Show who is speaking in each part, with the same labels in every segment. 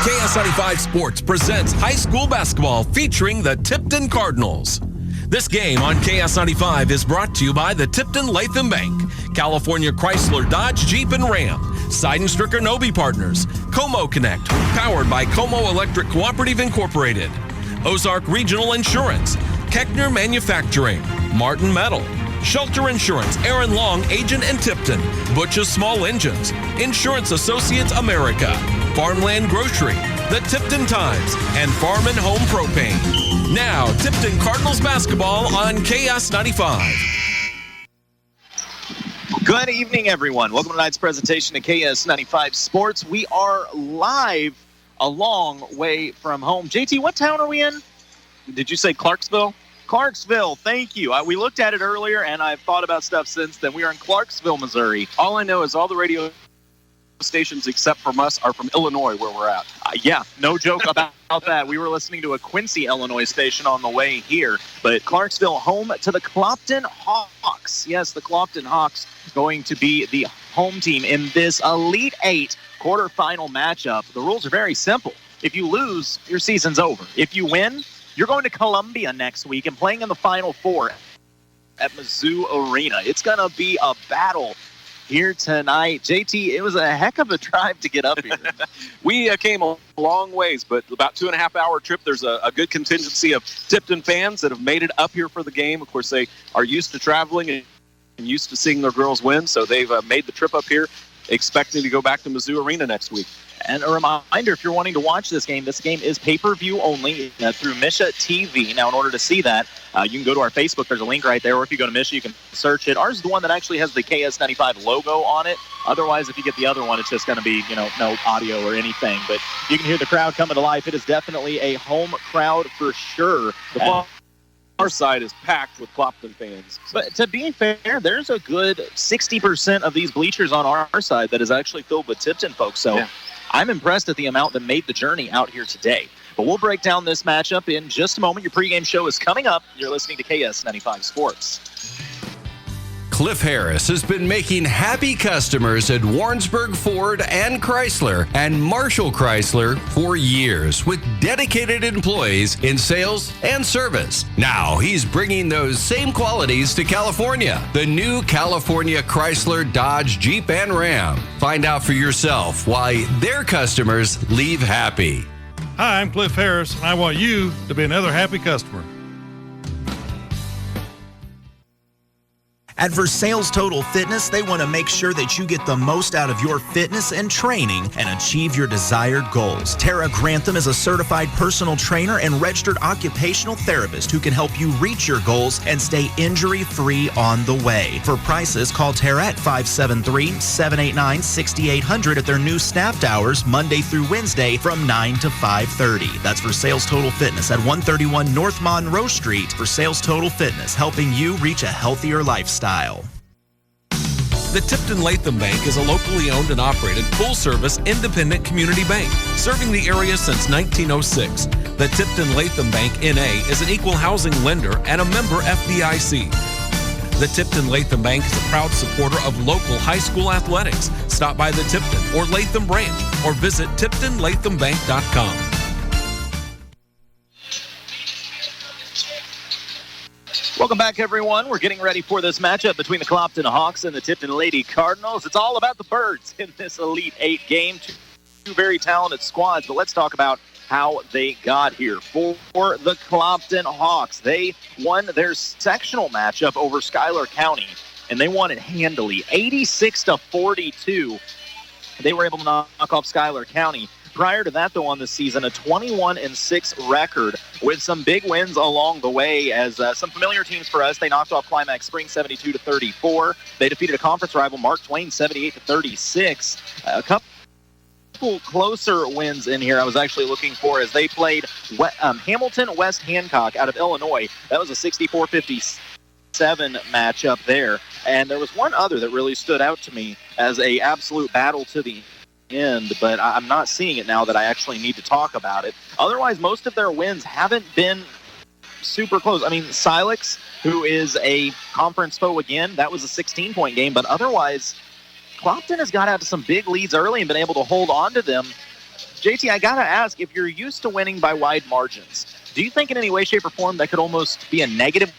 Speaker 1: KS95 Sports presents high school basketball featuring the Tipton Cardinals. This game on KS95 is brought to you by the Tipton Latham Bank, California Chrysler Dodge Jeep and Ram, Seidenstricker Nobe Partners, Como Connect, powered by Como Electric Cooperative Incorporated, Ozark Regional Insurance, Keckner Manufacturing, Martin Metal, Shelter Insurance, Aaron Long, Agent in Tipton, Butch's Small Engines, Insurance Associates America, Farmland Grocery, the Tipton Times, and Farm and Home Propane. Now, Tipton Cardinals basketball on KS95.
Speaker 2: Good evening, everyone. Welcome to tonight's presentation of KS95 Sports. We are live a long way from home. JT, what town are we in? Did you say Clarksville? Clarksville, thank you. We looked at it earlier, and I've thought about stuff since then. We are in Clarksville, Missouri.
Speaker 3: All I know is all the radio stations except from us are from Illinois, where we're at.
Speaker 2: Yeah, no joke about that. We were listening to a Quincy, Illinois station on the way here. But Clarksville, home to the Clopton Hawks. Yes, the Clopton Hawks going to be the home team in this Elite Eight quarterfinal matchup. The rules are very simple. If you lose, your season's over. If you win, you're going to Columbia next week and playing in the Final Four at Mizzou Arena. It's going to be a battle here tonight. JT, it was a heck of a drive to get up here.
Speaker 3: We came a long ways, but about 2.5 hour trip. There's a good contingency of Tipton fans that have made it up here for the game. Of course, they are used to traveling and used to seeing their girls win, so they've made the trip up here, expecting to go back to Mizzou Arena next week. And a reminder, if you're wanting to watch this game is pay-per-view only through Misha TV. Now, in order to see that, you can go to our Facebook. There's a link right there. Or if you go to Misha, you can search it. Ours is the one that actually has the KS95 logo on it. Otherwise, if you get the other one, it's just going to be, no audio or anything. But you can hear the crowd coming to life. It is definitely a home crowd for sure. Our side is packed with Clopton fans.
Speaker 2: But to be fair, there's a good 60% of these bleachers on our side that is actually filled with Tipton folks. So yeah. I'm impressed at the amount that made the journey out here today. But we'll break down this matchup in just a moment. Your pregame show is coming up. You're listening to KS95 Sports.
Speaker 4: Cliff Harris has been making happy customers at Warrensburg Ford and Chrysler and Marshall Chrysler for years with dedicated employees in sales and service. Now he's bringing those same qualities to California. The new California Chrysler, Dodge, Jeep, and Ram. Find out for yourself why their customers leave happy.
Speaker 5: Hi, I'm Cliff Harris, and I want you to be another happy customer.
Speaker 6: At Versailles Total Fitness, they want to make sure that you get the most out of your fitness and training and achieve your desired goals. Tara Grantham is a certified personal trainer and registered occupational therapist who can help you reach your goals and stay injury-free on the way. For prices, call Tara at 573-789-6800 at their new snapped hours Monday through Wednesday from 9 to 5:30. That's Versailles Total Fitness at 131 North Monroe Street. Versailles Total Fitness, helping you reach a healthier lifestyle.
Speaker 1: The Tipton Latham Bank is a locally owned and operated full-service independent community bank serving the area since 1906. The Tipton Latham Bank N.A. is an equal housing lender and a member FDIC. The Tipton Latham Bank is a proud supporter of local high school athletics. Stop by the Tipton or Latham branch or visit TiptonLathamBank.com.
Speaker 2: Welcome back, everyone. We're getting ready for this matchup between the Clopton Hawks and the Tipton Lady Cardinals. It's all about the Birds in this Elite Eight game. Two very talented squads, but let's talk about how they got here. For the Clopton Hawks, they won their sectional matchup over Schuyler County, and they won it handily, 86-42. They were able to knock off Schuyler County. Prior to that, though, on this season, a 21-6 record with some big wins along the way as some familiar teams for us. They knocked off Climax Spring 72-34. They defeated a conference rival, Mark Twain, 78-36. A couple closer wins in here I was actually looking for as they played Hamilton West Hancock out of Illinois. That was a 64-57 matchup there. And there was one other that really stood out to me as a absolute battle to the end, but I'm not seeing it now that I actually need to talk about it. Otherwise, most of their wins haven't been super close. I mean, Silex, who is a conference foe again, that was a 16-point game, but otherwise, Clopton has got out to some big leads early and been able to hold on to them JT, I got to ask, if you're used to winning by wide margins, do you think in any way, shape, or form that could almost be a negative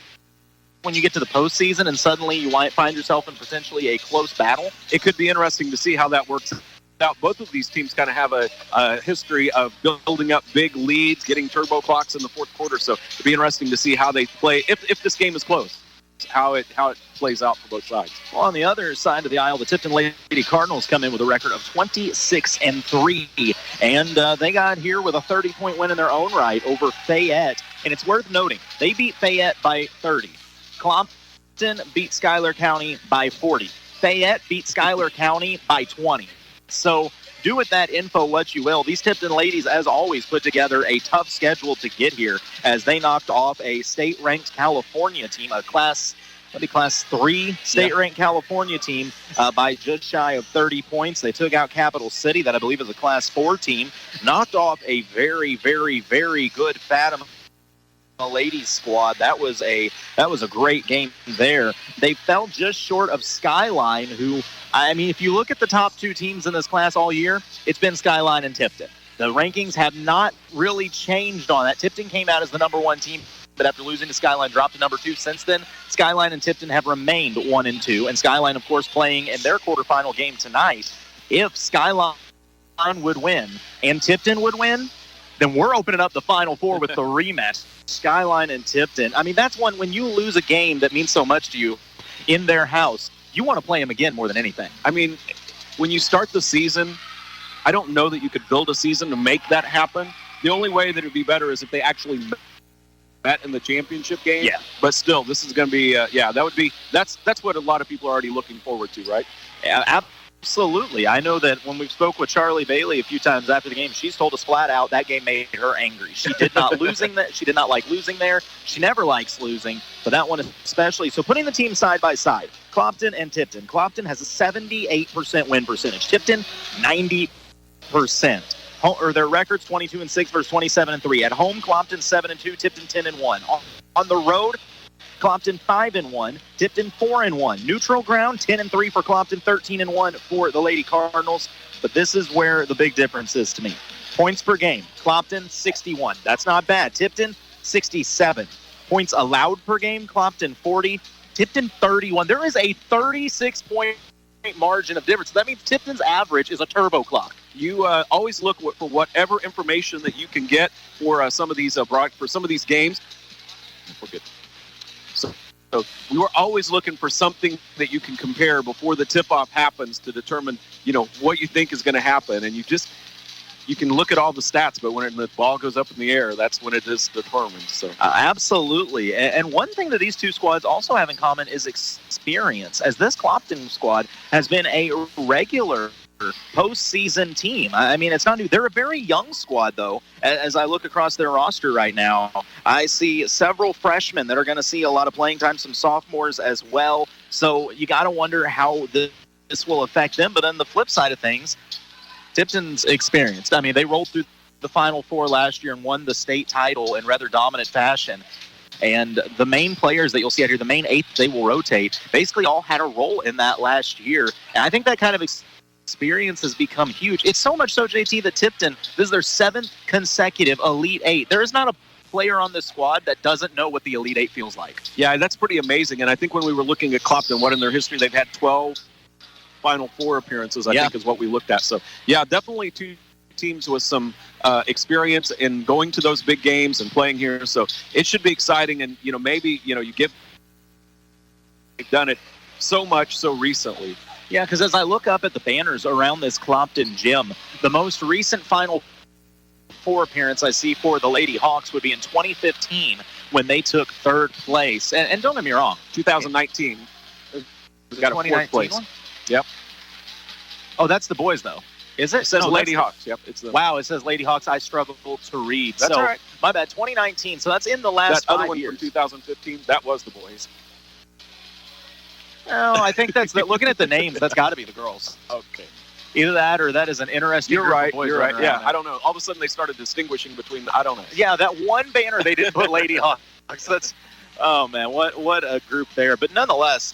Speaker 2: when you get to the postseason and suddenly you might find yourself in potentially a close battle?
Speaker 3: It could be interesting to see how that works out. Both of these teams kind of have a history of building up big leads, getting turbo clocks in the fourth quarter. So it'd be interesting to see how they play if this game is close, how it plays out for both sides.
Speaker 2: Well, on the other side of the aisle, the Tipton Lady Cardinals come in with a record of 26-3, and they got here with a 30-point win in their own right over Fayette. And it's worth noting, they beat Fayette by 30. Clopton beat Schuyler County by 40. Fayette beat Schuyler County by 20. So do with that info what you will. These Tipton ladies, as always, put together a tough schedule to get here as they knocked off a state-ranked California team, a Class 3 state-ranked California team by just shy of 30 points. They took out Capital City, that I believe is a Class 4 team, knocked off a very, very, very good Fatima ladies squad. That was a great game there. They fell just short of Skyline, who, I mean, if you look at the top two teams in this class all year, it's been Skyline and Tipton. The rankings have not really changed on that. Tipton came out as the number 1 team, but after losing to Skyline, dropped to number 2. Since then, Skyline and Tipton have remained 1 and 2, and Skyline, of course, playing in their quarterfinal game tonight. If Skyline would win and Tipton would win, then we're opening up the Final Four with the rematch, Skyline and Tipton. I mean, that's one, when you lose a game that means so much to you in their house, you want to play them again more than anything.
Speaker 3: I mean, when you start the season, I don't know that you could build a season to make that happen. The only way that it would be better is if they actually met in the championship game.
Speaker 2: Yeah.
Speaker 3: But still, this is going to be, that's what a lot of people are already looking forward to, right?
Speaker 2: Yeah, absolutely. I know that when we spoke with Charlie Bailey a few times after the game, she's told us flat out that game made her angry. She did not She did not like losing there. She never likes losing, but that one especially. So putting the team side by side, Clopton and Tipton. Clopton has a 78% win percentage. Tipton, 90%. Their records 22-6 versus 27-3. At home, Clopton 7-2, Tipton 10-1. On the road, Clopton 5-1, Tipton 4-1. Neutral ground 10-3 for Clopton, 13-1 for the Lady Cardinals. But this is where the big difference is to me. Points per game, Clopton 61. That's not bad. Tipton 67. Points allowed per game, Clopton 40, Tipton 31. There is a 36-point margin of difference. That means Tipton's average is a turbo clock.
Speaker 3: You always look for whatever information that you can get for some of these games. So we were always looking for something that you can compare before the tip-off happens to determine, what you think is going to happen. And you can look at all the stats, but when the ball goes up in the air, that's when it is determined. So
Speaker 2: absolutely. And one thing that these two squads also have in common is experience, as this Clopton squad has been a regular postseason team. I mean, it's not new. They're a very young squad, though. As I look across their roster right now, I see several freshmen that are going to see a lot of playing time, some sophomores as well. So you got to wonder how this will affect them. But on the flip side of things, Tipton's experienced. I mean, they rolled through the Final Four last year and won the state title in rather dominant fashion. And the main players that you'll see out here, the main 8 they will rotate, basically all had a role in that last year. And I think that kind of experience has become huge. It's so much so, JT, that Tipton, this is their 7th consecutive Elite 8. There is not a player on this squad that doesn't know what the Elite 8 feels like.
Speaker 3: Yeah, that's pretty amazing. And I think when we were looking at Clopton, what in their history, they've had 12 Final Four appearances, I think is what we looked at. So, yeah, definitely two teams with some experience in going to those big games and playing here. So it should be exciting. And, maybe, they've done it so much so recently.
Speaker 2: Yeah, because as I look up at the banners around this Clopton gym, the most recent Final Four appearance I see for the Lady Hawks would be in 2015 when they took 3rd place. And don't get me wrong,
Speaker 3: 2019. They got a 4th place.
Speaker 2: One?
Speaker 3: Yep.
Speaker 2: Oh, that's the boys, though. Is it?
Speaker 3: It says Lady Hawks. Yep.
Speaker 2: Wow, it says Lady Hawks. I struggle to read.
Speaker 3: That's all right.
Speaker 2: My bad. 2019. So that's in the last 5 years. That other one from
Speaker 3: 2015, that was the boys.
Speaker 2: No, I think that's looking at the names, that's got to be the girls.
Speaker 3: Okay.
Speaker 2: Either that or that is an interesting
Speaker 3: group of
Speaker 2: boys.
Speaker 3: You're right. Yeah, I don't know. All of a sudden they started distinguishing between I don't know.
Speaker 2: Yeah, that one banner they didn't put Lady Hawks. That's, oh man, what a group there. But nonetheless,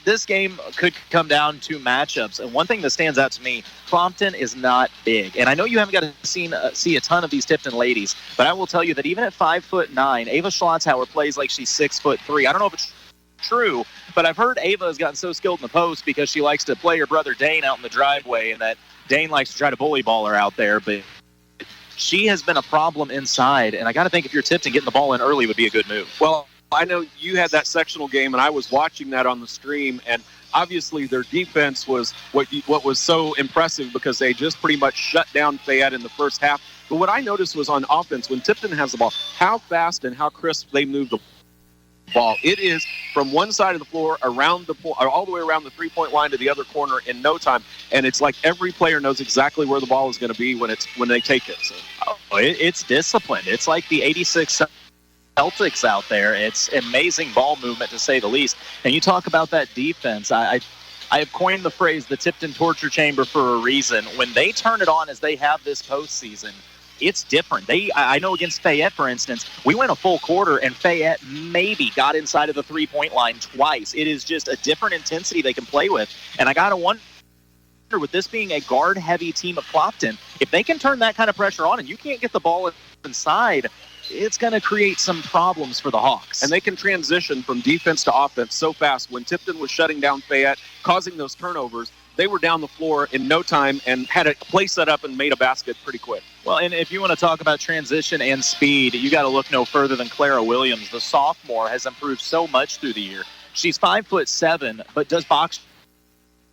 Speaker 2: this game could come down to matchups. And one thing that stands out to me, Clopton is not big. And I know you haven't got to see a ton of these Tipton ladies, but I will tell you that even at 5'9", Ava Schlotzhauer plays like she's 6'3". I don't know if it's true, but I've heard Ava has gotten so skilled in the post because she likes to play her brother Dane out in the driveway, and that Dane likes to try to bully ball her out there. But she has been a problem inside, and I got to think if you're Tipton, getting the ball in early would be a good move.
Speaker 3: Well, I know you had that sectional game, and I was watching that on the stream, and obviously their defense was what was so impressive because they just pretty much shut down Fayette in the first half. But what I noticed was on offense, when Tipton has the ball, how fast and how crisp they move the ball. It is from one side of the floor around the all the way around the three-point line to the other corner in no time, and it's like every player knows exactly where the ball is going to be when they take it. So,
Speaker 2: it's disciplined. It's like the 86 Celtics out there. It's amazing ball movement, to say the least. And you talk about that defense. I have coined the phrase the Tipton torture chamber for a reason. When they turn it on as they have this postseason, it's different. I know against Fayette, for instance, we went a full quarter and Fayette maybe got inside of the three-point line twice. It is just a different intensity they can play with. And I got to wonder, with this being a guard-heavy team of Clopton, if they can turn that kind of pressure on and you can't get the ball inside, it's going to create some problems for the Hawks.
Speaker 3: And they can transition from defense to offense so fast. When Tipton was shutting down Fayette, causing those turnovers, they were down the floor in no time and had a play set up and made a basket pretty quick.
Speaker 2: Well, and if you want to talk about transition and speed, you got to look no further than Clara Williams. The sophomore has improved so much through the year. She's 5'7", but does box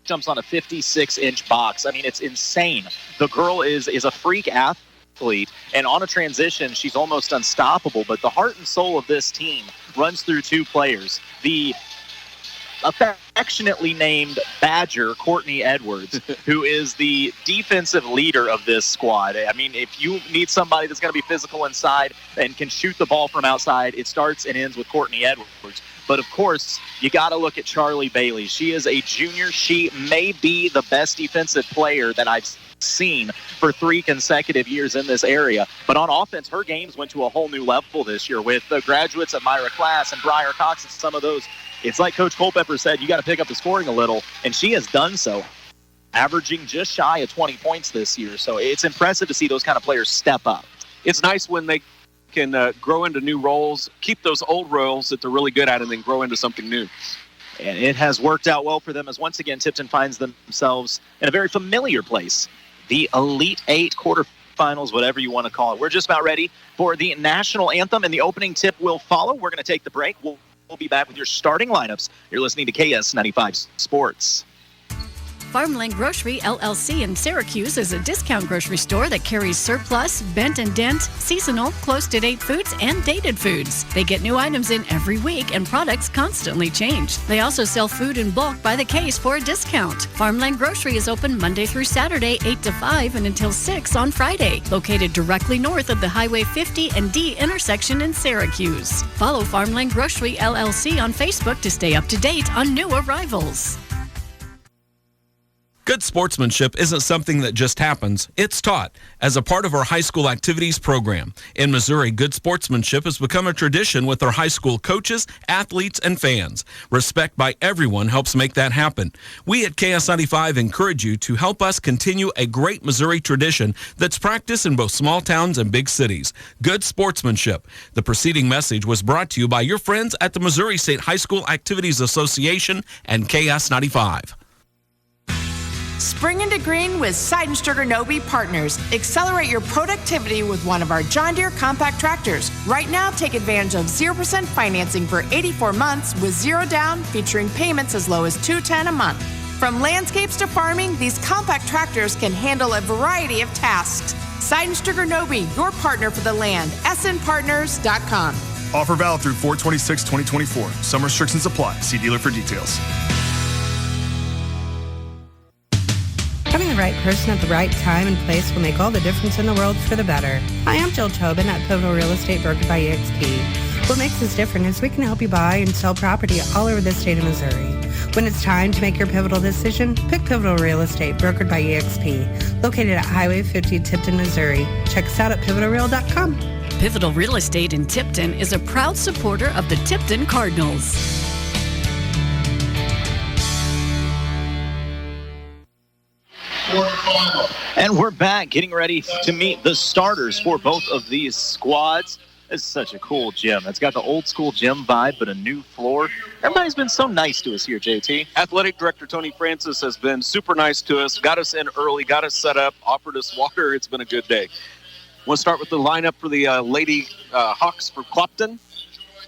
Speaker 2: jumps on a 56-inch box. I mean, it's insane. The girl is a freak athlete, and on a transition, she's almost unstoppable. But the heart and soul of this team runs through two players. The affectionately named Badger, Courtney Edwards, who is the defensive leader of this squad. I mean, if you need somebody that's going to be physical inside and can shoot the ball from outside, it starts and ends with Courtney Edwards. But, of course, you got to look at Charlie Bailey. She is a junior. She may be the best defensive player that I've seen for 3 consecutive years in this area. But on offense, her games went to a whole new level this year with the graduates of Myra Class and Briar Cox and some of those. It's like Coach Culpepper said, you got to pick up the scoring a little, and she has done so, averaging just shy of 20 points this year. So it's impressive to see those kind of players step up.
Speaker 3: It's nice when they can grow into new roles, keep those old roles that they're really good at, and then grow into something new.
Speaker 2: And it has worked out well for them as once again Tipton finds themselves in a very familiar place. The Elite 8 quarterfinals, whatever you want to call it. We're just about ready for the national anthem, and the opening tip will follow. We're going to take the break. We'll be back with your starting lineups. You're listening to KS95 Sports.
Speaker 7: Farmland Grocery LLC in Syracuse is a discount grocery store that carries surplus, bent and dent, seasonal, close-to-date foods, and dated foods. They get new items in every week, and products constantly change. They also sell food in bulk by the case for a discount. Farmland Grocery is open Monday through Saturday, 8 to 5, and until 6 on Friday. Located directly north of the Highway 50 and D intersection in Syracuse. Follow Farmland Grocery LLC on Facebook to stay up to date on new arrivals.
Speaker 1: Good sportsmanship isn't something that just happens. It's taught as a part of our high school activities program. In Missouri, good sportsmanship has become a tradition with our high school coaches, athletes, and fans. Respect by everyone helps make that happen. We at KS95 encourage you to help us continue a great Missouri tradition that's practiced in both small towns and big cities. Good sportsmanship. The preceding message was brought to you by your friends at the Missouri State High School Activities Association and KS95.
Speaker 8: Spring into green with Seidenberger Nobe Partners. Accelerate your productivity with one of our John Deere compact tractors. Right now, take advantage of 0% financing for 84 months with zero down, featuring payments as low as $210 a month. From landscapes to farming, these compact tractors can handle a variety of tasks. Seidenberger Nobe, your partner for the land. snpartners.com.
Speaker 9: Offer valid through 4/26/2024. Some restrictions apply. See dealer for details.
Speaker 10: Having the right person at the right time and place will make all the difference in the world for the better. Hi, I'm Jill Tobin at Pivotal Real Estate brokered by EXP. What makes us different is we can help you buy and sell property all over the state of Missouri. When it's time to make your pivotal decision, pick Pivotal Real Estate brokered by EXP, located at Highway 50, Tipton, Missouri. Check us out at pivotalreal.com.
Speaker 7: Pivotal Real Estate in Tipton is a proud supporter of the Tipton Cardinals.
Speaker 2: And we're back getting ready to meet the starters for both of these squads. It's such a cool gym. It's got the old school gym vibe, but a new floor. Everybody's been so nice to us here, JT.
Speaker 3: Athletic Director Tony Francis has been super nice to us, got us in early, got us set up, offered us water. It's been a good day. Want to start with the lineup for the Lady Hawks for Clopton?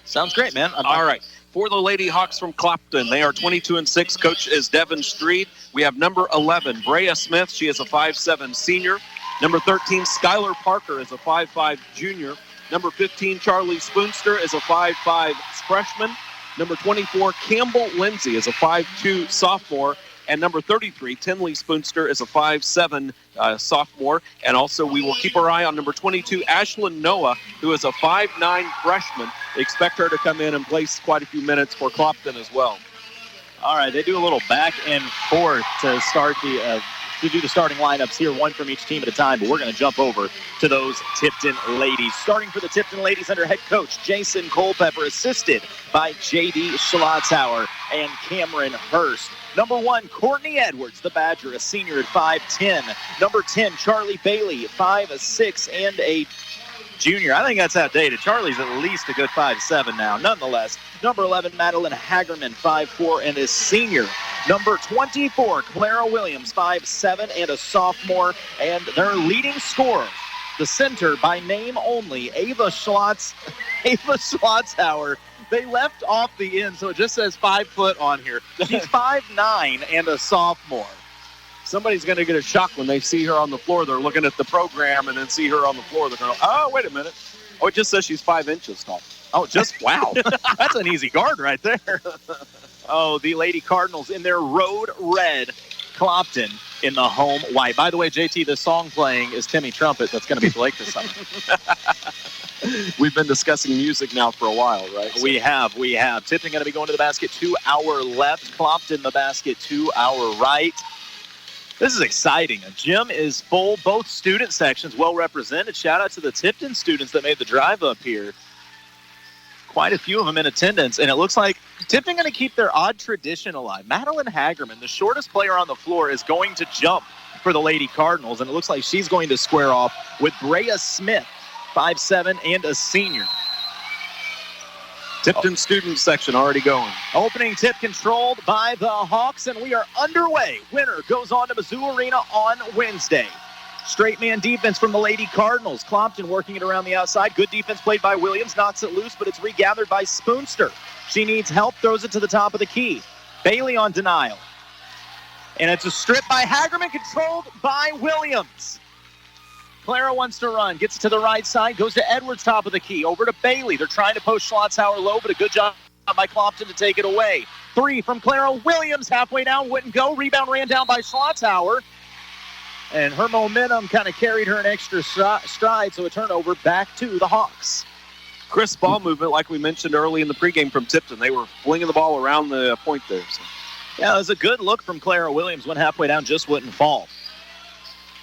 Speaker 2: Sounds great, man.
Speaker 3: All right. For the Lady Hawks from Clopton, they are 22-6. Coach is Devin Street. We have number 11, Brea Smith. She is a 5'7" senior. Number 13, Skylar Parker is a 5'5" junior. Number 15, Charlie Spoonster is a 5'5" freshman. Number 24, Campbell Lindsay is a 5'2" sophomore. And number 33, Tinley Spoonster is a 5'7" sophomore. And also we will keep our eye on number 22, Ashlyn Noah, who is a 5'9" freshman. Expect her to come in and place quite a few minutes for Clopton as well.
Speaker 2: All right, they do a little back and forth to start to do the starting lineups here, one from each team at a time, but we're going to jump over to those Tipton ladies. Starting for the Tipton ladies under head coach Jason Culpepper, assisted by J.D. Schlotzauer and Cameron Hurst. Number 1, Courtney Edwards, the Badger, a senior at 5'10". Number 10, Charlie Bailey, 5'6" and a junior. I think that's outdated. Charlie's at least a good 5'7" now. Nonetheless, number 11, Madeline Hagerman, 5'4" and a senior. Number 24, Clara Williams, 5'7" and a sophomore. And their leading scorer, the center by name only, Ava Schlotzauer. They left off the end, so it just says 5 foot on here. She's 5'9" and a sophomore.
Speaker 3: Somebody's going to get a shock when they see her on the floor. They're looking at the program and then see her on the floor. They're going, oh, wait a minute. Oh, it just says she's 5 inches tall.
Speaker 2: Oh, just, wow. That's an easy guard right there. Oh, the Lady Cardinals in their road red, Clopton in the home white. By the way, JT, the song playing is Timmy Trumpet. That's going to be Blake this summer.
Speaker 3: We've been discussing music now for a while, right?
Speaker 2: So. We have. Tipton going to be going to the basket to our left. Clopton the basket to our right. This is exciting. A gym is full. Both student sections well represented. Shout out to the Tipton students that made the drive up here. Quite a few of them in attendance. And it looks like Tipton going to keep their odd tradition alive. Madeline Hagerman, the shortest player on the floor, is going to jump for the Lady Cardinals. And it looks like she's going to square off with Brea Smith, 5'7" and a senior.
Speaker 3: Tipton student section already going.
Speaker 2: Opening tip controlled by the Hawks, and we are underway. Winner goes on to Mizzou Arena on Wednesday. Straight man defense from the Lady Cardinals. Clopton working it around the outside. Good defense played by Williams. Knocks it loose, but it's regathered by Spoonster. She needs help, throws it to the top of the key. Bailey on denial. And it's a strip by Hagerman, controlled by Williams. Clara wants to run, gets to the right side, goes to Edwards, top of the key, over to Bailey. They're trying to post Schlotzauer low, but a good job by Clopton to take it away. 3 from Clara Williams, halfway down, wouldn't go. Rebound ran down by Schlotzauer. And her momentum kind of carried her an extra stride, so a turnover back to the Hawks.
Speaker 3: Crisp ball movement, like we mentioned early in the pregame from Tipton. They were flinging the ball around the point there. So.
Speaker 2: Yeah, it was a good look from Clara Williams. Went halfway down, just wouldn't fall.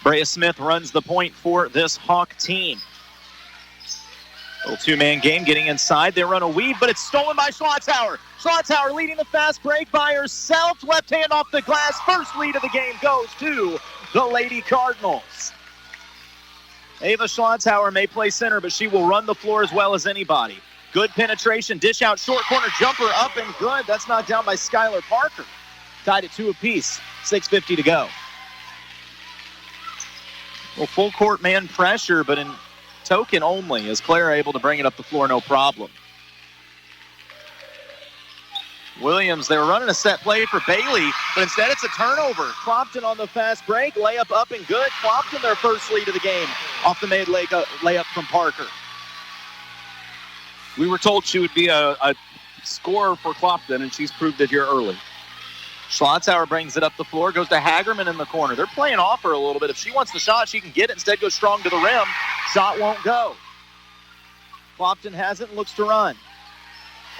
Speaker 2: Brea Smith runs the point for this Hawk team. Little two-man game getting inside. They run a weave, but it's stolen by Schlotzauer. Schlotzauer leading the fast break by herself. Left hand off the glass. First lead of the game goes to the Lady Cardinals. Ava Schlotzauer may play center, but she will run the floor as well as anybody. Good penetration. Dish out short corner. Jumper up and good. That's knocked down by Skylar Parker. Tied at 2 apiece. 6:50 to go. Well, full court man pressure, but in token only, as Clara able to bring it up the floor, no problem. Williams, they were running a set play for Bailey, but instead it's a turnover. Clopton on the fast break, layup up and good. Clopton their first lead of the game off the made layup from Parker.
Speaker 3: We were told she would be a scorer for Clopton, and she's proved it here early.
Speaker 2: Schlotzauer brings it up the floor, goes to Hagerman in the corner. They're playing off her a little bit. If she wants the shot, she can get it. Instead, goes strong to the rim. Shot won't go. Clopton has it and looks to run.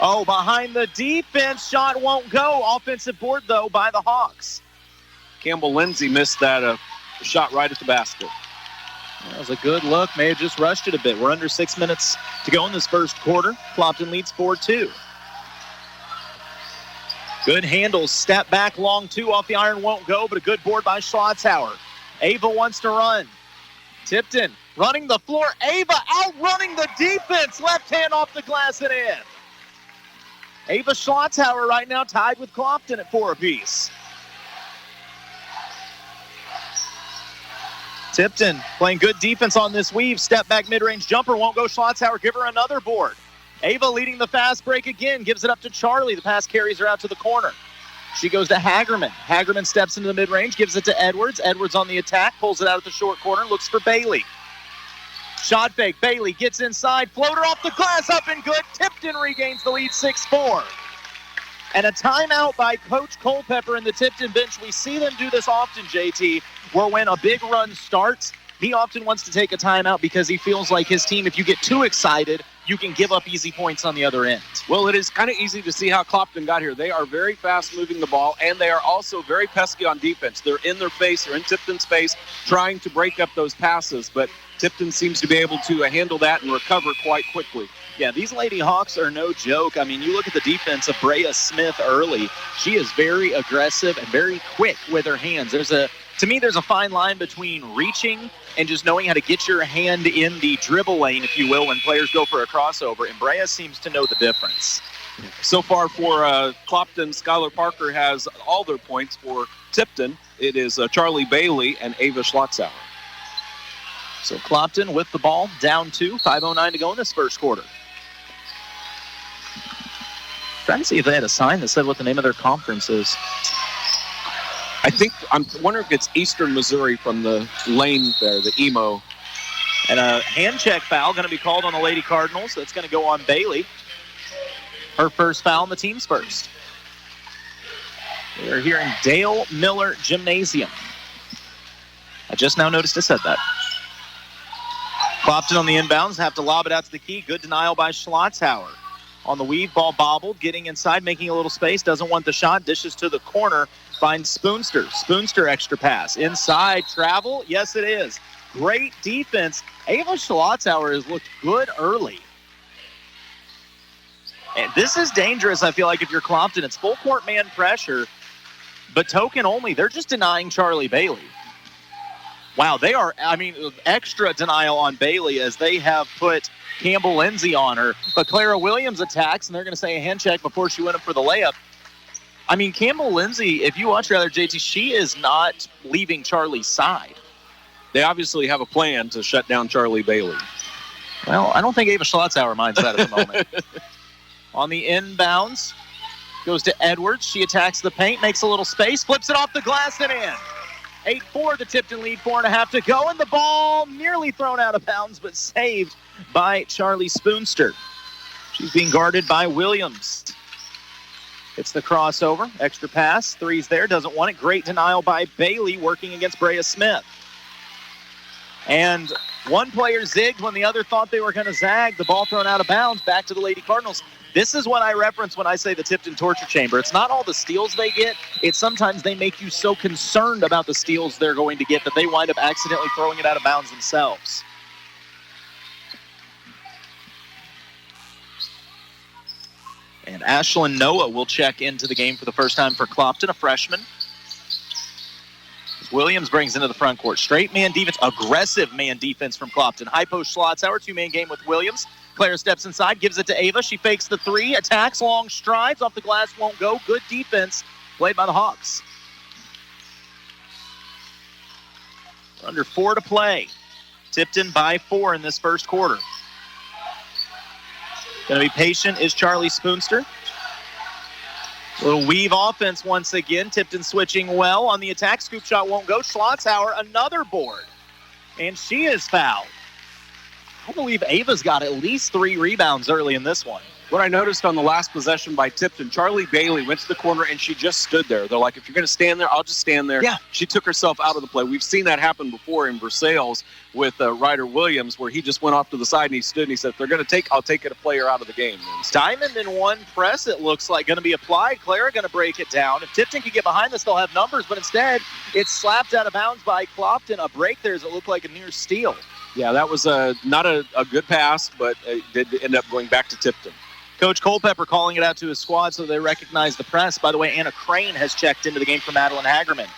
Speaker 2: Oh, behind the defense, shot won't go. Offensive board, though, by the Hawks.
Speaker 3: Campbell Lindsay missed that shot right at the basket.
Speaker 2: That was a good look. May have just rushed it a bit. We're under 6 minutes to go in this first quarter. Clopton leads 4-2. Good handles. Step back, long 2 off the iron, won't go, but a good board by Schlotzauer. Ava wants to run. Tipton running the floor. Ava outrunning the defense. Left hand off the glass and in. Ava Schlotzhauer right now tied with Clopton at 4 apiece. Tipton playing good defense on this weave. Step back mid-range jumper. Won't go. Schlotzhauer. Give her another board. Ava leading the fast break again. Gives it up to Charlie. The pass carries her out to the corner. She goes to Hagerman. Hagerman steps into the mid-range. Gives it to Edwards. Edwards on the attack. Pulls it out at the short corner. Looks for Bailey. Shot fake. Bailey gets inside. Floater off the glass. Up and good. Tipton regains the lead 6-4. And a timeout by Coach Culpepper and the Tipton bench. We see them do this often, JT, where when a big run starts, he often wants to take a timeout because he feels like his team, if you get too excited, you can give up easy points on the other end.
Speaker 3: Well, it is kind of easy to see how Clopton got here. They are very fast moving the ball, and they are also very pesky on defense. They're in their face, they're in Tipton's face, trying to break up those passes, but Tipton seems to be able to handle that and recover quite quickly.
Speaker 2: Yeah, these Lady Hawks are no joke. I mean, you look at the defense of Brea Smith early. She is very aggressive and very quick with her hands. To me, there's a fine line between reaching and just knowing how to get your hand in the dribble lane, if you will, when players go for a crossover. And Brea seems to know the difference.
Speaker 3: So far for Clopton, Skylar Parker has all their points. For Tipton, it is Charlie Bailey and Ava Schlotzhauer.
Speaker 2: So Clopton with the ball, down 2, 5:09 to go in this first quarter. Trying to see if they had a sign that said what the name of their conference is.
Speaker 3: I'm wondering if it's Eastern Missouri from the lane there, the EMO.
Speaker 2: And a hand check foul going to be called on the Lady Cardinals. That's going to go on Bailey. Her first foul, and the team's first. We're here in Dale Miller Gymnasium. I just now noticed it said that. Clopton on the inbounds, have to lob it out to the key. Good denial by Schlotzhauer. On the weave, ball bobbled, getting inside, making a little space, doesn't want the shot, dishes to the corner, finds Spoonster. Spoonster extra pass. Inside, travel, yes it is. Great defense. Ava Schlotzhauer has looked good early. And this is dangerous, I feel like, if you're Clopton. It's full court man pressure, but token only. They're just denying Charlie Bailey. Wow, they are, extra denial on Bailey as they have put Campbell Lindsay on her. But Clara Williams attacks, and they're going to say a hand check before she went up for the layup. Campbell Lindsay, if you watch her other, JT, she is not leaving Charlie's side.
Speaker 3: They obviously have a plan to shut down Charlie Bailey.
Speaker 2: Well, I don't think Ava Schlotzhauer minds that at the moment. On the inbounds, goes to Edwards. She attacks the paint, makes a little space, flips it off the glass and in. 8-4, the Tipton lead, 4.5 to go, and the ball nearly thrown out of bounds, but saved by Charlie Spoonster. She's being guarded by Williams. It's the crossover, extra pass, three's there, doesn't want it. Great denial by Bailey, working against Brea Smith. And one player zigged when the other thought they were going to zag. The ball thrown out of bounds, back to the Lady Cardinals. This is what I reference when I say the Tipton torture chamber. It's not all the steals they get. It's sometimes they make you so concerned about the steals they're going to get that they wind up accidentally throwing it out of bounds themselves. And Ashlyn Noah will check into the game for the first time for Clopton, a freshman. Williams brings into the front court. Straight man defense, aggressive man defense from Clopton. High post Schlotzhauer, two-man game with Williams. Clara steps inside, gives it to Ava. She fakes the three, attacks, long strides. Off the glass, won't go. Good defense played by the Hawks. Under 4 to play. Tipton by 4 in this first quarter. Going to be patient is Charlie Spoonster. Little weave offense once again. Tipton switching well on the attack. Scoop shot won't go. Schlotzhauer, another board. And she is fouled. I believe Ava's got at least 3 rebounds early in this one.
Speaker 3: What I noticed on the last possession by Tipton, Charlie Bailey went to the corner and she just stood there. They're like, if you're going to stand there, I'll just stand there.
Speaker 2: Yeah.
Speaker 3: She took herself out of the play. We've seen that happen before in Versailles with Ryder Williams, where he just went off to the side and he stood and he said, if they're going to take, I'll take a player out of the game.
Speaker 2: Diamond in one press, it looks like, going to be applied. Clara going to break it down. If Tipton can get behind this, they'll have numbers, but instead it's slapped out of bounds by Clopton. A break there as it looked like a near steal.
Speaker 3: Yeah, that was not a good pass, but it did end up going back to Tipton.
Speaker 2: Coach Culpepper calling it out to his squad so they recognize the press. By the way, Anna Crane has checked into the game for Madeline Hagerman.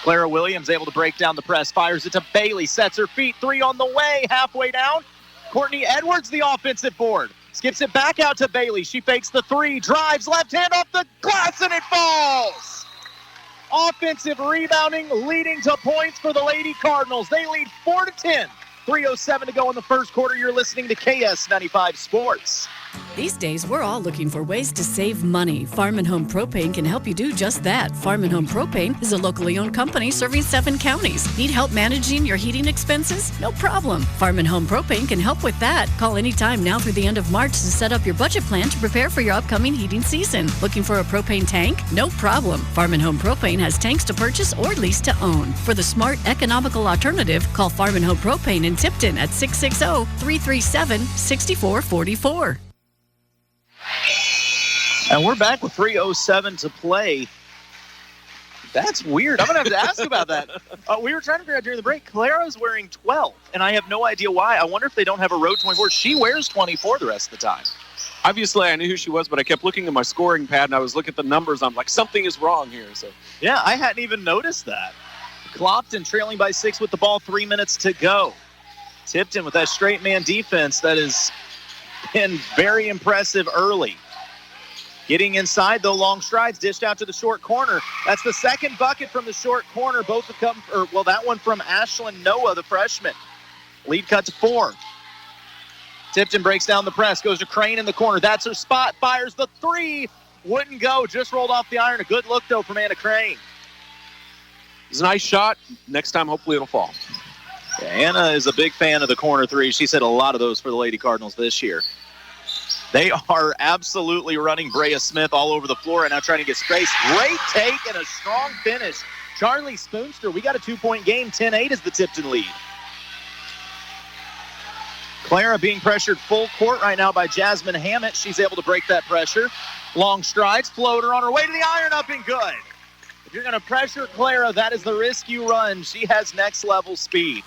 Speaker 2: Clara Williams able to break down the press, fires it to Bailey, sets her feet, 3 on the way, halfway down. Courtney Edwards, the offensive board. Skips it back out to Bailey. She fakes the 3, drives left hand off the glass, and it falls. Offensive rebounding leading to points for the Lady Cardinals. They lead 4-10. 3:07 to go in the first quarter. You're listening to KS95 Sports.
Speaker 7: These days, we're all looking for ways to save money. Farm & Home Propane can help you do just that. Farm & Home Propane is a locally owned company serving 7 counties. Need help managing your heating expenses? No problem. Farm & Home Propane can help with that. Call anytime now through the end of March to set up your budget plan to prepare for your upcoming heating season. Looking for a propane tank? No problem. Farm & Home Propane has tanks to purchase or lease to own. For the smart, economical alternative, call Farm & Home Propane in Tipton at 660-337-6444.
Speaker 2: And we're back with 3:07 to play. That's weird. I'm going to have to ask about that. We were trying to figure out during the break. Clara's wearing 12, and I have no idea why. I wonder if they don't have a road 24. She wears 24 the rest of the time.
Speaker 3: Obviously, I knew who she was, but I kept looking at my scoring pad, and I was looking at the numbers. I'm like, something is wrong here. So
Speaker 2: yeah, I hadn't even noticed that. Clopton trailing by 6 with the ball, 3 minutes to go. Tipton with that straight man defense that has been very impressive early. Getting inside, though, long strides, dished out to the short corner. That's the second bucket from the short corner. Both have come, that one from Ashlyn Noah, the freshman. Lead cut to 4. Tipton breaks down the press, goes to Crane in the corner. That's her spot, fires the 3. Wouldn't go, just rolled off the iron. A good look, though, from Anna Crane.
Speaker 3: It's a nice shot. Next time, hopefully it'll fall.
Speaker 2: Yeah, Anna is a big fan of the corner 3. She's hit a lot of those for the Lady Cardinals this year. They are absolutely running Brea Smith all over the floor and now trying to get space. Great take and a strong finish. Charlie Spoonster, we got a 2-point game. 10-8 is the Tipton lead. Clara being pressured full court right now by Jasmine Hammett. She's able to break that pressure. Long strides, floater on her way to the iron, up and good. If you're going to pressure Clara, that is the risk you run. She has next level speed.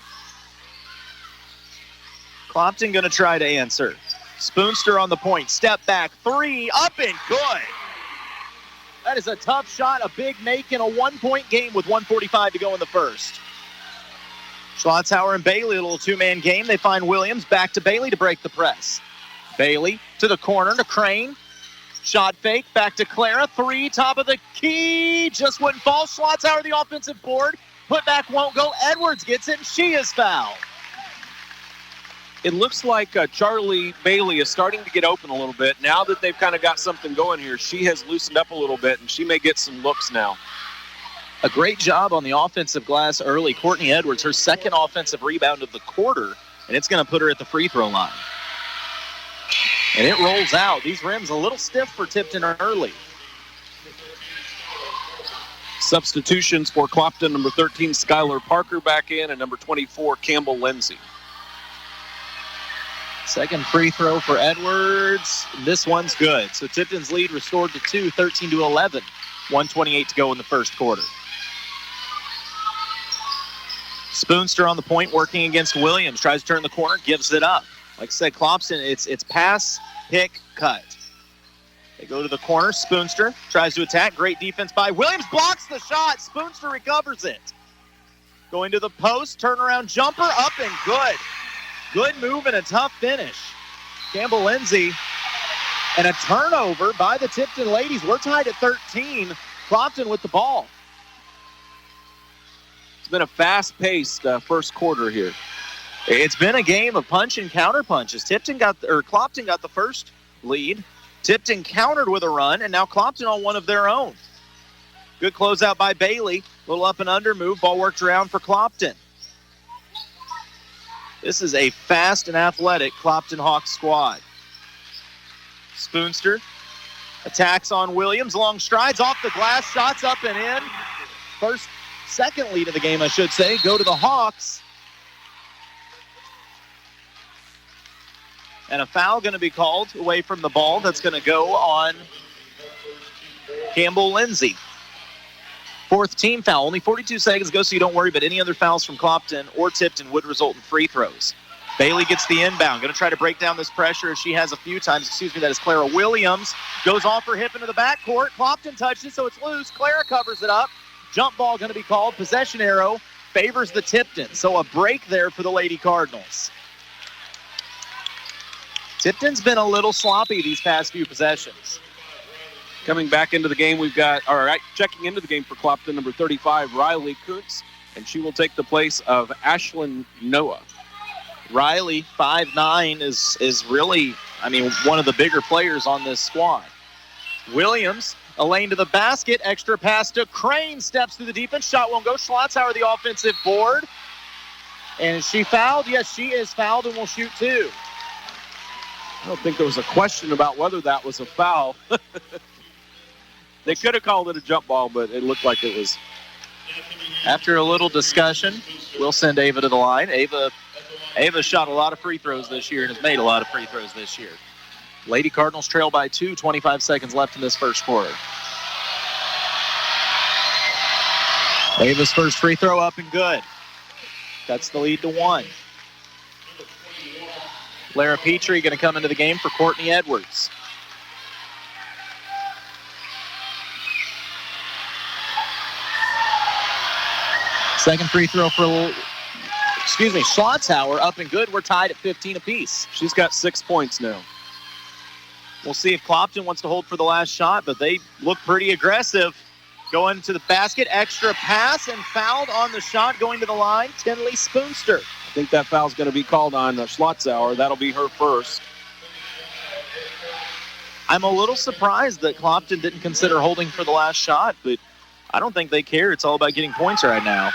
Speaker 2: Clopton going to try to answer. Spoonster on the point, step back, 3, up and good. That is a tough shot, a big make in a 1-point game with 1:45 to go in the first. Schlotzhauer and Bailey, a little 2-man game. They find Williams, back to Bailey to break the press. Bailey to the corner to Crane. Shot fake, back to Clara, 3, top of the key, just wouldn't fall. Schlotzhauer, the offensive board, put back won't go. Edwards gets it, and she is fouled.
Speaker 3: It looks like Charlie Bailey is starting to get open a little bit. Now that they've kind of got something going here, she has loosened up a little bit, and she may get some looks now.
Speaker 2: A great job on the offensive glass early. Courtney Edwards, her second offensive rebound of the quarter, and it's going to put her at the free throw line. And it rolls out. These rims a little stiff for Tipton early.
Speaker 3: Substitutions for Clopton, number 13, Skylar Parker back in, and number 24, Campbell Lindsay.
Speaker 2: Second free throw for Edwards. This one's good. So Tipton's lead restored to 2, 13-11. 1:28 to go in the first quarter. Spoonster on the point, working against Williams. Tries to turn the corner, gives it up. Like I said, Clopton, it's pass, pick, cut. They go to the corner. Spoonster tries to attack. Great defense by Williams. Blocks the shot. Spoonster recovers it. Going to the post. Turnaround jumper. Up and good. Good move and a tough finish. Campbell Lindsay. And a turnover by the Tipton ladies. We're tied at 13. Clopton with the ball.
Speaker 3: It's been a fast-paced first quarter here.
Speaker 2: It's been a game of punch and counter punches. Clopton got the first lead. Tipton countered with a run, and now Clopton on one of their own. Good closeout by Bailey. Little up and under move. Ball worked around for Clopton. This is a fast and athletic Clopton Hawks squad. Spoonster attacks on Williams. Long strides off the glass. Shots up and in. Second lead of the game, I should say. Go to the Hawks. And a foul going to be called away from the ball. That's going to go on Campbell Lindsay. Fourth team foul. Only 42 seconds ago, so you don't worry, but any other fouls from Clopton or Tipton would result in free throws. Bailey gets the inbound. Going to try to break down this pressure as she has a few times. That is Clara Williams. Goes off her hip into the backcourt. Clopton touches it, so it's loose. Clara covers it up. Jump ball going to be called. Possession arrow favors the Tipton. So a break there for the Lady Cardinals. Tipton's been a little sloppy these past few possessions.
Speaker 3: Coming back into the game, checking into the game for Clopton, number 35, Riley Kuntz, and she will take the place of Ashlyn Noah.
Speaker 2: Riley, 5'9", is really, one of the bigger players on this squad. Williams, a lane to the basket, extra pass to Crane, steps through the defense, shot won't go. Schlotzhauer, the offensive board. And is she fouled? Yes, she is fouled and will shoot 2.
Speaker 3: I don't think there was a question about whether that was a foul. They could have called it a jump ball, but it looked like it was.
Speaker 2: After a little discussion, we'll send Ava to the line. Ava shot a lot of free throws this year and has made a lot of free throws this year. Lady Cardinals trail by 2, 25 seconds left in this first quarter. Ava's first free throw up and good. Cuts the lead to 1. Lara Petrie going to come into the game for Courtney Edwards. Second free throw for Schlotzhauer up and good. We're tied at 15 apiece.
Speaker 3: She's got 6 points now.
Speaker 2: We'll see if Clopton wants to hold for the last shot, but they look pretty aggressive. Going to the basket, extra pass, and fouled on the shot. Going to the line, Tinley Spoonster.
Speaker 3: I think that foul's going to be called on Schlotzhauer. That'll be her first.
Speaker 2: I'm a little surprised that Clopton didn't consider holding for the last shot, but I don't think they care. It's all about getting points right now.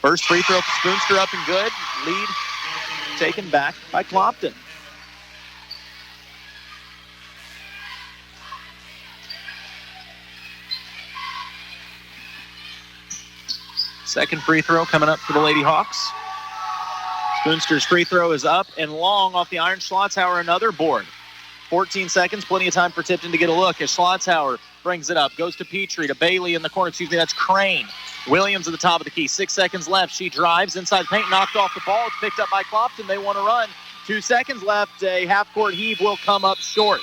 Speaker 2: First free throw for Spoonster up and good. Lead taken back by Clopton. Second free throw coming up for the Lady Hawks. Spoonster's free throw is up and long off the iron. Schlotzhauer another board. 14 seconds, plenty of time for Tipton to get a look as Schlotzhauer brings it up. Goes to Petrie, to Bailey in the corner. That's Crane. Williams at the top of the key. 6 seconds left. She drives inside the paint, knocked off the ball. It's picked up by Clopton. They want to run. 2 seconds left. A half-court heave will come up short.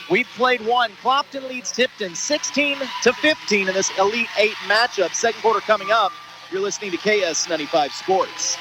Speaker 2: We've played one. Clopton leads Tipton 16-15 in this Elite 8 matchup. Second quarter coming up. You're listening to KS95 Sports.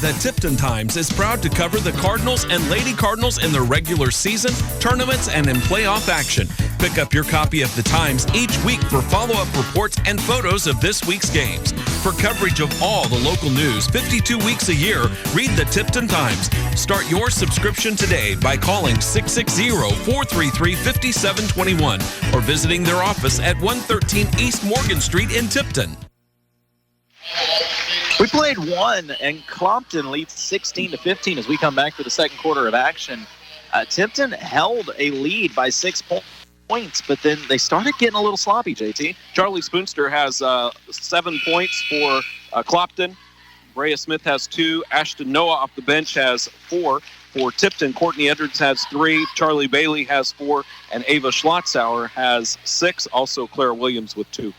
Speaker 1: The Tipton Times is proud to cover the Cardinals and Lady Cardinals in their regular season, tournaments, and in playoff action. Pick up your copy of the Times each week for follow-up reports and photos of this week's games. For coverage of all the local news 52 weeks a year, read the Tipton Times. Start your subscription today by calling 660-433-5721 or visiting their office at 113 East Morgan Street in Tipton.
Speaker 2: We played one, and Clopton leads 16-15 as we come back for the second quarter of action. Tipton held a lead by 6 points, but then they started getting a little sloppy, JT.
Speaker 3: Charlie Spoonster has 7 points for Clopton. Brea Smith has 2. Ashton Noah off the bench has 4. For Tipton, Courtney Edwards has 3. Charlie Bailey has 4. And Ava Schlotzhauer has 6. Also Claire Williams with 2.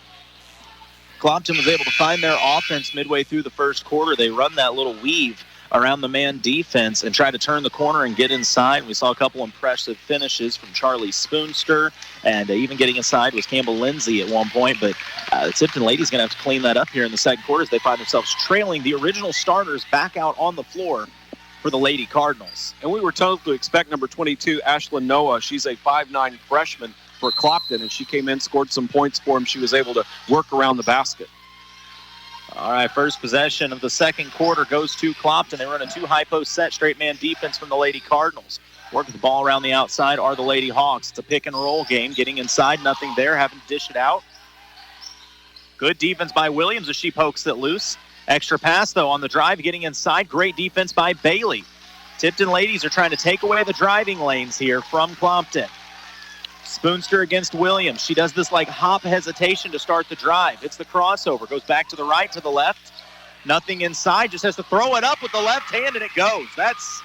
Speaker 2: Clopton was able to find their offense midway through the first quarter. They run that little weave around the man defense and try to turn the corner and get inside. We saw a couple impressive finishes from Charlie Spoonster, and even getting inside was Campbell Lindsay at one point. But the Tipton ladies going to have to clean that up here in the second quarter as they find themselves trailing the original starters back out on the floor for the Lady Cardinals.
Speaker 3: And we were told to expect number 22, Ashlyn Noah. She's a 5'9" freshman for Clopton, and she came in, scored some points for him. She was able to work around the basket.
Speaker 2: All right, first possession of the second quarter goes to Clopton. They run a 2 high post set, straight man defense from the Lady Cardinals. Working the ball around the outside are the Lady Hawks. It's a pick and roll game. Getting inside, nothing there, having to dish it out. Good defense by Williams as she pokes it loose. Extra pass, though, on the drive, getting inside. Great defense by Bailey. Tipton ladies are trying to take away the driving lanes here from Clopton. Spoonster against Williams. She does this like hop hesitation to start the drive. It's the crossover. Goes back to the right, to the left. Nothing inside. Just has to throw it up with the left hand, and it goes. That's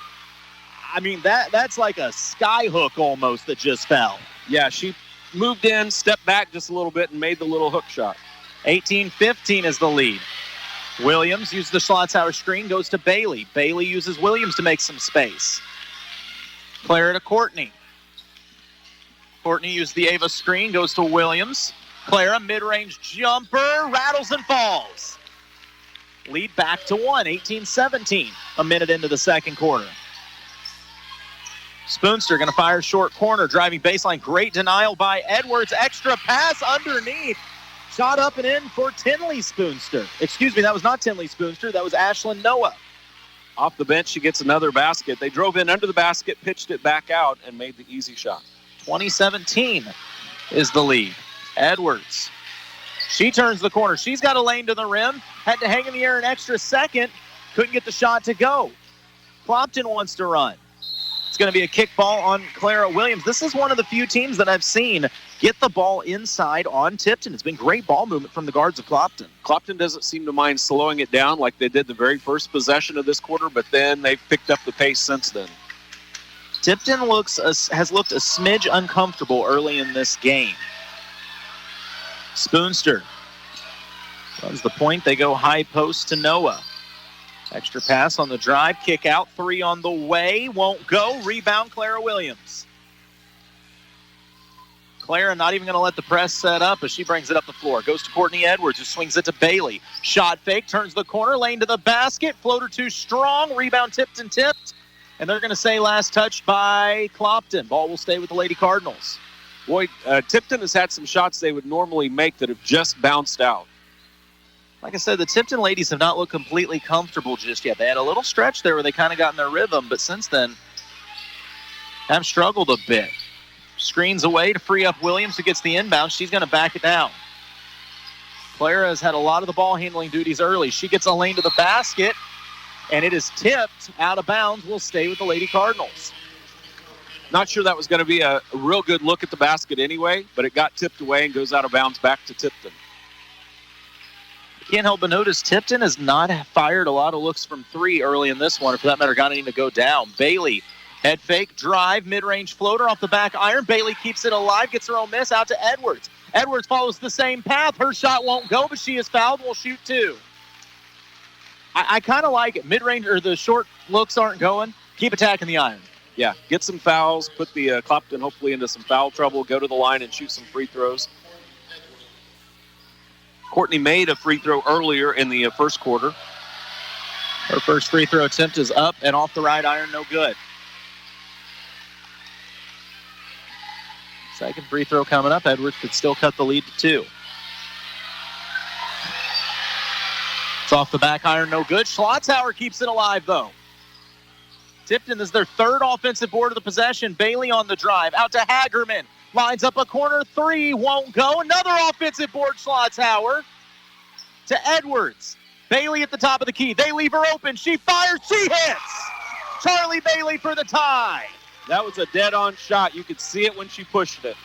Speaker 2: like a sky hook almost that just fell.
Speaker 3: Yeah, she moved in, stepped back just a little bit, and made the little hook shot.
Speaker 2: 18-15 is the lead. Williams uses the Schlotzhauer screen, goes to Bailey. Bailey uses Williams to make some space. Claire to Courtney. Courtney used the Ava screen, goes to Williams. Clara, mid-range jumper, rattles and falls. Lead back to 1, 18-17, a minute into the second quarter. Spoonster going to fire short corner, driving baseline. Great denial by Edwards. Extra pass underneath. Shot up and in for Tinley Spoonster. Excuse me, that was not Tinley Spoonster. That was Ashlyn Noah.
Speaker 3: Off the bench, she gets another basket. They drove in under the basket, pitched it back out, and made the easy shot. 2017
Speaker 2: is the lead. Edwards. She turns the corner. She's got a lane to the rim. Had to hang in the air an extra second. Couldn't get the shot to go. Clopton wants to run. It's going to be a kick ball on Clara Williams. This is one of the few teams that I've seen get the ball inside on Tipton. It's been great ball movement from the guards of Clopton.
Speaker 3: Clopton doesn't seem to mind slowing it down like they did the very first possession of this quarter, but then they've picked up the pace since then.
Speaker 2: Tipton has looked a smidge uncomfortable early in this game. Spoonster runs the point. They go high post to Noah. Extra pass on the drive. Kick out. 3 on the way. Won't go. Rebound, Clara Williams. Clara not even going to let the press set up as she brings it up the floor. Goes to Courtney Edwards, who swings it to Bailey. Shot fake. Turns the corner. Lane to the basket. Floater too strong. Rebound tipped. And they're going to say last touch by Clopton. Ball will stay with the Lady Cardinals.
Speaker 3: Boy, Tipton has had some shots they would normally make that have just bounced out.
Speaker 2: Like I said, the Tipton ladies have not looked completely comfortable just yet. They had a little stretch there where they kind of got in their rhythm, but since then have struggled a bit. Screens away to free up Williams, who gets the inbound. She's going to back it down. Clara has had a lot of the ball handling duties early. She gets a lane to the basket, and it is tipped out of bounds. Will stay with the Lady Cardinals.
Speaker 3: Not sure that was going to be a real good look at the basket anyway, but it got tipped away and goes out of bounds back to Tipton.
Speaker 2: Can't help but notice Tipton has not fired a lot of looks from 3 early in this one, or for that matter, got any to go down. Bailey, head fake, drive, mid-range floater off the back iron. Bailey keeps it alive, gets her own miss out to Edwards. Edwards follows the same path. Her shot won't go, but she is fouled. Will shoot 2. I kind of like it. Mid-range, or the short looks aren't going. Keep attacking the iron.
Speaker 3: Yeah, get some fouls, put the Clopton hopefully into some foul trouble, go to the line and shoot some free throws. Courtney made a free throw earlier in the first quarter.
Speaker 2: Her first free throw attempt is up and off the right iron, no good. Second free throw coming up. Edwards could still cut the lead to 2. It's off the back iron, no good. Schlotzhauer keeps it alive, though. Tipton is their 3rd offensive board of the possession. Bailey on the drive. Out to Hagerman. Lines up a corner 3. Won't go. Another offensive board, Schlotzhauer. To Edwards. Bailey at the top of the key. They leave her open. She fires. She hits. Charlie Bailey for the tie.
Speaker 3: That was a dead-on shot. You could see it when she pushed it.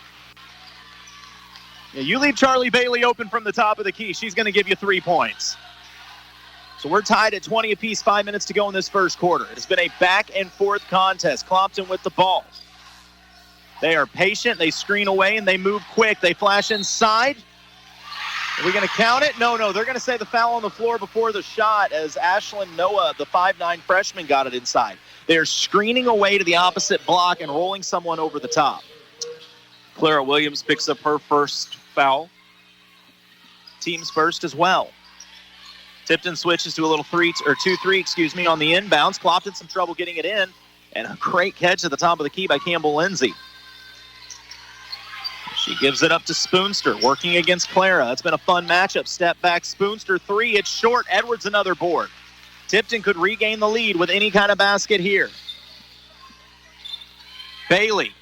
Speaker 2: Yeah, you leave Charlie Bailey open from the top of the key. She's going to give you 3 points. So we're tied at 20 apiece, 5 minutes to go in this first quarter. It has been a back-and-forth contest. Clopton with the ball. They are patient. They screen away, and they move quick. They flash inside. Are we going to count it? No. They're going to say the foul on the floor before the shot as Ashlyn Noah, the 5'9 freshman, got it inside. They're screening away to the opposite block and rolling someone over the top.
Speaker 3: Clara Williams picks up her first foul.
Speaker 2: Team's first as well. Tipton switches to a little 2-3 on the inbounds. Clopton some trouble getting it in. And a great catch at the top of the key by Campbell Lindsay. She gives it up to Spoonster, working against Clara. It's been a fun matchup. Step back, Spoonster 3. It's short. Edwards another board. Tipton could regain the lead with any kind of basket here. Bailey.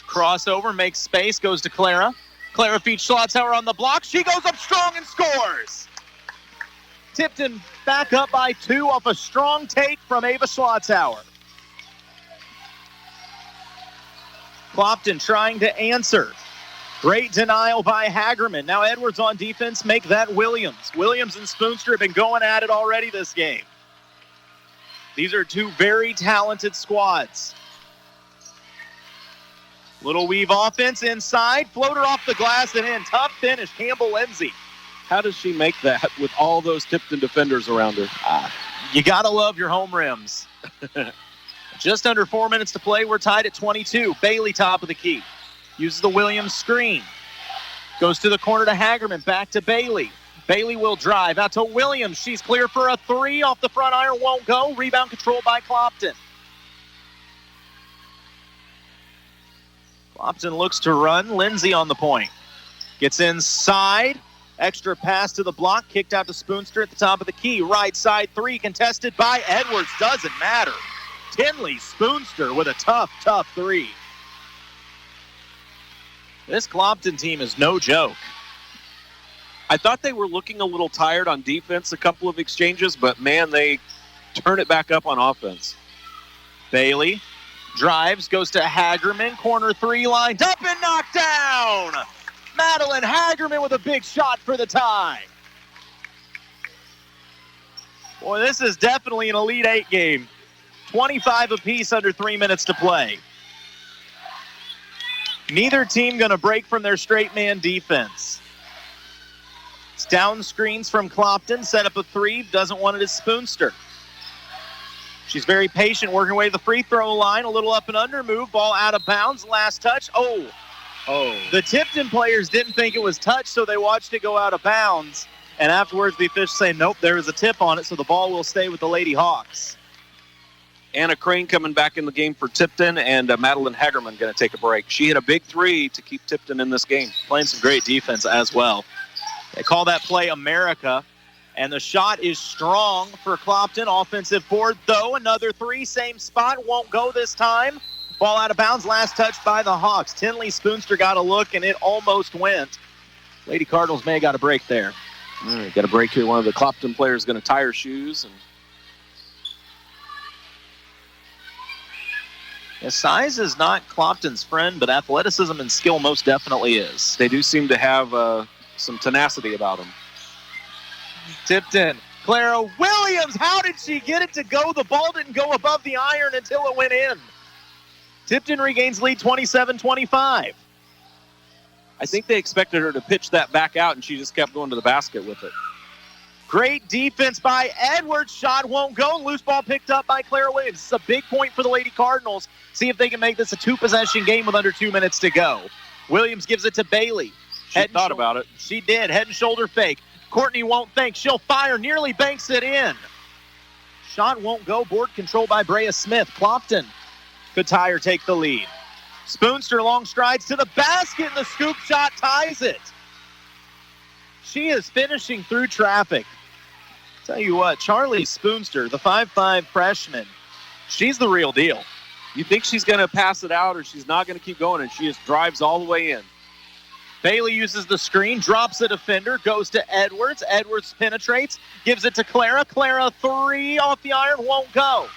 Speaker 2: Crossover, makes space, goes to Clara. Clara feeds Schlotzhauer on the block. She goes up strong and scores. Tipton back up by 2 off a strong take from Ava Schlotzhauer. Clopton trying to answer. Great denial by Hagerman. Now Edwards on defense, make that Williams. Williams and Spoonster have been going at it already this game. These are 2 very talented squads. Little weave offense inside. Floater off the glass and in. Tough finish, Campbell Lindsay.
Speaker 3: How does she make that with all those Tipton defenders around her?
Speaker 2: You got to love your home rims. Just under 4 minutes to play. We're tied at 22. Bailey top of the key. Uses the Williams screen. Goes to the corner to Hagerman. Back to Bailey. Bailey will drive out to Williams. She's clear for a three. Off the front iron, won't go. Rebound controlled by Clopton. Clopton looks to run. Lindsay on the point. Gets inside. Extra pass to the block. Kicked out to Spoonster at the top of the key. Right side three contested by Edwards. Doesn't matter. Tinley Spoonster with a tough three. This Clopton team is no joke.
Speaker 3: I thought they were looking a little tired on defense, a couple of exchanges, but, man, they turn it back up on offense.
Speaker 2: Bailey drives, goes to Hagerman. Corner three, lined up and knocked down. Madeline Hagerman with a big shot for the tie. Boy, this is definitely an Elite Eight game. 25 apiece under 3 minutes to play. Neither team going to break from their straight man defense. It's down screens from Clopton. Set up a three. Doesn't want it as Spoonster. She's very patient, working away to the free throw line. A little up and under move. Ball out of bounds. Last touch. Oh. The Tipton players didn't think it was touched, so they watched it go out of bounds. And afterwards, the officials say, nope, there is a tip on it, so the ball will stay with the Lady Hawks.
Speaker 3: Anna Crane coming back in the game for Tipton, and Madeline Hagerman going to take a break. She hit a big three to keep Tipton in this game.
Speaker 2: Playing some great defense as well. They call that play America, and the shot is strong for Clopton. Offensive board, though. Another three, same spot, won't go this time. Ball out of bounds, last touch by the Hawks. Tinley Spoonster got a look, and it almost went. Lady Cardinals may have got a break there.
Speaker 3: Got a break here. One of the Clopton players going to tie her shoes.
Speaker 2: Size is not Clopton's friend, but athleticism and skill most definitely is.
Speaker 3: They do seem to have some tenacity about them.
Speaker 2: Tipton. Clara Williams, how did she get it to go? The ball didn't go above the iron until it went in. Tipton regains lead 27-25.
Speaker 3: I think they expected her to pitch that back out, and she just kept going to the basket with it.
Speaker 2: Great defense by Edwards. Shot won't go. Loose ball picked up by Clara Williams. It's a big point for the Lady Cardinals. See if they can make this a two-possession game with under 2 minutes to go. Williams gives it to Bailey.
Speaker 3: She thought about it.
Speaker 2: She did. Head and shoulder fake. Courtney won't think. She'll fire. Nearly banks it in. Shot won't go. Board controlled by Brea Smith. Clopton could tie or take the lead. Spoonster long strides to the basket, and the scoop shot ties it. She is finishing through traffic. Tell you what, Charlie Spoonster, the 5'5" freshman, she's the real deal.
Speaker 3: You think she's going to pass it out or she's not going to keep going, and she just drives all the way in.
Speaker 2: Bailey uses the screen, drops a defender, goes to Edwards. Edwards penetrates, gives it to Clara. Clara three off the iron, won't go.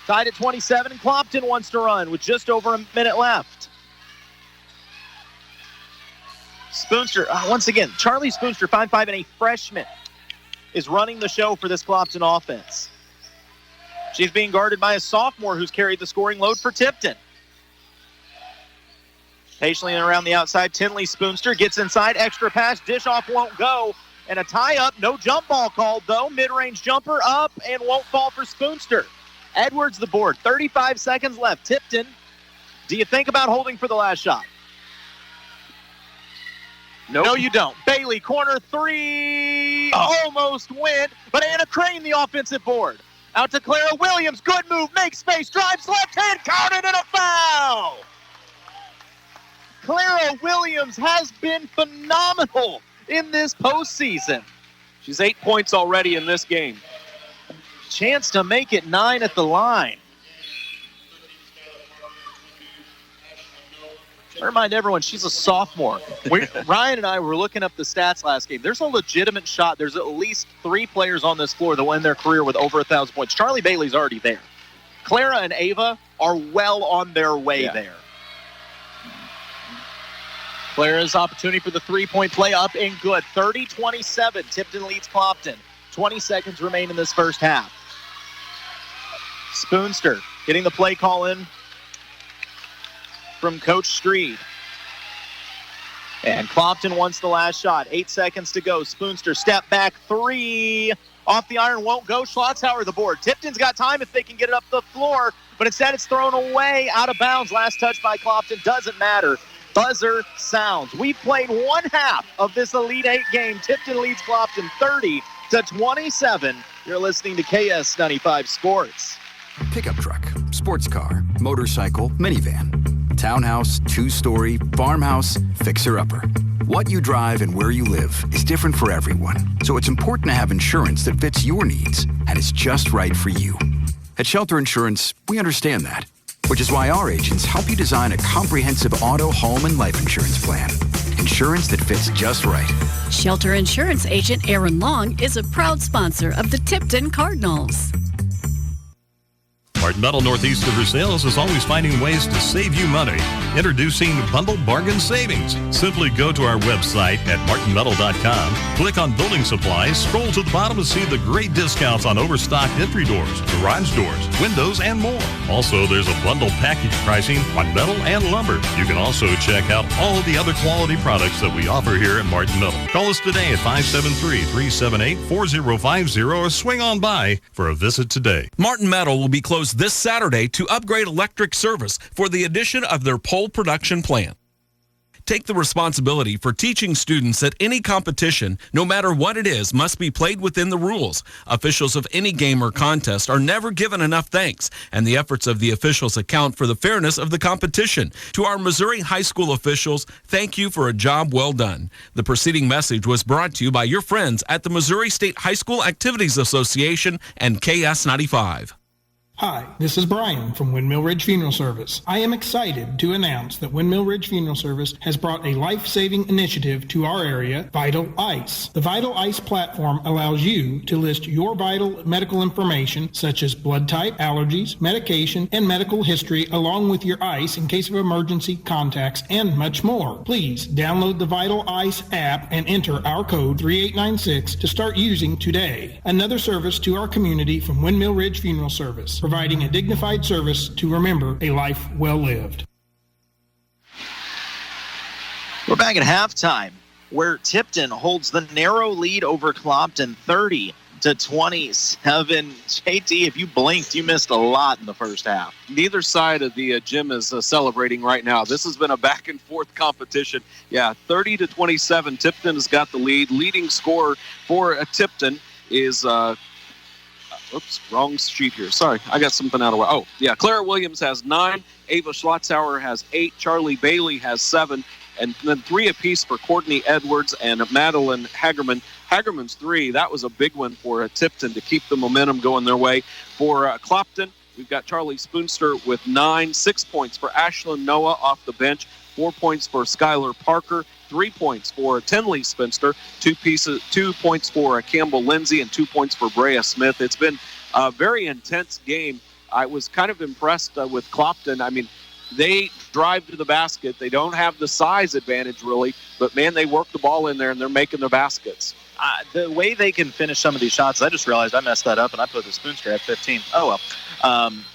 Speaker 2: Tied at 27, and Clopton wants to run with just over a minute left. Spoonster, once again, Charlie Spoonster, 5'5" and a freshman, is running the show for this Clopton offense. She's being guarded by a sophomore who's carried the scoring load for Tipton. Patiently and around the outside, Tinley Spoonster gets inside, extra pass, dish off won't go, and a tie-up, no jump ball called though. Mid-range jumper up and won't fall for Spoonster. Edwards the board, 35 seconds left. Tipton, do you think about holding for the last shot?
Speaker 3: Nope.
Speaker 2: No, you don't. Bailey, corner three, almost went, but Anna Crane the offensive board. Out to Clara Williams, good move, makes space, drives left hand, counted, and a foul! Clara Williams has been phenomenal in this postseason.
Speaker 3: She's 8 points already in this game.
Speaker 2: Chance to make it 9 at the line. I remind everyone, she's a sophomore. Ryan and I were looking up the stats last game. There's a legitimate shot. There's at least 3 players on this floor that will end their career with over 1,000 points. Charlie Bailey's already there. Clara and Ava are well on their way there. Clara's opportunity for the three-point play up and good. 30-27. Tipton leads Clopton. 20 seconds remain in this first half. Spoonster getting the play call in from Coach Street. And Clopton wants the last shot. 8 seconds to go. Spoonster step back three. Off the iron, won't go. Schlotzhauer the board. Tipton's got time if they can get it up the floor, but instead it's thrown away, out of bounds. Last touch by Clopton. Doesn't matter. Buzzer sounds. We've played one half of this Elite Eight game. Tipton leads Clopton 30-27. You're listening to KS95 Sports.
Speaker 11: Pickup truck, sports car, motorcycle, minivan, townhouse, two-story, farmhouse, fixer-upper. What you drive and where you live is different for everyone, so it's important to have insurance that fits your needs and is just right for you. At Shelter Insurance, we understand that, which is why our agents help you design a comprehensive auto, home, and life insurance plan. Insurance that fits just right.
Speaker 7: Shelter Insurance agent Aaron Long is a proud sponsor of the Tipton Cardinals.
Speaker 12: Martin Metal Northeast of Versailles is always finding ways to save you money. Introducing Bundle Bargain Savings. Simply go to our website at martinmetal.com, click on Building Supplies, scroll to the bottom and see the great discounts on overstocked entry doors, garage doors, windows, and more. Also, there's a bundle package pricing on metal and lumber. You can also check out all of the other quality products that we offer here at Martin Metal. Call us today at 573-378-4050 or swing on by for a visit today.
Speaker 1: Martin Metal will be closed this Saturday to upgrade electric service for the addition of their pole production plant. Take the responsibility for teaching students that any competition, no matter what it is, must be played within the rules. Officials of any game or contest are never given enough thanks, and the efforts of the officials account for the fairness of the competition. To our Missouri high school officials, thank you for a job well done. The preceding message was brought to you by your friends at the Missouri State High School Activities Association and KS95.
Speaker 13: Hi, this is Brian from Windmill Ridge Funeral Service. I am excited to announce that Windmill Ridge Funeral Service has brought a life-saving initiative to our area, Vital Ice. The Vital Ice platform allows you to list your vital medical information such as blood type, allergies, medication, and medical history along with your ice in case of emergency contacts and much more. Please download the Vital Ice app and enter our code 3896 to start using today. Another service to our community from Windmill Ridge Funeral Service, providing a dignified service to remember a life well lived.
Speaker 2: We're back at halftime, where Tipton holds the narrow lead over Clopton 30-27. JT, if you blinked, you missed a lot in the first half.
Speaker 3: Neither side of the gym is celebrating right now. This has been a back-and-forth competition. Yeah, 30-27, Tipton has got the lead. Leading scorer for Tipton is oops, wrong sheet here. Sorry, I got something out of the way. Oh, yeah, Clara Williams has 9. Ava Schlotzhauer has 8. Charlie Bailey has 7. And then 3 apiece for Courtney Edwards and Madeline Hagerman. Hagerman's 3. That was a big one for Tipton to keep the momentum going their way. For Clopton, we've got Charlie Spoonster with 9. 6 points for Ashlyn Noah off the bench. 4 points for Skylar Parker. 3 points for Tinley Spencer, 2 points for Campbell Lindsay, and 2 points for Brea Smith. It's been a very intense game. I was kind of impressed with Clopton. I mean, they drive to the basket. They don't have the size advantage, really, but, man, they work the ball in there, and they're making their baskets.
Speaker 2: The way they can finish some of these shots, I just realized I messed that up, and I put the Spoonster at 15. Oh, well.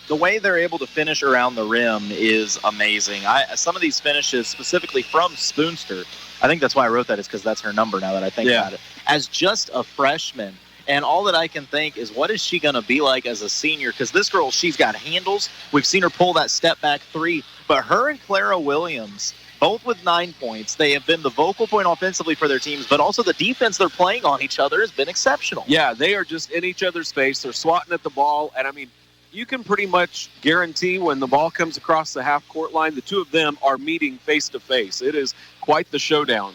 Speaker 2: The way they're able to finish around the rim is amazing. Some of these finishes, specifically from Spoonster, I think that's why I wrote that, is because that's her number now that I think about it. As just a freshman, and all that I can think is, what is she going to be like as a senior? Because this girl, she's got handles. We've seen her pull that step-back 3. But her and Clara Williams, both with 9 points, they have been the vocal point offensively for their teams, but also the defense they're playing on each other has been exceptional.
Speaker 3: Yeah, they are just in each other's face. They're swatting at the ball, and, I mean, you can pretty much guarantee when the ball comes across the half-court line, the two of them are meeting face-to-face. It is quite the showdown.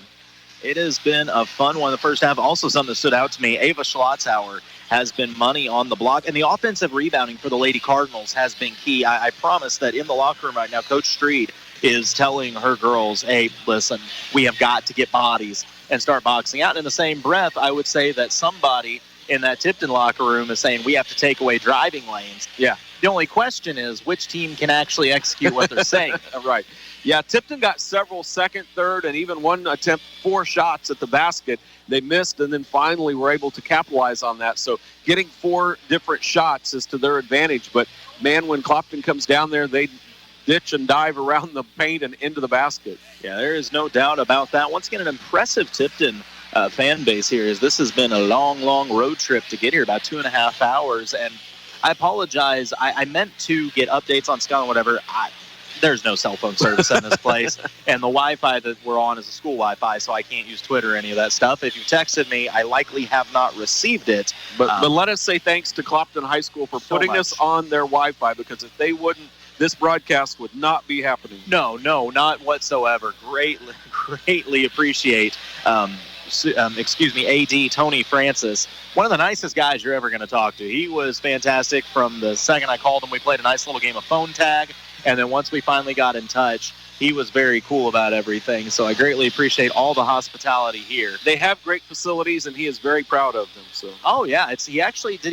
Speaker 2: It has been a fun one in the first half. Also, something that stood out to me, Ava Schlotzhauer has been money on the block, and the offensive rebounding for the Lady Cardinals has been key. I promise that in the locker room right now, Coach Street is telling her girls, hey, listen, we have got to get bodies and start boxing out. And in the same breath, I would say that somebody in that Tipton locker room is saying we have to take away driving lanes.
Speaker 3: Yeah.
Speaker 2: The only question is which team can actually execute what they're saying.
Speaker 3: Right. Yeah, Tipton got several second, third, and even one attempt, 4 shots at the basket. They missed and then finally were able to capitalize on that. So getting 4 different shots is to their advantage. But, man, when Clopton comes down there, they ditch and dive around the paint and into the basket.
Speaker 2: Yeah, there is no doubt about that. Once again, an impressive Tipton fan base here is this has been a long, long road trip to get here, about 2.5 hours. And I apologize. I meant to get updates on Skyline, whatever. There's no cell phone service in this place. And the Wi-Fi that we're on is a school Wi-Fi, so I can't use Twitter or any of that stuff. If you texted me, I likely have not received it.
Speaker 3: But let us say thanks to Clopton High School for putting us on their Wi-Fi, because if they wouldn't, this broadcast would not be happening.
Speaker 2: No, not whatsoever. Greatly appreciate, AD Tony Francis. One of the nicest guys you're ever going to talk to. He was fantastic from the second I called him. We played a nice little game of phone tag. And then once we finally got in touch, he was very cool about everything. So I greatly appreciate all the hospitality here.
Speaker 3: They have great facilities, and he is very proud of them. So.
Speaker 2: Oh, yeah. Did he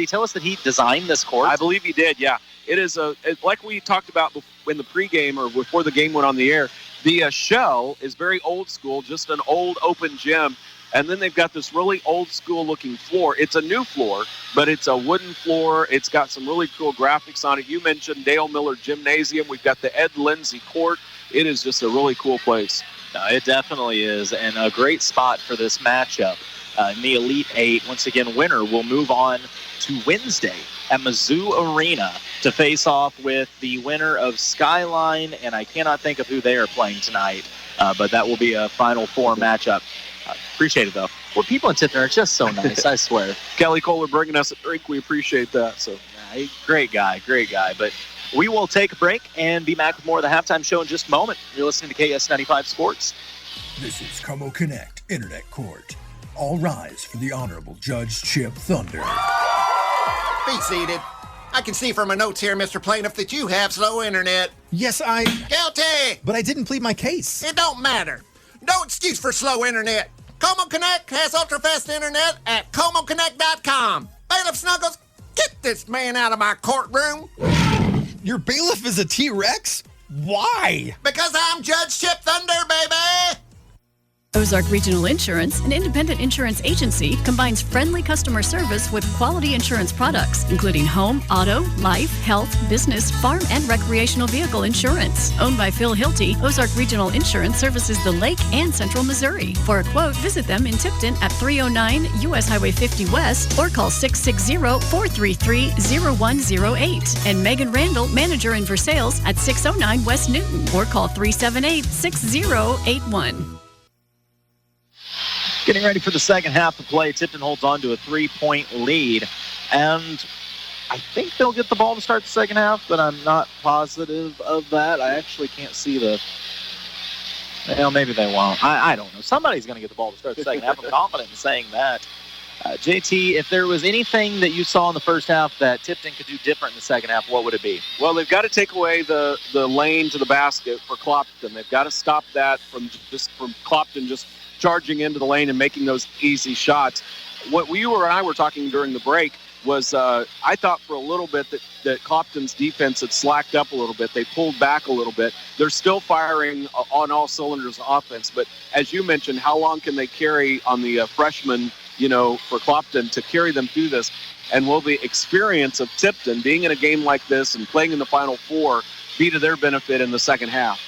Speaker 2: tell us that he designed this court?
Speaker 3: I believe he did, yeah. It is like we talked about in the pregame or before the game went on the air, the shell is very old school, just an old open gym. And then they've got this really old school looking floor. It's a new floor, but it's a wooden floor. It's got some really cool graphics on it. You mentioned Dale Miller Gymnasium. We've got the Ed Lindsay Court. It is just a really cool place.
Speaker 2: It definitely is, and a great spot for this matchup. In the Elite Eight, once again, winner will move on to Wednesday at Mizzou Arena to face off with the winner of Skyline, and I cannot think of who they are playing tonight, but that will be a Final Four matchup. Appreciate it, though. Well, people in Tipton are just so nice, I swear.
Speaker 3: Kelly Kohler bringing us a drink. We appreciate that. So,
Speaker 2: great guy. But we will take a break and be back with more of the halftime show in just a moment. You're listening to KS95 Sports.
Speaker 14: This is Como Connect Internet Court. All rise for the Honorable Judge Chip Thunder.
Speaker 15: Be seated. I can see from my notes here, Mr. Plaintiff, that you have slow internet.
Speaker 16: Yes,
Speaker 15: Guilty!
Speaker 16: But I didn't plead my case.
Speaker 15: It don't matter. No excuse for slow internet. Como Connect has ultra-fast internet at ComoConnect.com. Bailiff Snuggles, get this man out of my courtroom.
Speaker 16: Your bailiff is a T-Rex? Why?
Speaker 15: Because I'm Judge Chip Thunder, baby!
Speaker 7: Ozark Regional Insurance, an independent insurance agency, combines friendly customer service with quality insurance products, including home, auto, life, health, business, farm, and recreational vehicle insurance. Owned by Phil Hilty, Ozark Regional Insurance services the Lake and Central Missouri. For a quote, visit them in Tipton at 309 U.S. Highway 50 West or call 660-433-0108. And Megan Randall, manager in Versailles at 609 West Newton or call 378-6081.
Speaker 2: Getting ready for the second half of play. Tipton holds on to a 3-point lead. And I think they'll get the ball to start the second half, but I'm not positive of that. I actually can't see well, maybe they won't. I don't know. Somebody's going to get the ball to start the second half. I'm confident in saying that. JT, if there was anything that you saw in the first half that Tipton could do different in the second half, what would it be?
Speaker 3: Well, they've got to take away the lane to the basket for Clopton. They've got to stop that from Clopton just charging into the lane and making those easy shots. What you and I were talking during the break was I thought for a little bit that Clopton's defense had slacked up a little bit. They pulled back a little bit. They're still firing on all cylinders offense, but as you mentioned, how long can they carry on the freshmen, for Clopton to carry them through this? And will the experience of Tipton being in a game like this and playing in the Final Four be to their benefit in the second half?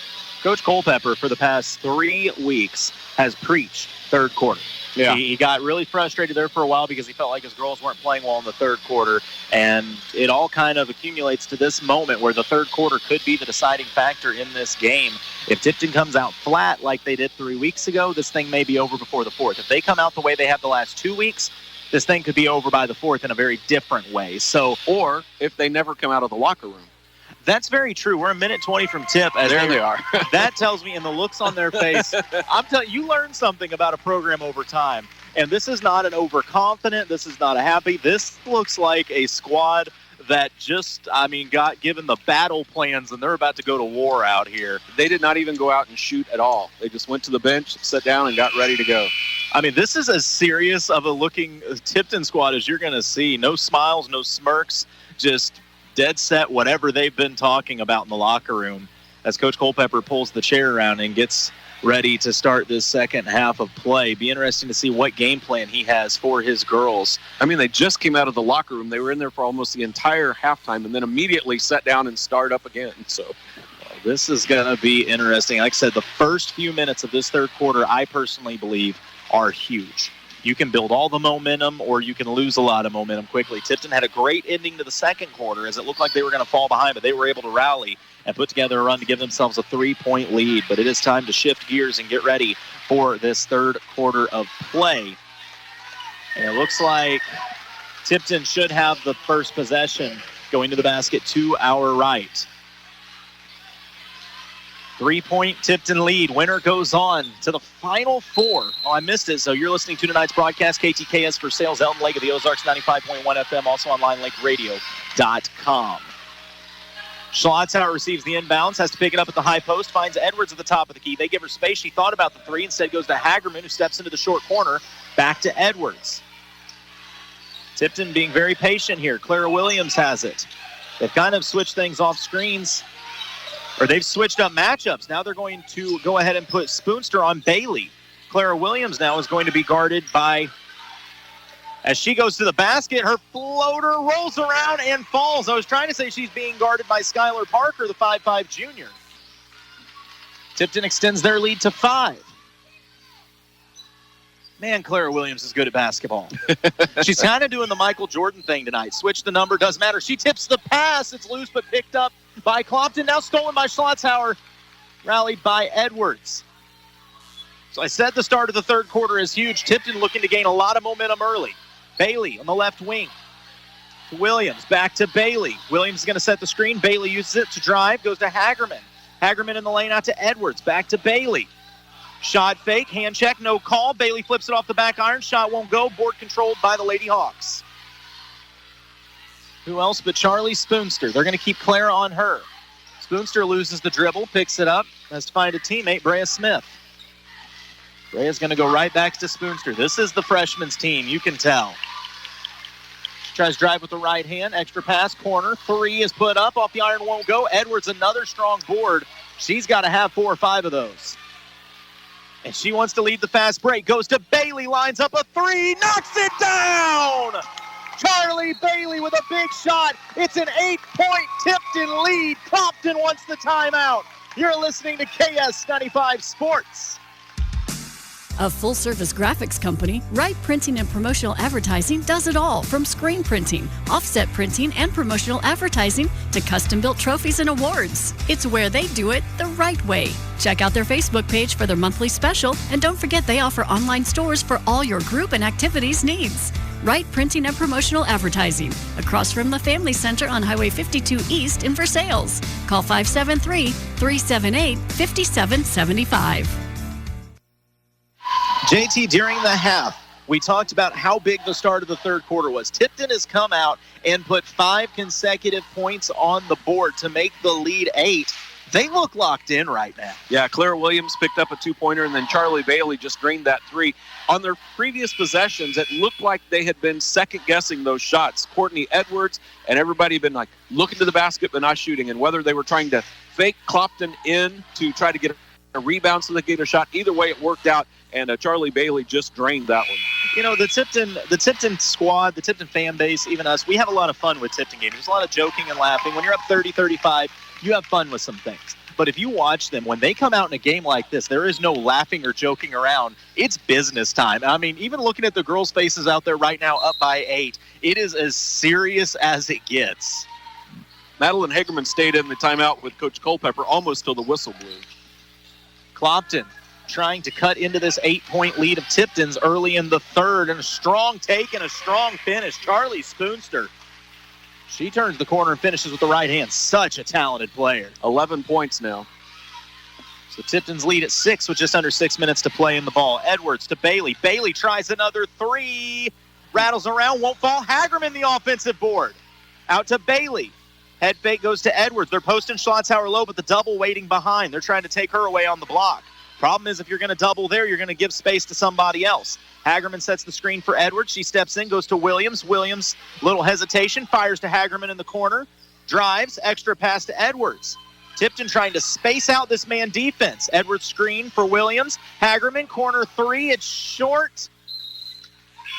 Speaker 2: Coach Culpepper, for the past 3 weeks, has preached third quarter.
Speaker 3: Yeah.
Speaker 2: He got really frustrated there for a while because he felt like his girls weren't playing well in the third quarter, and it all kind of accumulates to this moment where the third quarter could be the deciding factor in this game. If Tipton comes out flat like they did 3 weeks ago, this thing may be over before the fourth. If they come out the way they have the last 2 weeks, this thing could be over by the fourth in a very different way.
Speaker 3: Or if they never come out of the locker room.
Speaker 2: That's very true. We're a minute 20 from tip.
Speaker 3: There they are.
Speaker 2: That tells me in the looks on their face. I'm telling you, learn something about a program over time. And this is not an overconfident. This is not a happy. This looks like a squad that just, got given the battle plans, and they're about to go to war out here.
Speaker 3: They did not even go out and shoot at all. They just went to the bench, sat down, and got ready to go.
Speaker 2: This is as serious of a looking Tipton squad as you're going to see. No smiles, no smirks, just dead set whatever they've been talking about in the locker room as Coach Culpepper pulls the chair around and gets ready to start this second half of play. Be interesting to see what game plan he has for his girls.
Speaker 3: They just came out of the locker room. They were in there for almost the entire halftime and then immediately sat down and start up again. So
Speaker 2: this is going to be interesting. Like I said, the first few minutes of this third quarter, I personally believe, are huge. You can build all the momentum, or you can lose a lot of momentum quickly. Tipton had a great ending to the second quarter as it looked like they were going to fall behind, but they were able to rally and put together a run to give themselves a 3-point lead. But it is time to shift gears and get ready for this third quarter of play. And it looks like Tipton should have the first possession going to the basket to our right. 3-point Tipton lead. Winner goes on to the Final Four. Oh, I missed it. So you're listening to tonight's broadcast, KTKS for Sales, Elton Lake of the Ozarks, 95.1 FM, also online, lakeradio.com. Schlotzower receives the inbounds, has to pick it up at the high post, finds Edwards at the top of the key. They give her space. She thought about the three, instead goes to Hagerman, who steps into the short corner. Back to Edwards. Tipton being very patient here. Clara Williams has it. They've kind of switched things off screens. Or they've switched up matchups. Now they're going to go ahead and put Spoonster on Bailey. Clara Williams now is going to be guarded by, as she goes to the basket, her floater rolls around and falls. I was trying to say she's being guarded by Skylar Parker, the 5'5 junior. Tipton extends their lead to 5. Man, Clara Williams is good at basketball. She's kind of doing the Michael Jordan thing tonight. Switch the number, doesn't matter. She tips the pass. It's loose but picked up by Clopton. Now stolen by Schlotzower. Rallied by Edwards. So I said the start of the third quarter is huge. Tipton looking to gain a lot of momentum early. Bailey on the left wing. To Williams. Back to Bailey. Williams is going to set the screen. Bailey uses it to drive. Goes to Hagerman. Hagerman in the lane out to Edwards. Back to Bailey. Shot fake, hand check, no call. Bailey flips it off the back iron. Shot won't go. Board controlled by the Lady Hawks. Who else but Charlie Spoonster? They're going to keep Clara on her. Spoonster loses the dribble, picks it up, has to find a teammate, Brea Smith. Brea's going to go right back to Spoonster. This is the freshman's team, you can tell. Tries to drive with the right hand, extra pass, corner. 3 is put up, off the iron, won't go. Edwards, another strong board. She's got to have 4 or 5 of those. And she wants to lead the fast break. Goes to Bailey, lines up a 3, knocks it down! Charlie Bailey with a big shot. It's an 8-point Tipton lead. Clopton wants the timeout. You're listening to KS95 Sports.
Speaker 7: A full-service graphics company, Wright Printing and Promotional Advertising does it all, from screen printing, offset printing, and promotional advertising to custom-built trophies and awards. It's where they do it the right way. Check out their Facebook page for their monthly special, and don't forget they offer online stores for all your group and activities needs. Wright Printing and Promotional Advertising, across from the Family Center on Highway 52 East in Versailles. Call 573-378-5775.
Speaker 2: JT, during the half, we talked about how big the start of the third quarter was. Tipton has come out and put 5 consecutive points on the board to make the lead 8. They look locked in right now.
Speaker 3: Yeah, Clara Williams picked up a 2-pointer, and then Charlie Bailey just drained that 3. On their previous possessions, it looked like they had been second-guessing those shots. Courtney Edwards and everybody had been like looking to the basket but not shooting, and whether they were trying to fake Clopton in to try to get a rebound so they get a shot, either way it worked out, and Charlie Bailey just drained that one.
Speaker 2: You know, the Tipton squad, the Tipton fan base, even us, we have a lot of fun with Tipton games. There's a lot of joking and laughing. When you're up 30-35, you have fun with some things. But if you watch them, when they come out in a game like this, there is no laughing or joking around. It's business time. I mean, even looking at the girls' faces out there right now, up by 8, it is as serious as it gets.
Speaker 3: Madeline Hagerman stayed in the timeout with Coach Culpepper almost till the whistle blew.
Speaker 2: Clopton trying to cut into this 8-point lead of Tipton's early in the third, and a strong take and a strong finish. Charlie Spoonster. She turns the corner and finishes with the right hand. Such a talented player.
Speaker 3: 11 points now.
Speaker 2: So Tipton's lead at 6 with just under 6 minutes to play in the ball. Edwards to Bailey. Bailey tries another 3. Rattles around, won't fall. Hagerman the offensive board. Out to Bailey. Head fake goes to Edwards. They're posting Schlotzower low, but the double waiting behind. They're trying to take her away on the block. Problem is, if you're going to double there, you're going to give space to somebody else. Hagerman sets the screen for Edwards. She steps in, goes to Williams. Williams, little hesitation, fires to Hagerman in the corner. Drives, extra pass to Edwards. Tipton trying to space out this man defense. Edwards screen for Williams. Hagerman, corner 3. It's short.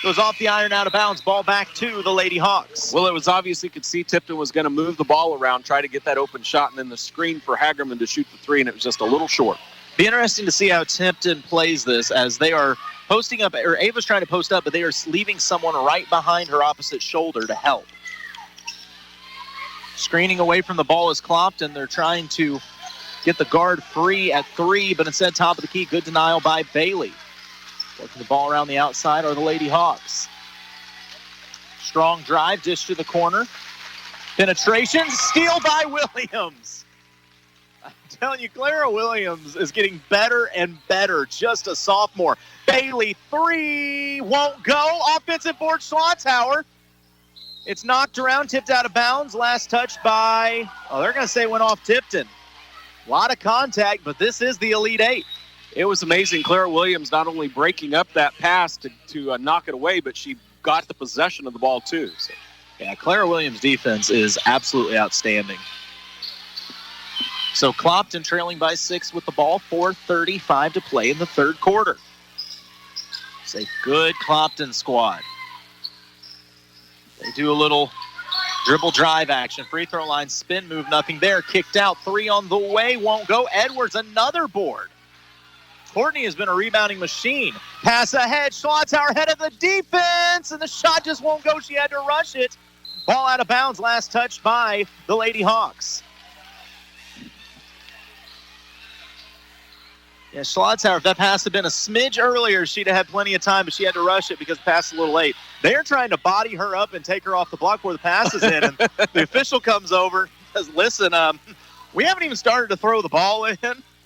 Speaker 2: Goes off the iron, out of bounds. Ball back to the Lady Hawks.
Speaker 3: Well, it was obvious you could see Tipton was going to move the ball around, try to get that open shot, and then the screen for Hagerman to shoot the 3, and it was just a little short.
Speaker 2: Be interesting to see how Tipton plays this, as they are posting up, or Ava's trying to post up, but they are leaving someone right behind her opposite shoulder to help. Screening away from the ball is Clopton. They're trying to get the guard free at 3, but instead top of the key, good denial by Bailey. Working the ball around the outside are the Lady Hawks. Strong drive, dish to the corner. Penetration, steal by Williams. I'm telling you, Clara Williams is getting better and better. Just a sophomore. Bailey, 3, won't go. Offensive board, Schlotthauer. It's knocked around, tipped out of bounds. Last touch by, they're going to say went off Tipton. A lot of contact, but this is the Elite Eight.
Speaker 3: It was amazing. Clara Williams not only breaking up that pass to knock it away, but she got the possession of the ball too. So.
Speaker 2: Yeah, Clara Williams' defense is absolutely outstanding. So Clopton trailing by 6 with the ball, 4:35 to play in the third quarter. It's a good Clopton squad. They do a little dribble drive action. Free throw line, spin move, nothing there. Kicked out, 3 on the way, won't go. Edwards, another board. Courtney has been a rebounding machine. Pass ahead, Schlotthauer head of the defense, and the shot just won't go. She had to rush it. Ball out of bounds, last touch by the Lady Hawks. Yeah, Schlotthauer, if that pass had been a smidge earlier, she'd have had plenty of time, but she had to rush it because the pass was a little late. They're trying to body her up and take her off the block where the pass is in, and the official comes over and says, listen, we haven't even started to throw the ball in.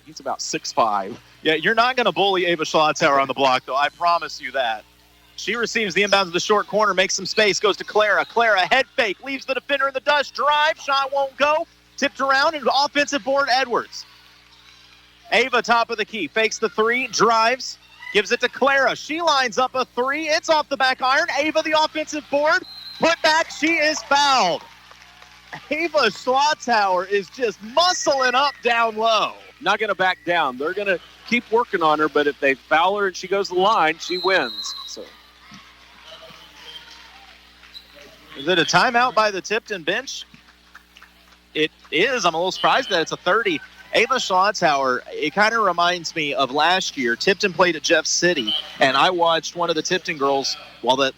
Speaker 3: He's about 6'5".
Speaker 2: Yeah, you're not going to bully Ava Schlotthauer on the block, though. I promise you that. She receives the inbounds of the short corner, makes some space, goes to Clara. Clara, head fake, leaves the defender in the dust. Drive, shot won't go. Tipped around, and offensive board, Edwards. Ava, top of the key, fakes the 3, drives, gives it to Clara. She lines up a 3. It's off the back iron. Ava, the offensive board. Put back. She is fouled. Ava Schlotthauer is just muscling up down low.
Speaker 3: Not going to back down. They're going to keep working on her, but if they foul her and she goes to the line, she wins. So,
Speaker 2: is it a timeout by the Tipton bench? It is. I'm a little surprised that it's a 30. Ava Schlotthauer, it kind of reminds me of last year. Tipton played at Jeff City, and I watched one of the Tipton girls,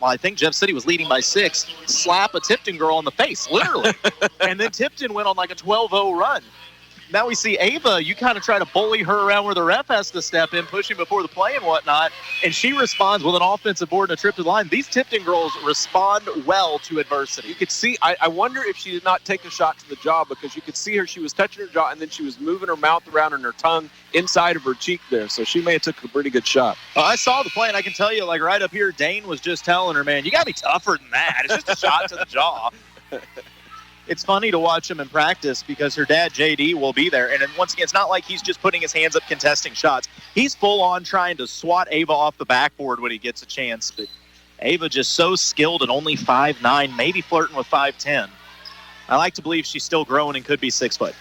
Speaker 2: I think Jeff City was leading by 6, slap a Tipton girl in the face, literally. And then Tipton went on like a 12-0 run. Now we see Ava, you kind of try to bully her around where the ref has to step in, pushing before the play and whatnot, and she responds with an offensive board and a trip to the line. These Tipton girls respond well to adversity.
Speaker 3: You could see, I wonder if she did not take a shot to the jaw, because you could see her, she was touching her jaw, and then she was moving her mouth around and her tongue inside of her cheek there, so she may have took a pretty good shot.
Speaker 2: I saw the play, and I can tell you, like right up here, Dane was just telling her, man, you got to be tougher than that. It's just a shot to the jaw. It's funny to watch him in practice because her dad, JD, will be there. And once again, it's not like he's just putting his hands up contesting shots. He's full on trying to swat Ava off the backboard when he gets a chance. But Ava just so skilled and only 5'9", maybe flirting with 5'10". I like to believe she's still growing and could be 6 foot.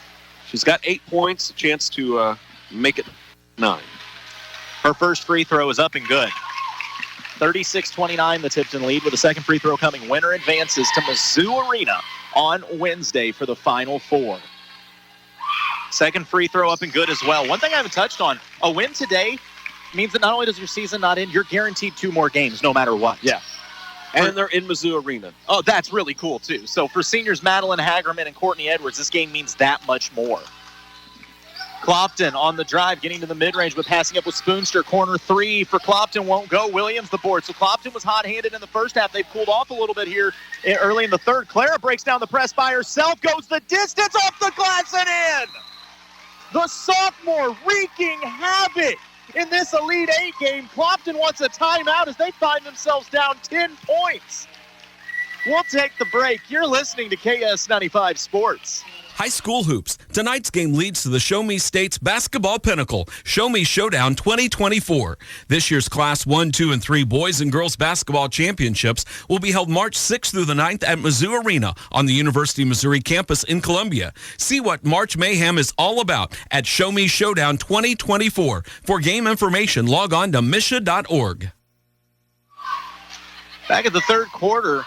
Speaker 3: She's got 8 points, a chance to make it 9.
Speaker 2: Her first free throw is up and good. 36-29, the Tipton lead with the second free throw coming. Winner advances to Mizzou Arena on Wednesday for the Final Four. Second free throw up and good as well. One thing I haven't touched on, a win today means that not only does your season not end, you're guaranteed 2 more games no matter what.
Speaker 3: Yeah. And they're in Mizzou Arena.
Speaker 2: Oh, that's really cool, too. So for seniors Madeline Hagerman and Courtney Edwards, this game means that much more. Clopton on the drive, getting to the mid-range, but passing up with Spoonster. Corner 3 for Clopton won't go. Williams the board. So Clopton was hot-handed in the first half. They've cooled off a little bit here early in the third. Clara breaks down the press by herself, goes the distance, off the glass and in! The sophomore wreaking havoc in this Elite Eight game. Clopton wants a timeout as they find themselves down 10 points. We'll take the break. You're listening to KS95 Sports.
Speaker 1: High school hoops. Tonight's game leads to the Show Me State's basketball pinnacle, Show Me Showdown 2024. This year's Class 1, 2, and 3 boys and girls basketball championships will be held March 6th through the 9th at Mizzou Arena on the University of Missouri campus in Columbia. See what March Mayhem is all about at Show Me Showdown 2024. For game information, log on to misha.org.
Speaker 2: Back at the third quarter,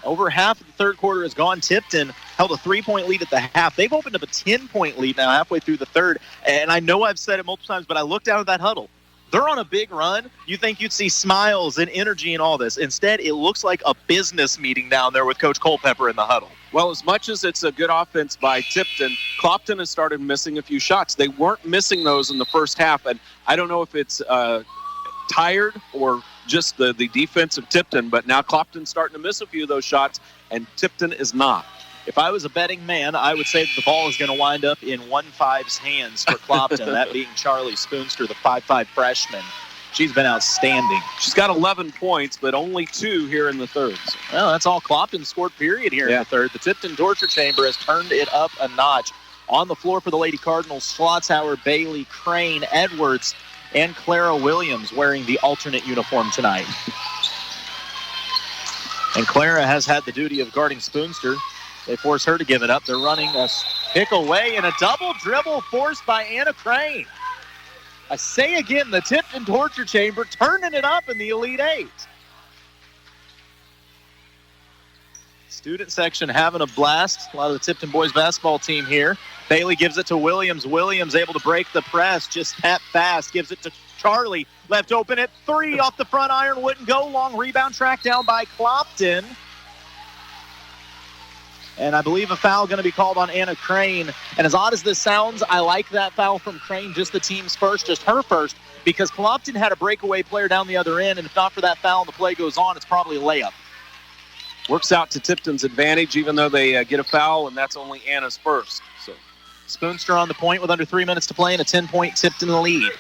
Speaker 2: over half of the third quarter has gone. Tipton held a 3-point lead at the half. They've opened up a 10-point lead now halfway through the third. And I know I've said it multiple times, but I looked down at that huddle. They're on a big run. You think you'd see smiles and energy and all this. Instead, it looks like a business meeting down there with Coach Culpepper in the huddle.
Speaker 3: Well, as much as it's a good offense by Tipton, Clopton has started missing a few shots. They weren't missing those in the first half, and I don't know if it's tired or just the defense of Tipton, but now Clopton's starting to miss a few of those shots, and Tipton is not.
Speaker 2: If I was a betting man, I would say that the ball is going to wind up in 1-5's hands for Clopton, that being Charlie Spoonster, the 5'5 freshman. She's been outstanding.
Speaker 3: She's got 11 points, but only 2 here in the third. So.
Speaker 2: Well, that's all Clopton scored, period, here in the third. The Tipton torture chamber has turned it up a notch. On the floor for the Lady Cardinals, Schlotzhauer, Bailey, Crane, Edwards, and Clara Williams wearing the alternate uniform tonight. And Clara has had the duty of guarding Spoonster. They force her to give it up. They're running a pick away and a double dribble forced by Anna Crane. I say again, the Tipton torture chamber turning it up in the Elite Eight. Student section having a blast. A lot of the Tipton boys basketball team here. Bailey gives it to Williams. Williams able to break the press, just tap fast. Gives it to Charlie. Left open at 3 off the front iron. Wouldn't go long. Rebound tracked down by Clopton. And I believe a foul going to be called on Anna Crane. And as odd as this sounds, I like that foul from Crane, just the team's first, just her first, because Clopton had a breakaway player down the other end, and if not for that foul and the play goes on, it's probably a layup.
Speaker 3: Works out to Tipton's advantage, even though they get a foul, and that's only Anna's first. So
Speaker 2: Spoonster on the point with under 3 minutes to play and a 10-point Tipton lead.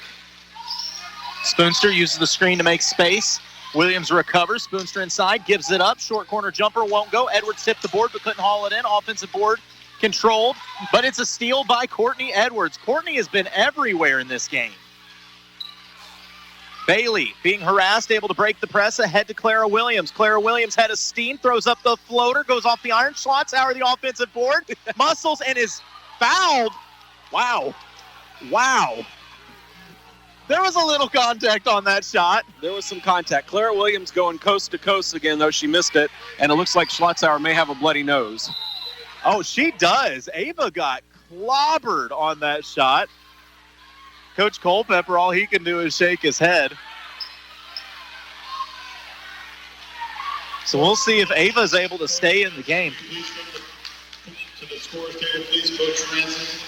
Speaker 2: Spoonster uses the screen to make space. Williams recovers. Spoonster inside, gives it up. Short corner jumper won't go. Edwards tipped the board but couldn't haul it in. Offensive board controlled, but it's a steal by Courtney Edwards. Courtney has been everywhere in this game. Bailey being harassed, able to break the press ahead to Clara Williams. Clara Williams had a steam, throws up the floater, goes off the iron. Schlotzhauer, the offensive board, muscles and is fouled. Wow. There was a little contact on that shot.
Speaker 3: There was some contact. Clara Williams going coast to coast again, though she missed it, and it looks like Schlotzhauer may have a bloody nose.
Speaker 2: Oh, she does. Ava got clobbered on that shot. Coach Culpepper, all he can do is shake his head. So we'll see if Ava's able to stay in the game.
Speaker 17: To the scores table, please, Coach Francis.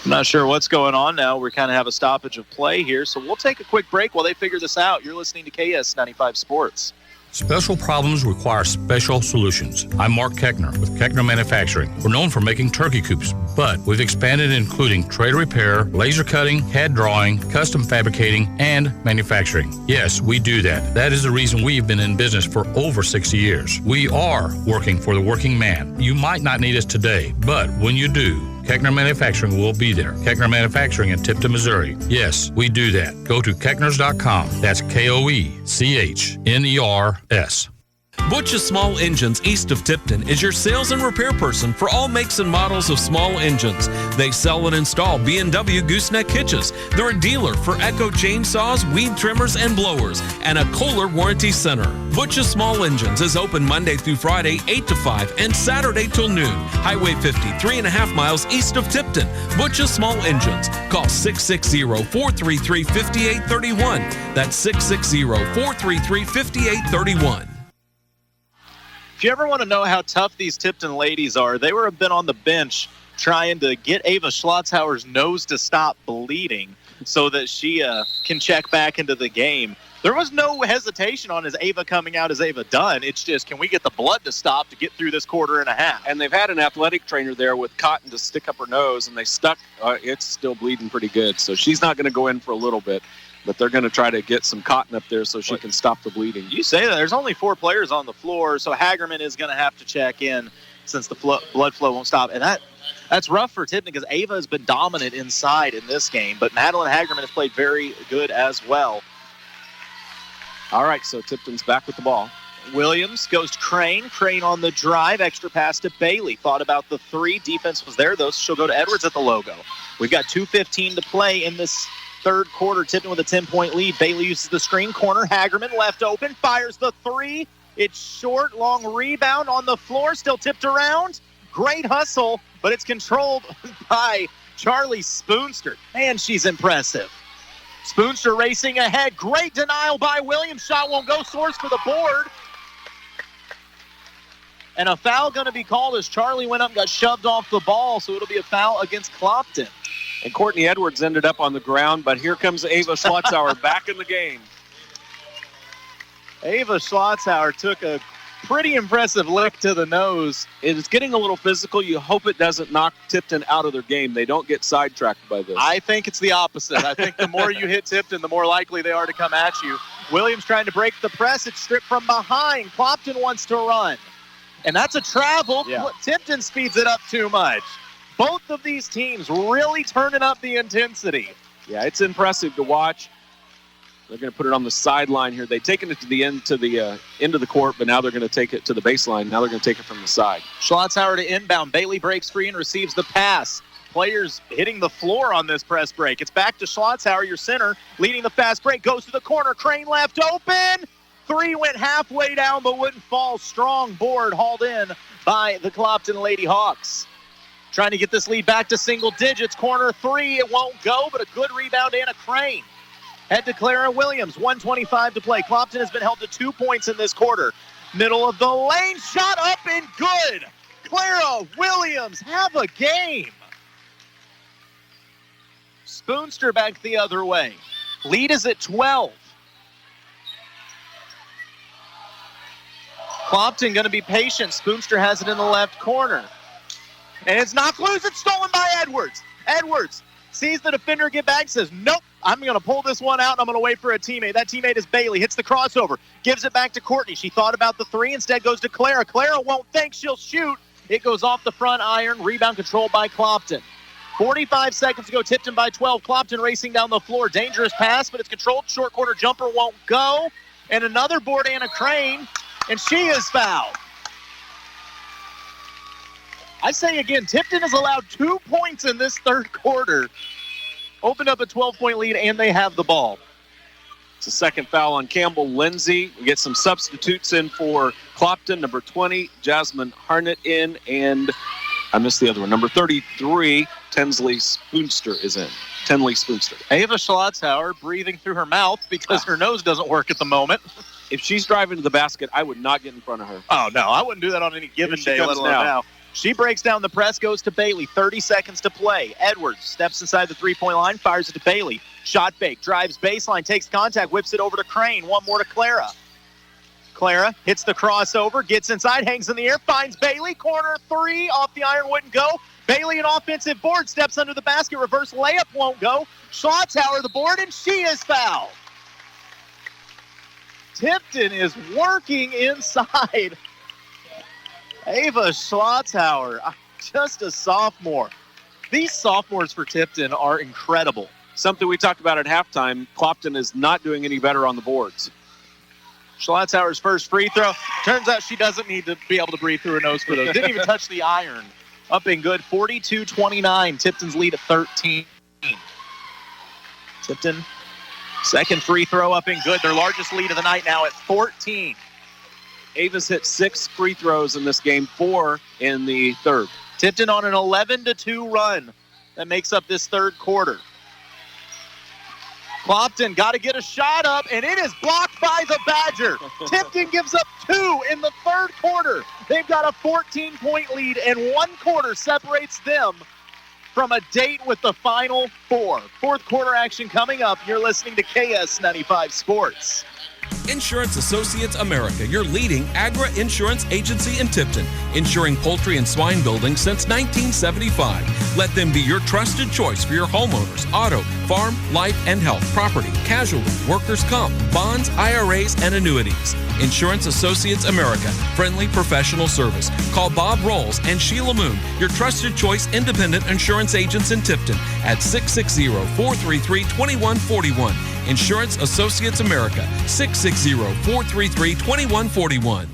Speaker 2: I'm not sure what's going on now. We kind of have a stoppage of play here, so we'll take a quick break while they figure this out. You're listening to KS95 Sports.
Speaker 18: Special problems require special solutions. I'm Mark Keckner with Keckner Manufacturing. We're known for making turkey coops, but we've expanded including trailer repair, laser cutting, CAD drawing, custom fabricating, and manufacturing. Yes, we do that. That is the reason we've been in business for over 60 years. We are working for the working man. You might not need us today, but when you do, Keckner Manufacturing will be there. Keckner Manufacturing in Tipton, Missouri. Yes, we do that. Go to Keckners.com. That's KOECHNERS.
Speaker 1: Butch's Small Engines east of Tipton is your sales and repair person for all makes and models of small engines. They sell and install B&W gooseneck hitches. They're a dealer for Echo chainsaws, weed trimmers, and blowers, and a Kohler Warranty Center. Butch's Small Engines is open Monday through Friday, 8 to 5, and Saturday till noon. Highway 50, 3.5 miles east of Tipton. Butch's Small Engines. Call 660-433-5831. That's 660-433-5831.
Speaker 2: If you ever want to know how tough these Tipton ladies are, they have been on the bench trying to get Ava Schlotzhauer's nose to stop bleeding so that she can check back into the game. There was no hesitation on is Ava coming out, is Ava done. It's just, can we get the blood to stop to get through this quarter and a half?
Speaker 3: And they've had an athletic trainer there with cotton to stick up her nose, and they stuck. It's still bleeding pretty good, so she's not going to go in for a little bit. But they're going to try to get some cotton up there so she can stop the bleeding.
Speaker 2: You say that. There's only 4 players on the floor, so Hagerman is going to have to check in since the blood flow won't stop. And that's rough for Tipton because Ava has been dominant inside in this game, but Madeline Hagerman has played very good as well.
Speaker 3: All right, so Tipton's back with the ball.
Speaker 2: Williams goes to Crane. Crane on the drive. Extra pass to Bailey. Thought about the 3. Defense was there, though, so she'll go to Edwards at the logo. We've got 2:15 to play in this third quarter. Tipton with a 10-point lead. Bailey uses the screen. Corner. Hagerman left open. Fires the 3. It's short. Long rebound on the floor. Still tipped around. Great hustle, but it's controlled by Charlie Spoonster. Man, she's impressive. Spoonster racing ahead. Great denial by Williams. Shot won't go. Source for the board. And a foul going to be called as Charlie went up and got shoved off the ball, so it'll be a foul against Clopton.
Speaker 3: And Courtney Edwards ended up on the ground, but here comes Ava Schlotzauer back in the game.
Speaker 2: Ava Schlotzauer took a pretty impressive lick to the nose.
Speaker 3: It's getting a little physical. You hope it doesn't knock Tipton out of their game. They don't get sidetracked by this.
Speaker 2: I think it's the opposite. I think the more you hit Tipton, the more likely they are to come at you. Williams trying to break the press. It's stripped from behind. Clopton wants to run. And that's a travel. Yeah. Tipton speeds it up too much. Both of these teams really turning up the intensity.
Speaker 3: Yeah, it's impressive to watch. They're going to put it on the sideline here. They've taken it to the end of the court, but now they're going to take it to the baseline. Now they're going to take it from the side.
Speaker 2: Schlotzauer to inbound. Bailey breaks free and receives the pass. Players hitting the floor on this press break. It's back to Schlotzauer, your center, leading the fast break. Goes to the corner. Crane left open. Three went halfway down but wouldn't fall. Strong board hauled in by the Clopton Lady Hawks. Trying to get this lead back to single digits. Corner three, it won't go, but a good rebound and a Crane. Head to Clara Williams, 1:25 to play. Clopton has been held to 2 points in this quarter. Middle of the lane, shot up and good. Clara Williams, have a game. Spoonster back the other way. Lead is at 12. Clopton going to be patient. Spoonster has it in the left corner. And it's knocked loose. It's stolen by Edwards. Edwards sees the defender get back, says, nope, I'm going to pull this one out, and I'm going to wait for a teammate. That teammate is Bailey. Hits the crossover. Gives it back to Courtney. She thought about the three. Instead goes to Clara. Clara won't think she'll shoot. It goes off the front iron. Rebound controlled by Clopton. 45 seconds to go. Tipton by 12. Clopton racing down the floor. Dangerous pass, but it's controlled. Short corner jumper won't go. And another board and a Crane. And she is fouled. I say again, Tipton has allowed 2 points in this third quarter. Opened up a 12-point lead, and they have the ball.
Speaker 3: It's a second foul on Campbell Lindsay. We get some substitutes in for Clopton. Number 20, Jasmine Harnett in, and I missed the other one. Number 33, Tensley Spoonster is in. Tenley Spoonster.
Speaker 2: Ava Schlotzauer breathing through her mouth because her nose doesn't work at the moment.
Speaker 3: If she's driving to the basket, I would not get in front of her.
Speaker 2: Oh, no, I wouldn't do that on any given day, let alone now. She breaks down the press, goes to Bailey. 30 seconds to play. Edwards steps inside the three-point line, fires it to Bailey. Shot fake, drives baseline, takes contact, whips it over to Crane. One more to Clara. Clara hits the crossover, gets inside, hangs in the air, finds Bailey. Corner three, off the iron, wouldn't go. Bailey, an offensive board, steps under the basket. Reverse layup won't go. Schlotzauer the board, and she is fouled. Tipton is working inside. Ava Schlotzauer, just a sophomore. These sophomores for Tipton are incredible.
Speaker 3: Something we talked about at halftime, Clopton is not doing any better on the boards.
Speaker 2: Schlotzauer's first free throw. Turns out she doesn't need to be able to breathe through her nose for those. Didn't even touch the iron. Up and good, 42-29. Tipton's lead at 13. Tipton, second free throw up and good. Their largest lead of the night now at 14.
Speaker 3: Ava's hit 6 free throws in this game, 4 in the third.
Speaker 2: Tipton on an 11-2 run that makes up this third quarter. Clopton got to get a shot up, and it is blocked by the Badger. Tipton gives up 2 in the third quarter. They've got a 14-point lead, and 1 quarter separates them from a date with the Final Four. Fourth quarter action coming up. You're listening to KS95 Sports.
Speaker 1: Insurance Associates America, your leading agri-insurance agency in Tipton, insuring poultry and swine buildings since 1975. Let them be your trusted choice for your homeowners, auto, farm, life, and health, property, casualty, workers' comp, bonds, IRAs, and annuities. Insurance Associates America, friendly professional service. Call Bob Rolls and Sheila Moon, your trusted choice independent insurance agents in Tipton at 660-433-2141. Insurance Associates America, 660-433-2141.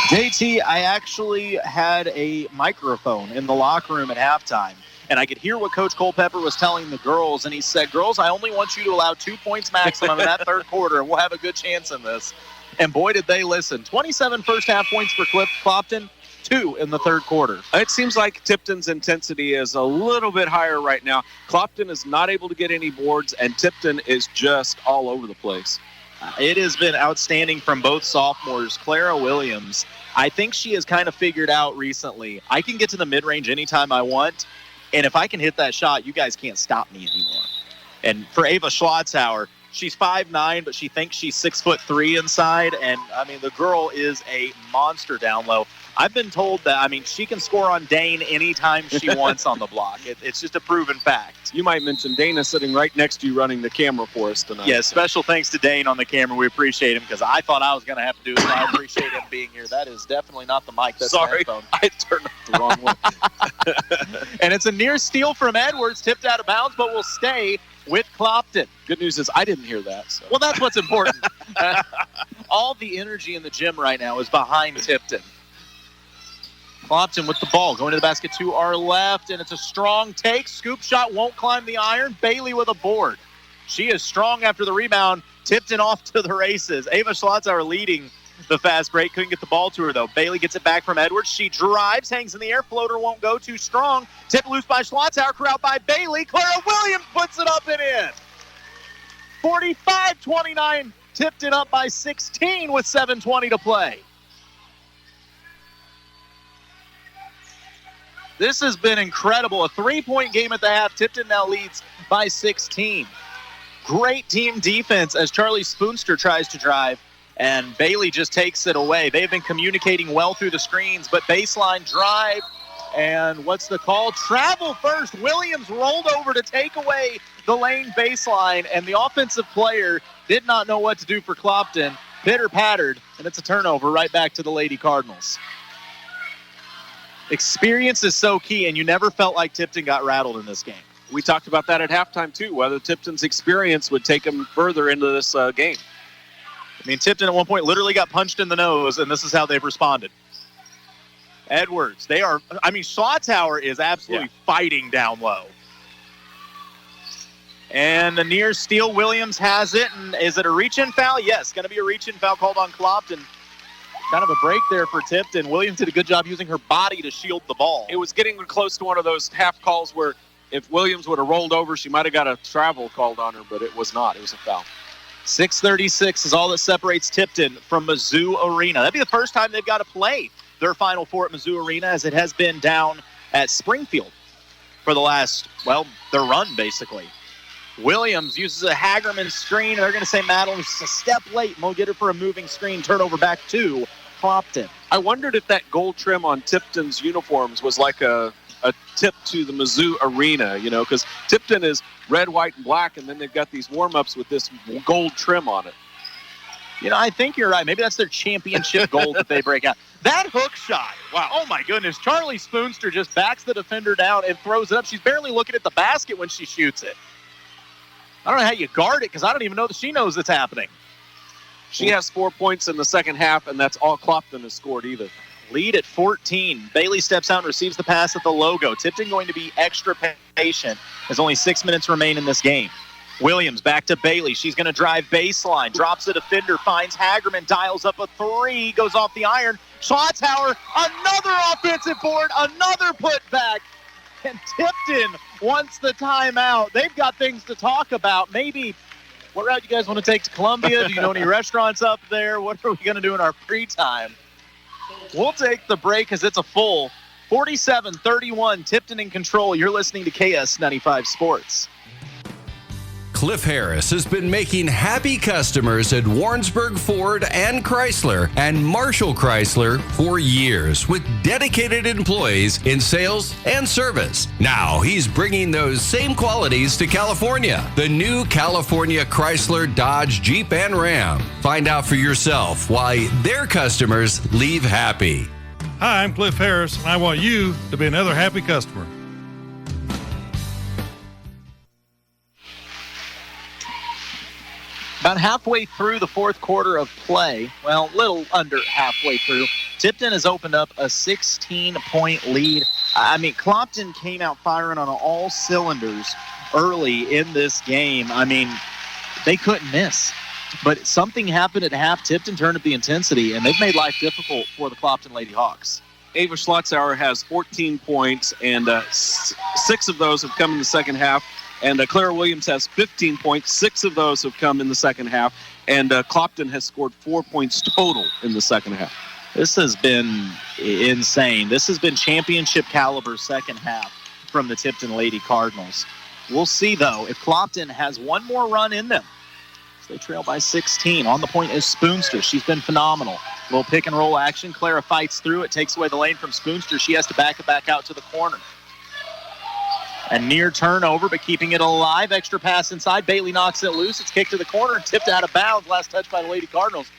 Speaker 2: JT, I actually had a microphone in the locker room at halftime, and I could hear what Coach Culpepper was telling the girls, and he said, girls, I only want you to allow 2 points maximum in that third quarter, and we'll have a good chance in this. And boy, did they listen. 27 first half points for Clopton, 2 in the third quarter.
Speaker 3: It seems like Tipton's intensity is a little bit higher right now. Clopton is not able to get any boards, and Tipton is just all over the place.
Speaker 2: It has been outstanding from both sophomores. Clara Williams, I think she has kind of figured out recently, I can get to the mid-range anytime I want, and if I can hit that shot, you guys can't stop me anymore. And for Ava Schlotzauer, she's 5'9", but she thinks she's 6'3" inside, and, I mean, the girl is a monster down low. I've been told that, I mean, she can score on Dane anytime she wants on the block. It's just a proven fact.
Speaker 3: You might mention Dana sitting right next to you running the camera for us tonight.
Speaker 2: Yeah, special thanks to Dane on the camera. We appreciate him because I thought I was going to have to do it, so I appreciate him being here. That is definitely not the mic. That's
Speaker 3: Sorry,
Speaker 2: the headphone.
Speaker 3: I turned it the wrong way.
Speaker 2: And it's a near steal from Edwards, tipped out of bounds, but will stay with Clopton.
Speaker 3: Good news is I didn't hear that. So.
Speaker 2: Well, that's what's important. All the energy in the gym right now is behind Tipton. Clopton with the ball, going to the basket to our left, and it's a strong take. Scoop shot won't climb the iron. Bailey with a board. She is strong after the rebound. Tipton off to the races. Ava Schlotzauer leading the fast break. Couldn't get the ball to her, though. Bailey gets it back from Edwards. She drives, hangs in the air. Floater won't go too strong. Tip loose by Schlotzauer. Corralled by Bailey. Clara Williams puts it up and in. 45-29. Tipton up by 16 with 7:20 to play. This has been incredible. A 3-point game at the half. Tipton now leads by 16. Great team defense as Charlie Spoonster tries to drive, and Bailey just takes it away. They've been communicating well through the screens, but baseline drive, and what's the call? Travel first. Williams rolled over to take away the lane baseline, and the offensive player did not know what to do for Clopton. Pitter-pattered, and it's a turnover right back to the Lady Cardinals. Experience is so key, and you never felt like Tipton got rattled in this game.
Speaker 3: We talked about that at halftime, too, whether Tipton's experience would take them further into this game.
Speaker 2: I mean, Tipton at one point literally got punched in the nose, and this is how they've responded. Edwards, Schlotzauer is absolutely fighting down low. And the near steal, Williams has it, and is it a reach-in foul? Yes, going to be a reach-in foul called on Clopton. Kind of a break there for Tipton. Williams did a good job using her body to shield the ball.
Speaker 3: It was getting close to one of those half calls where if Williams would have rolled over, she might have got a travel called on her, but it was not. It was a foul.
Speaker 2: 6:36 is all that separates Tipton from Mizzou Arena. That'd be the first time they've got to play their Final Four at Mizzou Arena, as it has been down at Springfield for the last, their run, basically. Williams uses a Hagerman screen. They're going to say Madeline's a step late, and they'll get her for a moving screen. Turnover back to Clopton.
Speaker 3: I wondered if that gold trim on Tipton's uniforms was like a tip to the Mizzou Arena, because Tipton is red, white, and black, and then they've got these warm-ups with this gold trim on it.
Speaker 2: I think you're right. Maybe that's their championship gold that they break out. That hook shot, wow, oh my goodness. Charlie Spoonster just backs the defender down and throws it up. She's barely looking at the basket when she shoots it. I don't know how you guard it because I don't even know that she knows it's happening.
Speaker 3: She has 4 points in the second half, and that's all Clopton has scored either.
Speaker 2: Lead at 14. Bailey steps out and receives the pass at the logo. Tipton going to be extra patient as only 6 minutes remain in this game. Williams back to Bailey. She's going to drive baseline. Drops the defender. Finds Hagerman. Dials up a three. Goes off the iron. Schlotzauer. Another offensive board. Another putback. And Tipton wants the timeout. They've got things to talk about. Maybe what route you guys want to take to Columbia? Do you know any restaurants up there? What are we going to do in our free time? We'll take the break because it's a full 47-31. Tipton in control. You're listening to KS95 Sports.
Speaker 4: Cliff Harris has been making happy customers at Warrensburg Ford and Chrysler and Marshall Chrysler for years with dedicated employees in sales and service. Now he's bringing those same qualities to California. The new California Chrysler, Dodge, Jeep, and Ram. Find out for yourself why their customers leave happy.
Speaker 5: Hi, I'm Cliff Harris, and I want you to be another happy customer.
Speaker 2: About halfway through the fourth quarter of play, little under halfway through, Tipton has opened up a 16-point lead. Clopton came out firing on all cylinders early in this game. They couldn't miss. But something happened at half. Tipton turned up the intensity, and they've made life difficult for the Clopton Lady Hawks.
Speaker 3: Ava Schlotzauer has 14 points, and 6 of those have come in the second half. And Clara Williams has 15 points. 6 of those have come in the second half. And Clopton has scored 4 points total in the second half.
Speaker 2: This has been insane. This has been championship caliber second half from the Tipton Lady Cardinals. We'll see, though, if Clopton has one more run in them. They trail by 16. On the point is Spoonster. She's been phenomenal. Little pick and roll action. Clara fights through it, takes away the lane from Spoonster. She has to back it back out to the corner. A near turnover, but keeping it alive. Extra pass inside. Bailey knocks it loose. It's kicked to the corner and tipped out of bounds. Last touch by the Lady Cardinals.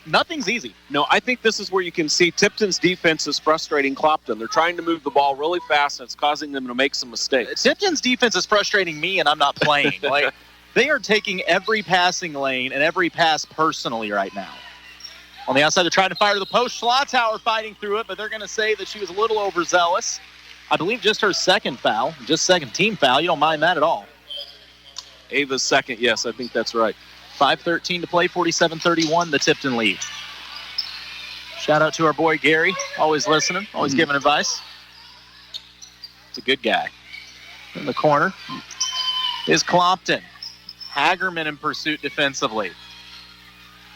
Speaker 2: Nothing's easy.
Speaker 3: No, I think this is where you can see Tipton's defense is frustrating Clopton. They're trying to move the ball really fast, and it's causing them to make some mistakes.
Speaker 2: Tipton's defense is frustrating me, and I'm not playing. They are taking every passing lane and every pass personally right now. On the outside, they're trying to fire to the post. Schlotzauer fighting through it, but they're going to say that she was a little overzealous. I believe just her second foul, just second team foul. You don't mind that at all.
Speaker 3: Ava's second, yes, I think that's right.
Speaker 2: 5:13 to play, 47-31, the Tipton lead. Shout out to our boy Gary, always listening, always giving advice. It's a good guy. In the corner is Clopton. Hagerman in pursuit defensively.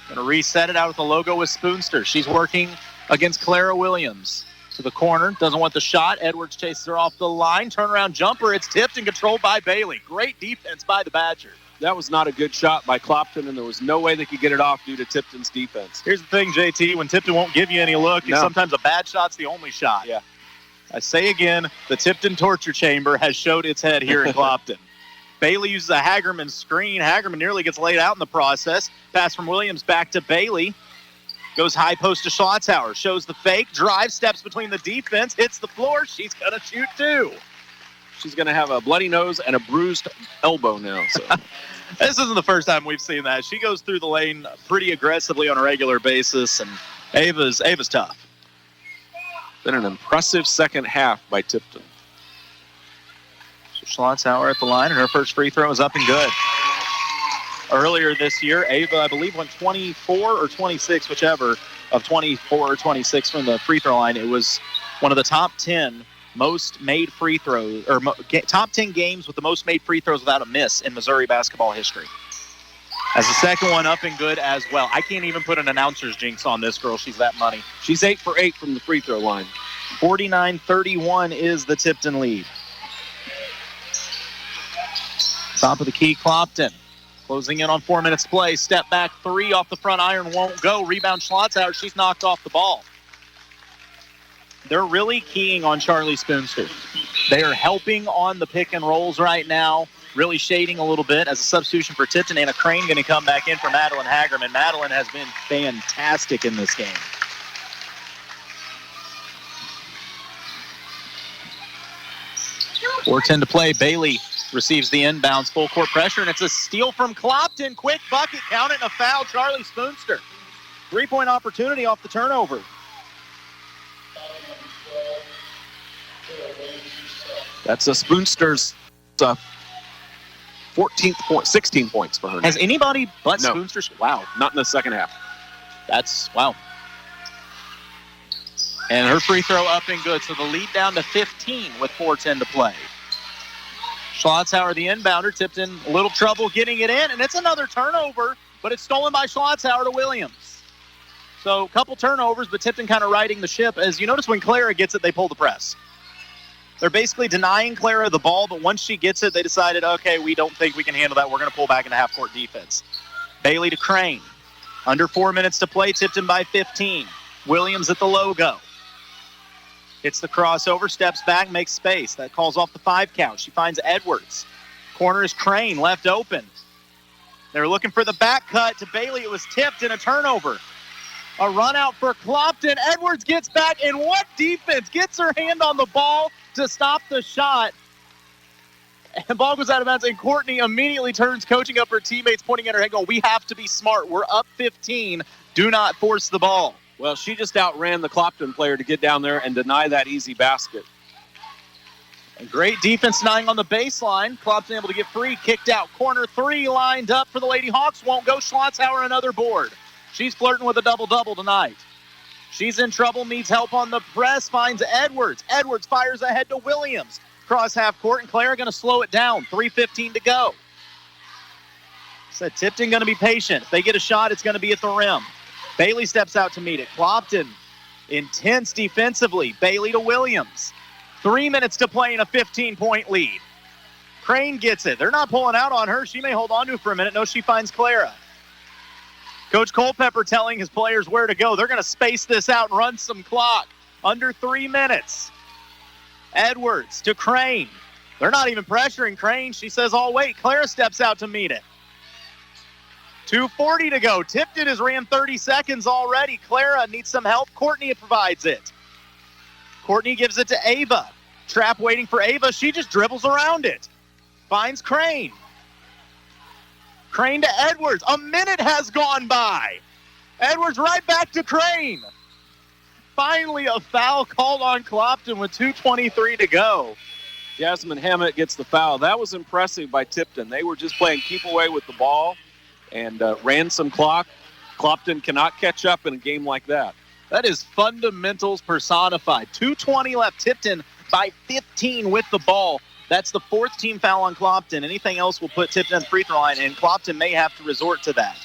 Speaker 2: Going to reset it out with the logo with Spoonster. She's working against Clara Williams. To the corner, doesn't want the shot. Edwards chases her off the line. Turnaround jumper, it's tipped and controlled by Bailey. Great defense by the Badgers.
Speaker 3: That was not a good shot by Clopton, and there was no way they could get it off due to Tipton's defense.
Speaker 2: Here's the thing, JT, when Tipton won't give you any look, sometimes a bad shot's the only shot.
Speaker 3: Yeah.
Speaker 2: I say again, the Tipton torture chamber has showed its head here in Clopton. Bailey uses a Hagerman screen. Hagerman nearly gets laid out in the process. Pass from Williams back to Bailey. Goes high post to Schlotzauer. Shows the fake. Drive, steps between the defense. Hits the floor. She's going to shoot two.
Speaker 3: She's going to have a bloody nose and a bruised elbow now. So.
Speaker 2: This isn't the first time we've seen that. She goes through the lane pretty aggressively on a regular basis, and Ava's tough.
Speaker 3: Been an impressive second half by Tipton.
Speaker 2: So Schlotzauer at the line, and her first free throw is up and good. Earlier this year, Ava, I believe, went 24 or 26, whichever, of 24 or 26 from the free throw line. It was one of the top 10 most made free throws, or top 10 games with the most made free throws without a miss in Missouri basketball history. As the second one up and good as well. I can't even put an announcer's jinx on this girl. She's that money.
Speaker 3: She's 8 for 8 from the free throw line.
Speaker 2: 49-31 is the Tipton lead. Top of the key, Clopton. Closing in on 4 minutes to play. Step back three off the front iron won't go. Rebound Schlotzauer. She's knocked off the ball. They're really keying on Charlie Spoonster. They are helping on the pick and rolls right now, really shading a little bit as a substitution for Tipton. Anna Crane going to come back in for Madeline Hagerman. Madeline has been fantastic in this game. .4:10 to play. Bailey receives the inbounds, full court pressure, and it's a steal from Clopton. Quick bucket, count it, and a foul. Charlie Spoonster. 3-point opportunity off the turnover.
Speaker 3: That's a Spoonster's 14th point, 16 points for her.
Speaker 2: Has anybody but
Speaker 3: No.
Speaker 2: Spoonster? Wow.
Speaker 3: Not in the second half.
Speaker 2: That's, wow. And her free throw up and good. So the lead down to 15 with 4:10 to play. Schlotzauer, the inbounder, Tipton, a little trouble getting it in, and it's another turnover, but it's stolen by Schlotzauer to Williams. So a couple turnovers, but Tipton kind of riding the ship. As you notice, when Clara gets it, they pull the press. They're basically denying Clara the ball, but once she gets it, they decided, okay, we don't think we can handle that. We're going to pull back into half-court defense. Bailey to Crane. Under 4 minutes to play, Tipton by 15. Williams at the logo. Hits the crossover, steps back, makes space. That calls off the 5 count. She finds Edwards. Corner is Crane, left open. They're looking for the back cut to Bailey. It was tipped in a turnover. A run out for Clopton. Edwards gets back, and what defense? Gets her hand on the ball to stop the shot. And ball goes out of bounds, and Courtney immediately turns, coaching up her teammates, pointing at her head, going, we have to be smart. We're up 15. Do not force the ball.
Speaker 3: Well, she just outran the Clopton player to get down there and deny that easy basket.
Speaker 2: And great defense denying on the baseline. Clopton able to get free, kicked out. Corner three lined up for the Lady Hawks. Won't go. Schlotzauer another board. She's flirting with a double-double tonight. She's in trouble, needs help on the press, finds Edwards. Edwards fires ahead to Williams. Cross half court, and Clara going to slow it down. 3:15 to go. Said Tipton going to be patient. If they get a shot, it's going to be at the rim. Bailey steps out to meet it. Clopton, intense defensively. Bailey to Williams. 3 minutes to play in a 15-point lead. Crane gets it. They're not pulling out on her. She may hold on to it for a minute. No, she finds Clara. Coach Culpepper telling his players where to go. They're going to space this out and run some clock. Under 3 minutes. Edwards to Crane. They're not even pressuring Crane. She says, "I'll wait." Clara steps out to meet it. 2:40 to go. Tipton has ran 30 seconds already. Clara needs some help. Courtney provides it. Courtney gives it to Ava. Trap waiting for Ava. She just dribbles around it. Finds Crane. Crane to Edwards. A minute has gone by. Edwards right back to Crane. Finally, a foul called on Clopton with 2:23 to go.
Speaker 3: Jasmine Hammett gets the foul. That was impressive by Tipton. They were just playing keep away with the ball and ran some clock. Clopton cannot catch up in a game like that.
Speaker 2: That is fundamentals personified. 2:20 left. Tipton by 15 with the ball. That's the fourth team foul on Clopton. Anything else will put Tipton on the free throw line, and Clopton may have to resort to that.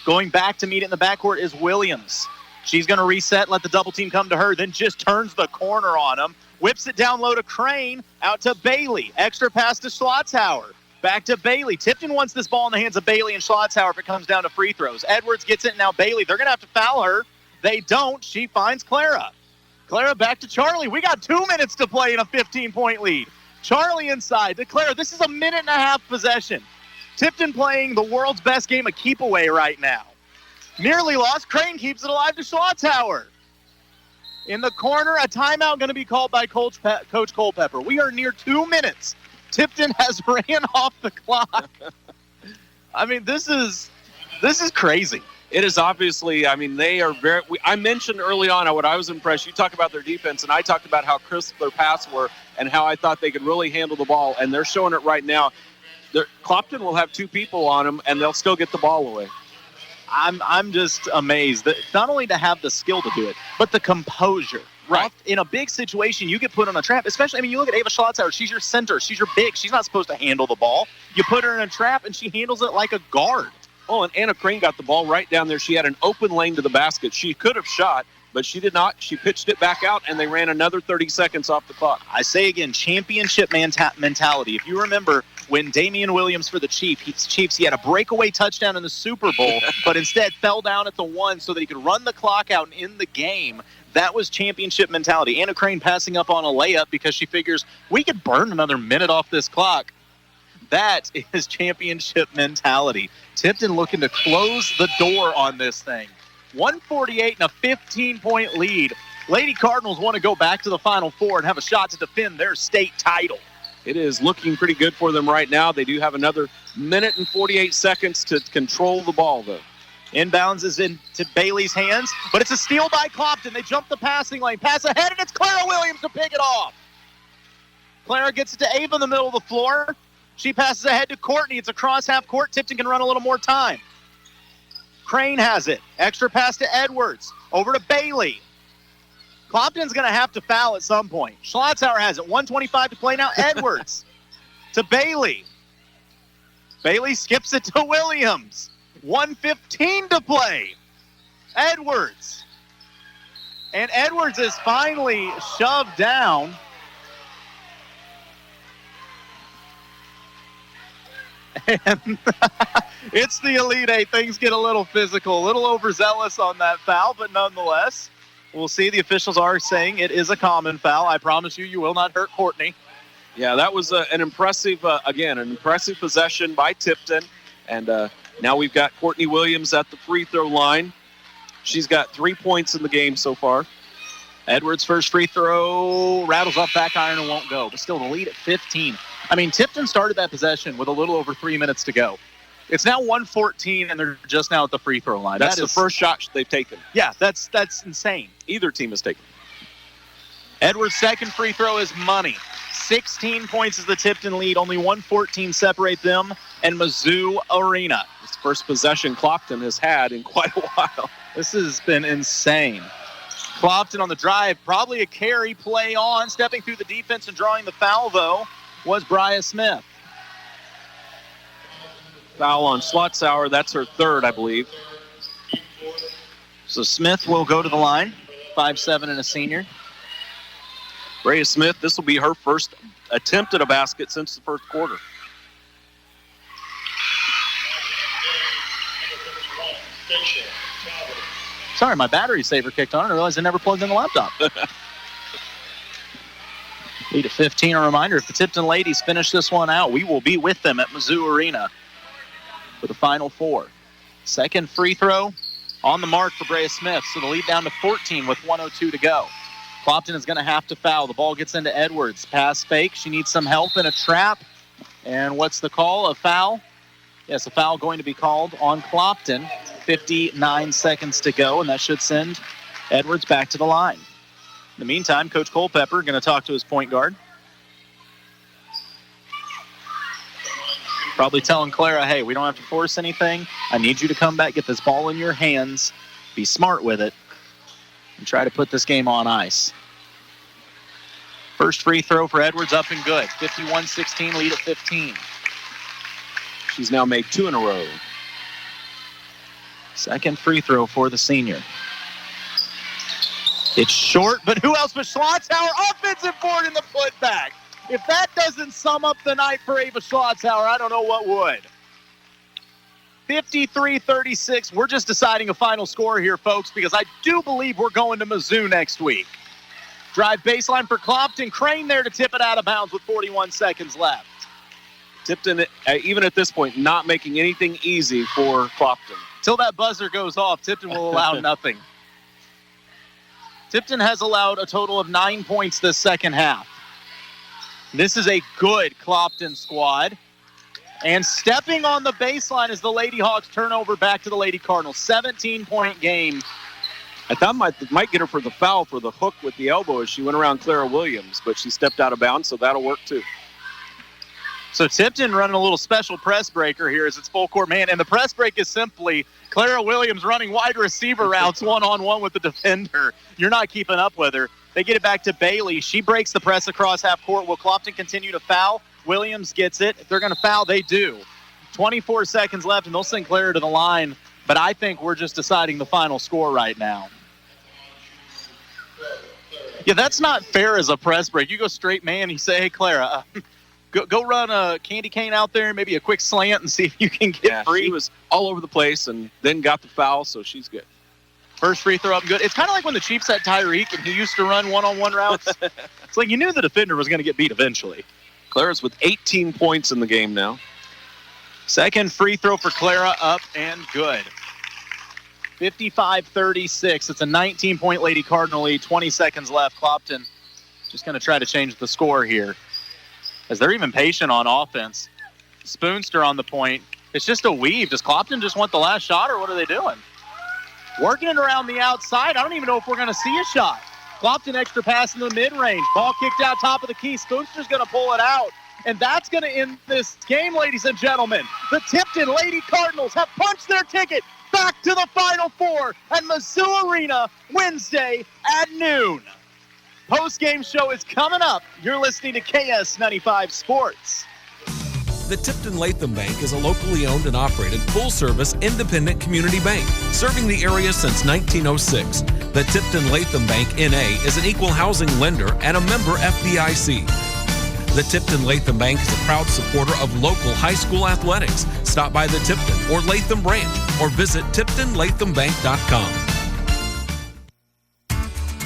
Speaker 2: Going back to meet it in the backcourt is Williams. She's going to reset, let the double team come to her, then just turns the corner on him. Whips it down low to Crane, out to Bailey. Extra pass to Schlotzhauer. Back to Bailey. Tipton wants this ball in the hands of Bailey and Schlotzhauer if it comes down to free throws. Edwards gets it, now Bailey. They're going to have to foul her. They don't. She finds Clara. Clara back to Charlie. We got 2 minutes to play in a 15-point lead. Charlie inside to Clara. This is a minute and a half possession. Tipton playing the world's best game of keep away right now. Nearly lost. Crane keeps it alive to Schlotzhauer. In the corner, a timeout going to be called by Coach Culpepper. We are near 2 minutes. Tipton has ran off the clock. I mean, this is crazy.
Speaker 3: It is obviously, I mean, they are very, I mentioned early on what I was impressed. You talked about their defense, and I talked about how crisp their passes were and how I thought they could really handle the ball, and they're showing it right now. Clopton will have two people on them, and they'll still get the ball away.
Speaker 2: I'm just amazed that not only to have the skill to do it, but the composure.
Speaker 3: Right.
Speaker 2: In a big situation, you get put on a trap, especially, I mean, you look at Ava Schlotzhauer. She's your center. She's your big. She's not supposed to handle the ball. You put her in a trap, and she handles it like a guard.
Speaker 3: Oh, and Anna Crane got the ball right down there. She had an open lane to the basket. She could have shot, but she did not. She pitched it back out, and they ran another 30 seconds off the clock.
Speaker 2: I say again, championship mentality. If you remember when Damian Williams for the Chiefs, he had a breakaway touchdown in the Super Bowl, but instead fell down at the one so that he could run the clock out and end the game. That was championship mentality. Anna Crane passing up on a layup because she figures we could burn another minute off this clock. That is championship mentality. Tipton looking to close the door on this thing. 148 and a 15-point lead. Lady Cardinals want to go back to the Final Four and have a shot to defend their state title.
Speaker 3: It is looking pretty good for them right now. They do have another minute and 48 seconds to control the ball, though.
Speaker 2: Inbounds is into Bailey's hands, but it's a steal by Clopton. They jump the passing lane. Pass ahead, and it's Clara Williams to pick it off. Clara gets it to Ava in the middle of the floor. She passes ahead to Courtney. It's across half court. Tipton can run a little more time. Crane has it. Extra pass to Edwards. Over to Bailey. Clopton's going to have to foul at some point. Schlotzhauer has it. 1:25 to play now. Edwards to Bailey. Bailey skips it to Williams. 1:15 to play. Edwards. And Edwards is finally shoved down. And it's the Elite Eight. Things get a little physical, a little overzealous on that foul, but nonetheless, we'll see. The officials are saying it is a common foul. I promise you will not hurt Courtney.
Speaker 3: Yeah, that was an impressive, an impressive possession by Tipton. And now we've got Courtney Williams at the free throw line. She's got 3 points in the game so far.
Speaker 2: Edwards' first free throw rattles off back iron and won't go, but still the lead at 15. I mean, Tipton started that possession with a little over 3 minutes to go. It's now 1:14, and they're just now at the free throw line.
Speaker 3: That's the first shot they've taken.
Speaker 2: Yeah, that's insane.
Speaker 3: Either team has taken.
Speaker 2: Edwards' second free throw is money. 16 points is the Tipton lead. Only 1:14 separate them and Mizzou Arena.
Speaker 3: It's the first possession Clopton has had in quite a while.
Speaker 2: This has been insane. Clopton on the drive, probably a carry play on. Stepping through the defense and drawing the foul, though, was Bria Smith.
Speaker 3: Foul on Slotzauer. That's her third, I believe.
Speaker 2: So Smith will go to the line, 5'7" and a senior.
Speaker 3: Bria Smith, this will be her first attempt at a basket since the first quarter.
Speaker 2: Sorry, my battery saver kicked on. I realized I never plugged in the laptop. Lead at 15. A reminder, if the Tipton ladies finish this one out, we will be with them at Mizzou Arena for the Final Four. Second free throw on the mark for Bria Smith, so the lead down to 14 with 1:02 to go. Clopton is going to have to foul. The ball gets into Edwards. Pass fake. She needs some help in a trap. And what's the call? A foul? Yes, a foul going to be called on Clopton. 59 seconds to go, and that should send Edwards back to the line. In the meantime, Coach Culpepper going to talk to his point guard. Probably telling Clara, hey, we don't have to force anything. I need you to come back, get this ball in your hands, be smart with it, and try to put this game on ice. First free throw for Edwards, up and good. 51-16, lead at 15.
Speaker 3: She's now made 2 in a row.
Speaker 2: Second free throw for the senior. It's short, but who else but Slotzauer? Offensive board in the putback. If that doesn't sum up the night for Ava Slotzauer, I don't know what would. 53-36. We're just deciding a final score here, folks, because I do believe we're going to Mizzou next week. Drive baseline for Clopton. Crane there to tip it out of bounds with 41 seconds left.
Speaker 3: Tipton, even at this point, not making anything easy for Clopton.
Speaker 2: Till that buzzer goes off, Tipton will allow nothing. Tipton has allowed a total of 9 points this second half. This is a good Clopton squad. And stepping on the baseline is the Lady Hawks turnover back to the Lady Cardinals. 17-point game.
Speaker 3: I thought might get her for the foul for the hook with the elbow as she went around Clara Williams, but she stepped out of bounds, so that'll work too.
Speaker 2: So Tipton running a little special press breaker here as it's full court man. And the press break is simply Clara Williams running wide receiver routes one-on-one with the defender. You're not keeping up with her. They get it back to Bailey. She breaks the press across half court. Will Clopton continue to foul? Williams gets it. If they're going to foul, they do. 24 seconds left, and they'll send Clara to the line. But I think we're just deciding the final score right now. Yeah, that's not fair as a press break. You go straight man, you say, hey, Clara, Go run a candy cane out there, maybe a quick slant, and see if you can get free.
Speaker 3: She was all over the place and then got the foul, so she's good.
Speaker 2: First free throw up and good. It's kind of like when the Chiefs had Tyreek and he used to run one-on-one routes. It's like you knew the defender was going to get beat eventually.
Speaker 3: Clara's with 18 points in the game now.
Speaker 2: Second free throw for Clara, up and good. 55-36. It's a 19-point Lady Cardinal lead. 20 seconds left. Clopton just going to try to change the score here, as they're even patient on offense. Spoonster on the point. It's just a weave. Does Clopton just want the last shot, or what are they doing? Working it around the outside. I don't even know if we're going to see a shot. Clopton extra pass in the mid-range. Ball kicked out top of the key. Spoonster's going to pull it out. And that's going to end this game, ladies and gentlemen. The Tipton Lady Cardinals have punched their ticket back to the Final Four at Mizzou Arena Wednesday at noon. Post-game show is coming up. You're listening to KS95 Sports.
Speaker 1: The Tipton Latham Bank is a locally owned and operated full-service independent community bank serving the area since 1906. The Tipton Latham Bank N.A. is an equal housing lender and a member FDIC. The Tipton Latham Bank is a proud supporter of local high school athletics. Stop by the Tipton or Latham branch or visit TiptonLathamBank.com.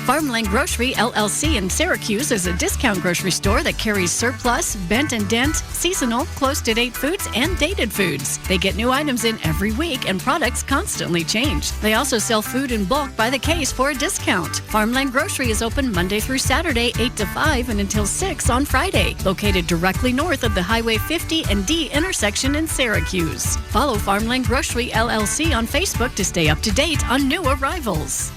Speaker 7: Farmland Grocery LLC in Syracuse is a discount grocery store that carries surplus, bent and dent, seasonal, close-to-date foods, and dated foods. They get new items in every week, and products constantly change. They also sell food in bulk by the case for a discount. Farmland Grocery is open Monday through Saturday, 8 to 5 and until 6 on Friday. Located directly north of the Highway 50 and D intersection in Syracuse. Follow Farmland Grocery LLC on Facebook to stay up to date on new arrivals.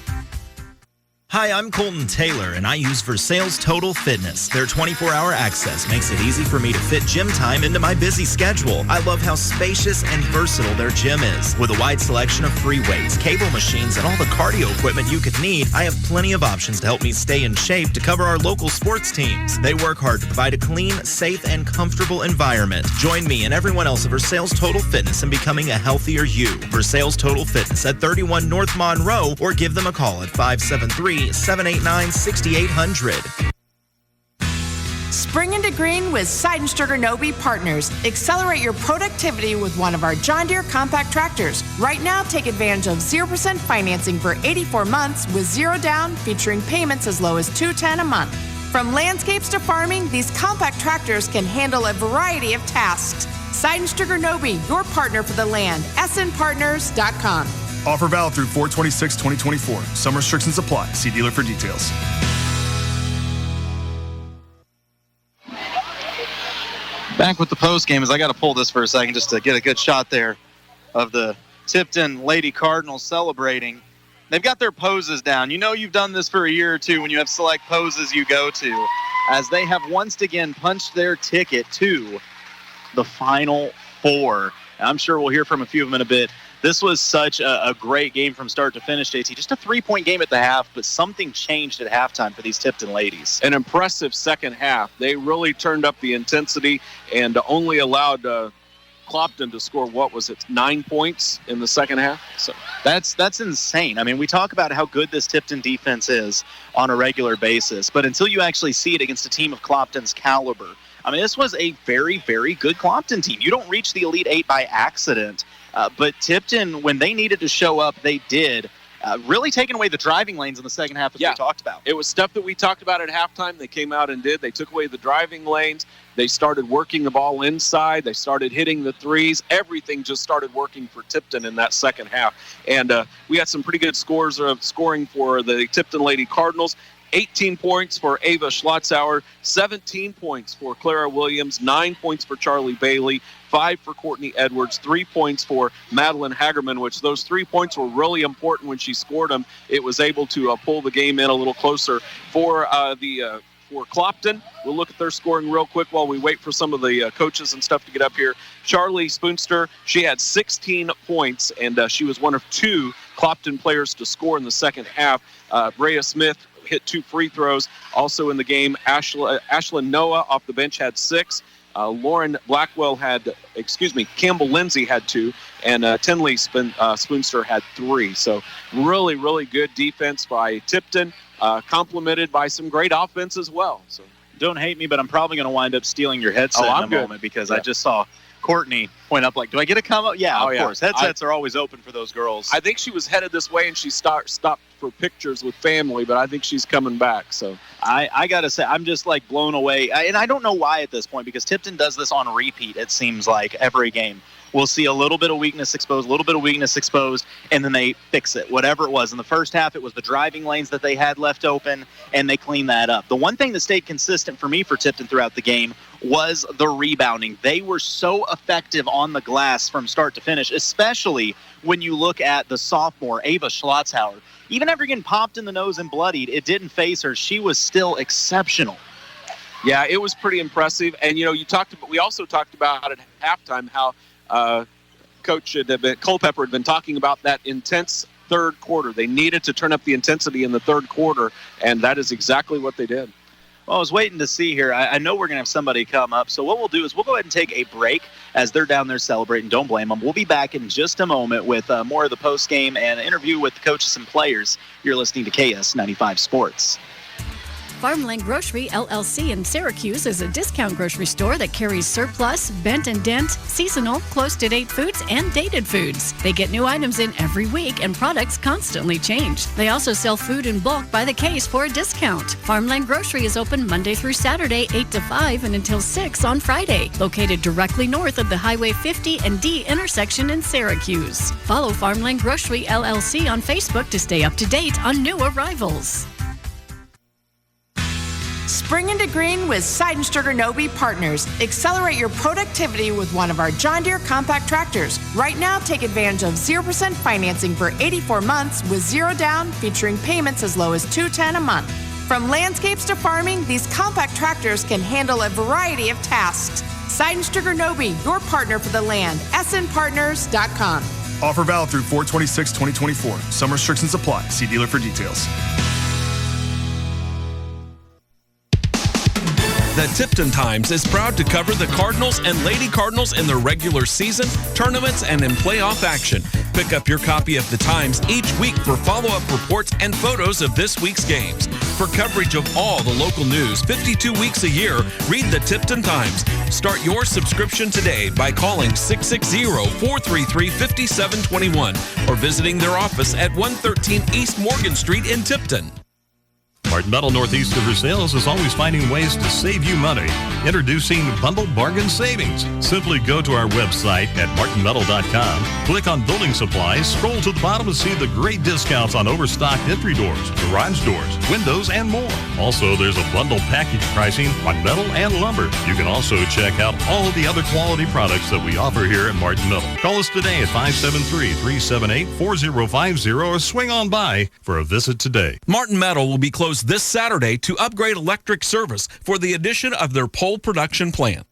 Speaker 6: Hi, I'm Colton Taylor, and I use Versailles Total Fitness. Their 24-hour access makes it easy for me to fit gym time into my busy schedule. I love how spacious and versatile their gym is. With a wide selection of free weights, cable machines, and all the cardio equipment you could need, I have plenty of options to help me stay in shape to cover our local sports teams. They work hard to provide a clean, safe, and comfortable environment. Join me and everyone else at Versailles Total Fitness in becoming a healthier you. Versailles Total Fitness at 31 North Monroe, or give them a call at 573-789-6800.
Speaker 8: Spring into green with Seidenberger Nobe Partners. Accelerate your productivity with one of our John Deere compact tractors. Right now, take advantage of 0% financing for 84 months with zero down, featuring payments as low as $210 a month. From landscapes to farming, these compact tractors can handle a variety of tasks. Seidenberger Nobe, your partner for the land. snpartners.com.
Speaker 9: Offer valid through 4/26/2024. Some restrictions apply. See dealer for details.
Speaker 2: Back with the post game, as I got to pull this for a second just to get a good shot there of the Tipton Lady Cardinals celebrating. They've got their poses down. You know you've done this for a year or two when you have select poses you go to, as they have once again punched their ticket to the Final Four. And I'm sure we'll hear from a few of them in a bit. This was such a great game from start to finish, JT. Just a 3-point game at the half, but something changed at halftime for these Tipton ladies.
Speaker 3: An impressive second half. They really turned up the intensity and only allowed Clopton to score, 9 points in the second half?
Speaker 2: So that's insane. I mean, we talk about how good this Tipton defense is on a regular basis, but until you actually see it against a team of Clopton's caliber, I mean, this was a very, very good Clopton team. You don't reach the Elite Eight by accident. But Tipton, when they needed to show up, they did. Really taking away the driving lanes in the second half, as we talked about.
Speaker 3: It was stuff that we talked about at halftime. They came out and did. They took away the driving lanes. They started working the ball inside. They started hitting the threes. Everything just started working for Tipton in that second half. And we had some pretty good scores of scoring for the Tipton Lady Cardinals. 18 points for Ava Schlotzauer, 17 points for Clara Williams, 9 points for Charlie Bailey, 5 for Courtney Edwards, 3 points for Madeline Hagerman, which those 3 points were really important when she scored them. It was able to pull the game in a little closer for Clopton. We'll look at their scoring real quick while we wait for some of the coaches and stuff to get up here. Charlie Spoonster, she had 16 points, and she was one of 2 Clopton players to score in the second half. Rhea Smith hit 2 free throws. Also in the game, Ashlyn Noah off the bench had 6. Lauren Blackwell Campbell Lindsay had 2, and Tinley Spoonster had 3. So really, really good defense by Tipton, complemented by some great offense as well. So
Speaker 2: don't hate me, but I'm probably going to wind up stealing your headset in a moment, because I just saw Courtney point up like, do I get to come up? Yeah, of course. Headsets are always open for those girls.
Speaker 3: I think she was headed this way, and she stopped for pictures with family, but I think she's coming back. So
Speaker 2: I got to say, I'm just like blown away. And I don't know why at this point, because Tipton does this on repeat, it seems like, every game. We'll see a little bit of weakness exposed, and then they fix it. Whatever it was. In the first half, it was the driving lanes that they had left open, and they cleaned that up. The one thing that stayed consistent for me for Tipton throughout the game was the rebounding. They were so effective on the glass from start to finish, especially when you look at the sophomore, Ava Schlotzauer. Even after getting popped in the nose and bloodied, it didn't faze her. She was still exceptional.
Speaker 3: Yeah, it was pretty impressive. And, we also talked about at halftime how Coach Culpepper had been talking about that intense third quarter. They needed to turn up the intensity in the third quarter, and that is exactly what they did.
Speaker 2: Well, I was waiting to see here. I know we're going to have somebody come up, so what we'll do is we'll go ahead and take a break as they're down there celebrating. Don't blame them. We'll be back in just a moment with more of the post-game and an interview with the coaches and players. You're listening to KS95 Sports.
Speaker 7: Farmland Grocery LLC in Syracuse is a discount grocery store that carries surplus, bent and dent, seasonal, close-to-date foods, and dated foods. They get new items in every week, and products constantly change. They also sell food in bulk by the case for a discount. Farmland Grocery is open Monday through Saturday, 8 to 5, and until 6 on Friday. Located directly north of the Highway 50 and D intersection in Syracuse. Follow Farmland Grocery LLC on Facebook to stay up to date on new arrivals.
Speaker 8: Spring into green with Seidenberger Nobe Partners. Accelerate your productivity with one of our John Deere compact tractors. Right now, take advantage of 0% financing for 84 months with zero down, featuring payments as low as $210 a month. From landscapes to farming, these compact tractors can handle a variety of tasks. Seidenberger Nobe, your partner for the land. snpartners.com.
Speaker 9: Offer valid through 4/26/2024. Some restrictions apply. See dealer for details.
Speaker 1: The Tipton Times is proud to cover the Cardinals and Lady Cardinals in their regular season, tournaments, and in playoff action. Pick up your copy of the Times each week for follow-up reports and photos of this week's games. For coverage of all the local news 52 weeks a year, read the Tipton Times. Start your subscription today by calling 660-433-5721 or visiting their office at 113 East Morgan Street in Tipton.
Speaker 12: Martin Metal Northeast of Versailles is always finding ways to save you money. Introducing Bundle Bargain Savings. Simply go to our website at martinmetal.com, click on Building Supplies, scroll to the bottom and see the great discounts on overstocked entry doors, garage doors, windows, and more. Also, there's a bundle package pricing on metal and lumber. You can also check out all of the other quality products that we offer here at Martin Metal. Call us today at 573-378-4050 or swing on by for a visit today.
Speaker 1: Martin Metal will be closed this Saturday to upgrade electric service for the addition of their pole production plant.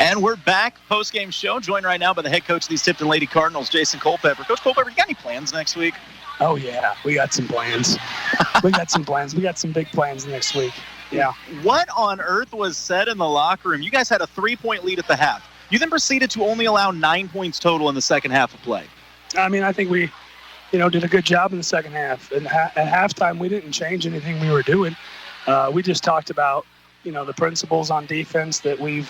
Speaker 2: And we're back, post-game show, joined right now by the head coach of these Tipton Lady Cardinals, Jason Culpepper. Coach Culpepper, you got any plans next week?
Speaker 19: Oh, yeah, we got some plans. We got some big plans next week. Yeah.
Speaker 2: What on earth was said in the locker room? You guys had a 3-point lead at the half. You then proceeded to only allow 9 points total in the second half of play.
Speaker 19: I mean, I think we did a good job in the second half. And at halftime, we didn't change anything we were doing. We just talked about, the principles on defense that we've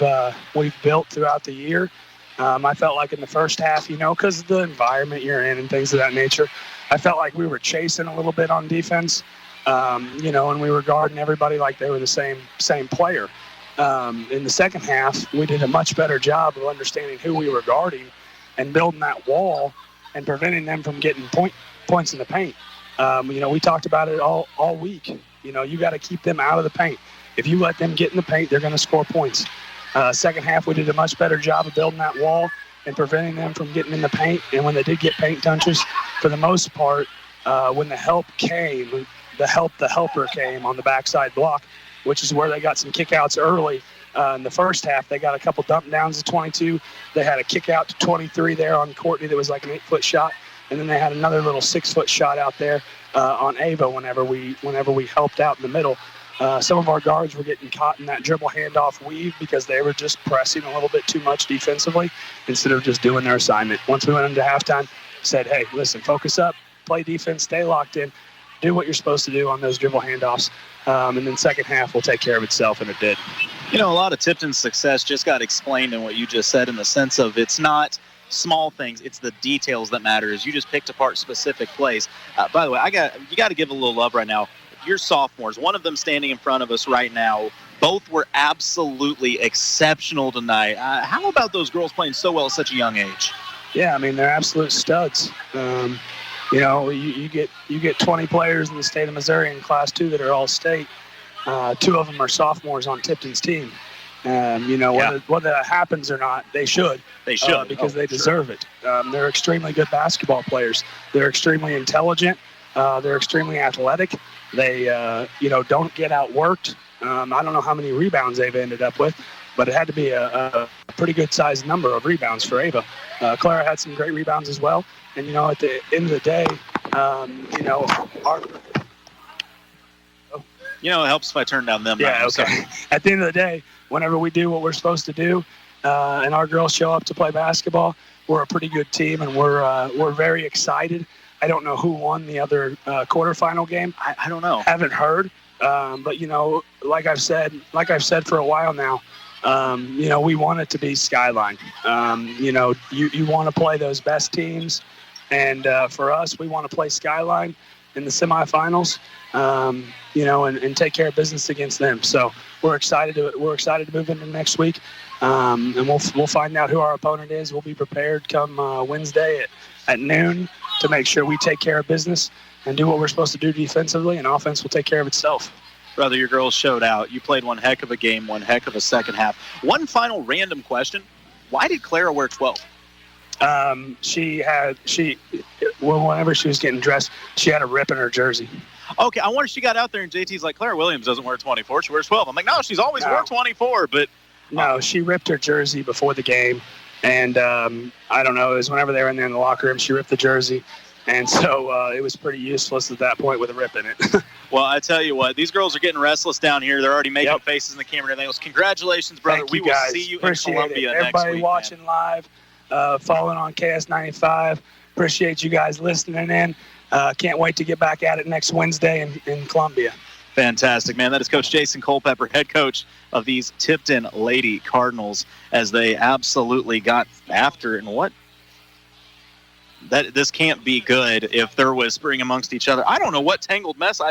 Speaker 19: built throughout the year. I felt like in the first half, because of the environment you're in and things of that nature, I felt like we were chasing a little bit on defense, and we were guarding everybody like they were the same player. In the second half, we did a much better job of understanding who we were guarding and building that wall and preventing them from getting points in the paint. We talked about it all week. You got to keep them out of the paint. If you let them get in the paint, they're going to score points. Second half, we did a much better job of building that wall and preventing them from getting in the paint. And when they did get paint touches, for the most part, when the help came, the helper came on the backside block, which is where they got some kickouts early. In the first half, they got a couple dump downs to 22. They had a kick out to 23 there on Courtney that was like an 8-foot shot. And then they had another little 6-foot shot out there on Ava whenever we helped out in the middle. Some of our guards were getting caught in that dribble handoff weave because they were just pressing a little bit too much defensively instead of just doing their assignment. Once we went into halftime, said, hey, listen, focus up, play defense, stay locked in, do what you're supposed to do on those dribble handoffs. And then second half will take care of itself, and it did.
Speaker 2: A lot of Tipton's success just got explained in what you just said, in the sense of it's not small things, it's the details that matter. As you just picked apart specific plays. By the way, you got to give a little love right now. Your sophomores, one of them standing in front of us right now, both were absolutely exceptional tonight. How about those girls playing so well at such a young age?
Speaker 19: Yeah, I mean, they're absolute studs. You get 20 players in the state of Missouri in Class 2 that are all state. 2 of them are sophomores on Tipton's team. Whether that happens or not, they should.
Speaker 2: They should.
Speaker 19: Because they deserve it. They're extremely good basketball players. They're extremely intelligent. They're extremely athletic. They, don't get outworked. I don't know how many rebounds they've ended up with, but it had to be a pretty good-sized number of rebounds for Ava. Clara had some great rebounds as well. And, at the end of the day,
Speaker 2: it helps if I turn down them.
Speaker 19: Yeah, okay. At the end of the day, whenever we do what we're supposed to do, and our girls show up to play basketball, we're a pretty good team, and we're very excited. I don't know who won the other quarterfinal game.
Speaker 2: I don't know.
Speaker 19: Haven't heard. But like I've said for a while now, we want it to be Skyline. You want to play those best teams, and for us, we want to play Skyline in the semifinals. And take care of business against them. So we're excited to move into next week, and we'll find out who our opponent is. We'll be prepared come Wednesday at noon to make sure we take care of business and do what we're supposed to do defensively, and offense will take care of itself.
Speaker 2: Brother, your girls showed out. You played one heck of a game, one heck of a second half. One final random question. Why did Clara wear 12?
Speaker 19: Whenever she was getting dressed, she had a rip in her jersey.
Speaker 2: Okay, I wonder, she got out there and JT's like, Clara Williams doesn't wear 24, she wears 12. I'm like, no, she's always wore 24, but...
Speaker 19: No, she ripped her jersey before the game, and I don't know, it was whenever they were in there in the locker room, she ripped the jersey, and so it was pretty useless at that point with a rip in it.
Speaker 2: Well, I tell you what, these girls are getting restless down here. They're already making faces in the camera and everything else. Congratulations, brother.
Speaker 19: Thank
Speaker 2: we
Speaker 19: you
Speaker 2: will
Speaker 19: guys.
Speaker 2: see you
Speaker 19: Appreciate
Speaker 2: in Columbia next
Speaker 19: Everybody
Speaker 2: week.
Speaker 19: watching live, following on KS95, appreciate you guys listening in. Can't wait to get back at it next Wednesday in Columbia.
Speaker 2: Fantastic, man. That is Coach Jason Culpepper, head coach of these Tipton Lady Cardinals, as they absolutely got after it. And this can't be good if they're whispering amongst each other. I don't know what tangled mess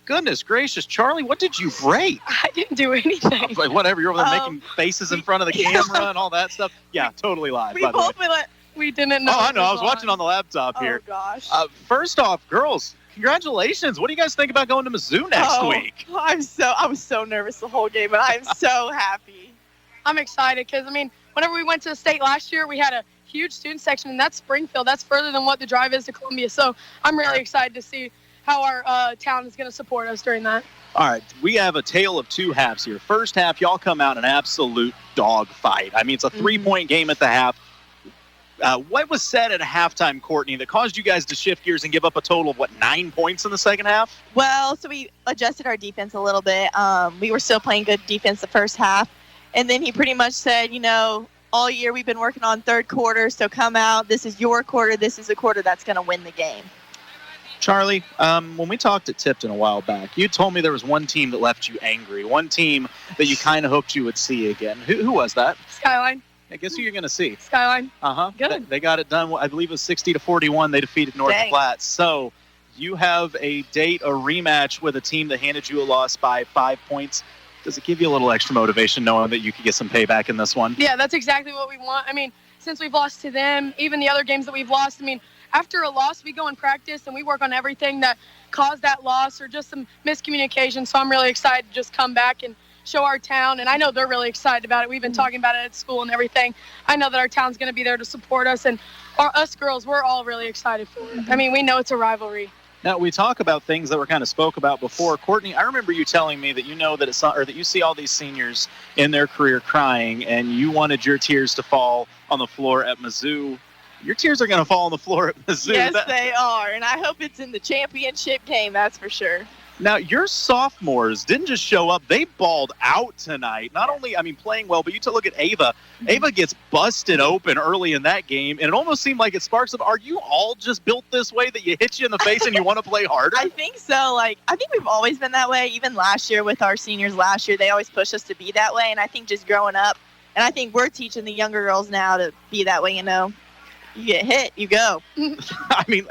Speaker 2: goodness gracious, Charlie, what did you break?
Speaker 20: I didn't do anything.
Speaker 2: I was like, whatever, you're over there making faces in front of the camera and all that stuff. Yeah, totally live.
Speaker 20: We didn't know.
Speaker 2: Oh, I know. I was watching on the laptop here.
Speaker 20: Oh, gosh.
Speaker 2: First off, girls, congratulations. What do you guys think about going to Mizzou next week?
Speaker 20: I was so nervous the whole game, but I'm so happy. I'm excited because, whenever we went to the state last year, we had a huge student section, and that's Springfield. That's further than what the drive is to Columbia. So I'm really excited to see how our town is going to support us during that.
Speaker 2: All right, we have a tale of two halves here. First half, y'all come out in an absolute dog fight. It's a three-point game at the half. What was said at halftime, Courtney, that caused you guys to shift gears and give up a total of, 9 points in the second half?
Speaker 21: Well, so we adjusted our defense a little bit. We were still playing good defense the first half. And then he pretty much said, all year we've been working on third quarter, so come out. This is your quarter. This is the quarter that's going to win the game.
Speaker 2: Charlie, when we talked at Tipton a while back, you told me there was one team that left you angry, one team that you kind of hoped you would see again. Who was that?
Speaker 20: Skyline.
Speaker 2: I guess who you're going to see?
Speaker 20: Skyline.
Speaker 2: Good. They got it done. I believe it was 60-41. They defeated North Platte. So you have a rematch with a team that handed you a loss by 5 points. Does it give you a little extra motivation knowing that you could get some payback in this one?
Speaker 20: Yeah, that's exactly what we want. Since we've lost to them, even the other games that we've lost, after a loss, we go and practice and we work on everything that caused that loss or just some miscommunication. So I'm really excited to just come back and show our town, and I know they're really excited about it. We've been talking about it at school and everything. I know that our town's going to be there to support us, and us girls, we're all really excited for it. We know it's a rivalry.
Speaker 2: Now, we talk about things that were kind of spoke about before. Courtney, I remember you telling me that that you see all these seniors in their career crying, and you wanted your tears to fall on the floor at Mizzou. Your tears are going to fall on the floor at Mizzou.
Speaker 21: Yes, they are, and I hope it's in the championship game, that's for sure.
Speaker 2: Now, your sophomores didn't just show up. They balled out tonight. Not only, playing well, but you look at Ava. Mm-hmm. Ava gets busted open early in that game, and it almost seemed like it sparks up. Are you all just built this way that you hit you in the face and you want to play harder?
Speaker 21: I think so. I think we've always been that way. Even last year with our seniors they always pushed us to be that way, and I think just growing up, and I think we're teaching the younger girls now to be that way, You get hit, you go.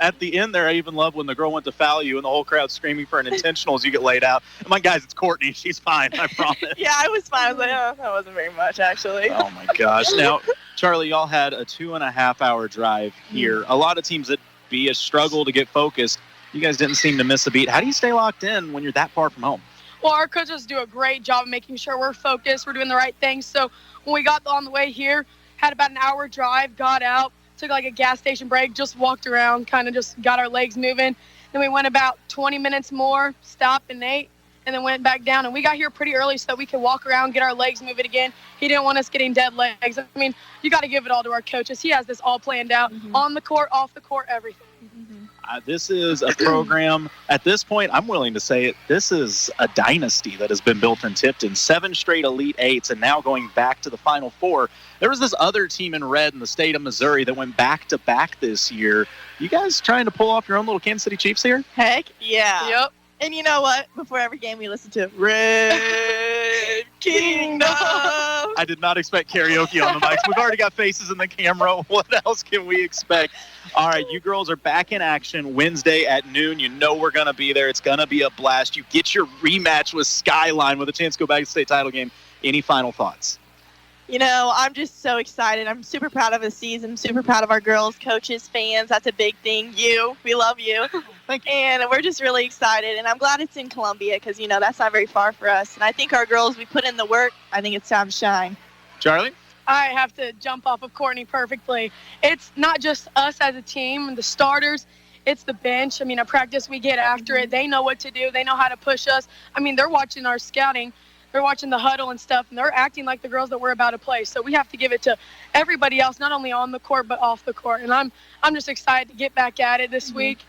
Speaker 2: At the end there, I even love when the girl went to foul you and the whole crowd's screaming for an intentional as you get laid out. I'm like, guys, it's Courtney. She's fine, I promise.
Speaker 21: Yeah, I was fine. I was like, oh, that wasn't very much, actually.
Speaker 2: Oh, my gosh. Now, Charlie, y'all had a 2.5-hour drive here. A lot of teams that be a struggle to get focused. You guys didn't seem to miss a beat. How do you stay locked in when you're that far from home?
Speaker 20: Well, our coaches do a great job of making sure we're focused, we're doing the right things. So when we got on the way here, had about an hour drive, got out, took a gas station break, just walked around, kind of just got our legs moving. Then we went about 20 minutes more, stopped and ate, and then went back down. And we got here pretty early so that we could walk around, get our legs moving again. He didn't want us getting dead legs. You got to give it all to our coaches. He has this all planned out, on the court, off the court, everything.
Speaker 2: This is a program, at this point, I'm willing to say it, this is a dynasty that has been built in Tipton. 7 straight Elite Eights, and now going back to the Final Four. There was this other team in red in the state of Missouri that went back-to-back this year. You guys trying to pull off your own little Kansas City Chiefs here?
Speaker 21: Heck, yeah.
Speaker 20: Yep.
Speaker 21: And you know what? Before every game, we listen to Red Kingdom.
Speaker 2: I did not expect karaoke on the mics. We've already got faces in the camera. What else can we expect? All right, you girls are back in action Wednesday at noon. You know we're going to be there. It's going to be a blast. You get your rematch with Skyline with a chance to go back to the state title game. Any final thoughts?
Speaker 21: I'm just so excited. I'm super proud of the season, super proud of our girls, coaches, fans. That's a big thing. We love you.
Speaker 2: Thank you.
Speaker 21: And we're just really excited. And I'm glad it's in Columbia because, that's not very far for us. And I think our girls, we put in the work. I think it's time to shine.
Speaker 2: Charlie?
Speaker 20: I have to jump off of Courtney perfectly. It's not just us as a team, the starters. It's the bench. At practice, we get after it. They know what to do. They know how to push us. They're watching our scouting. They're watching the huddle and stuff, and they're acting like the girls that we're about to play. So we have to give it to everybody else, not only on the court but off the court. And I'm just excited to get back at it this week,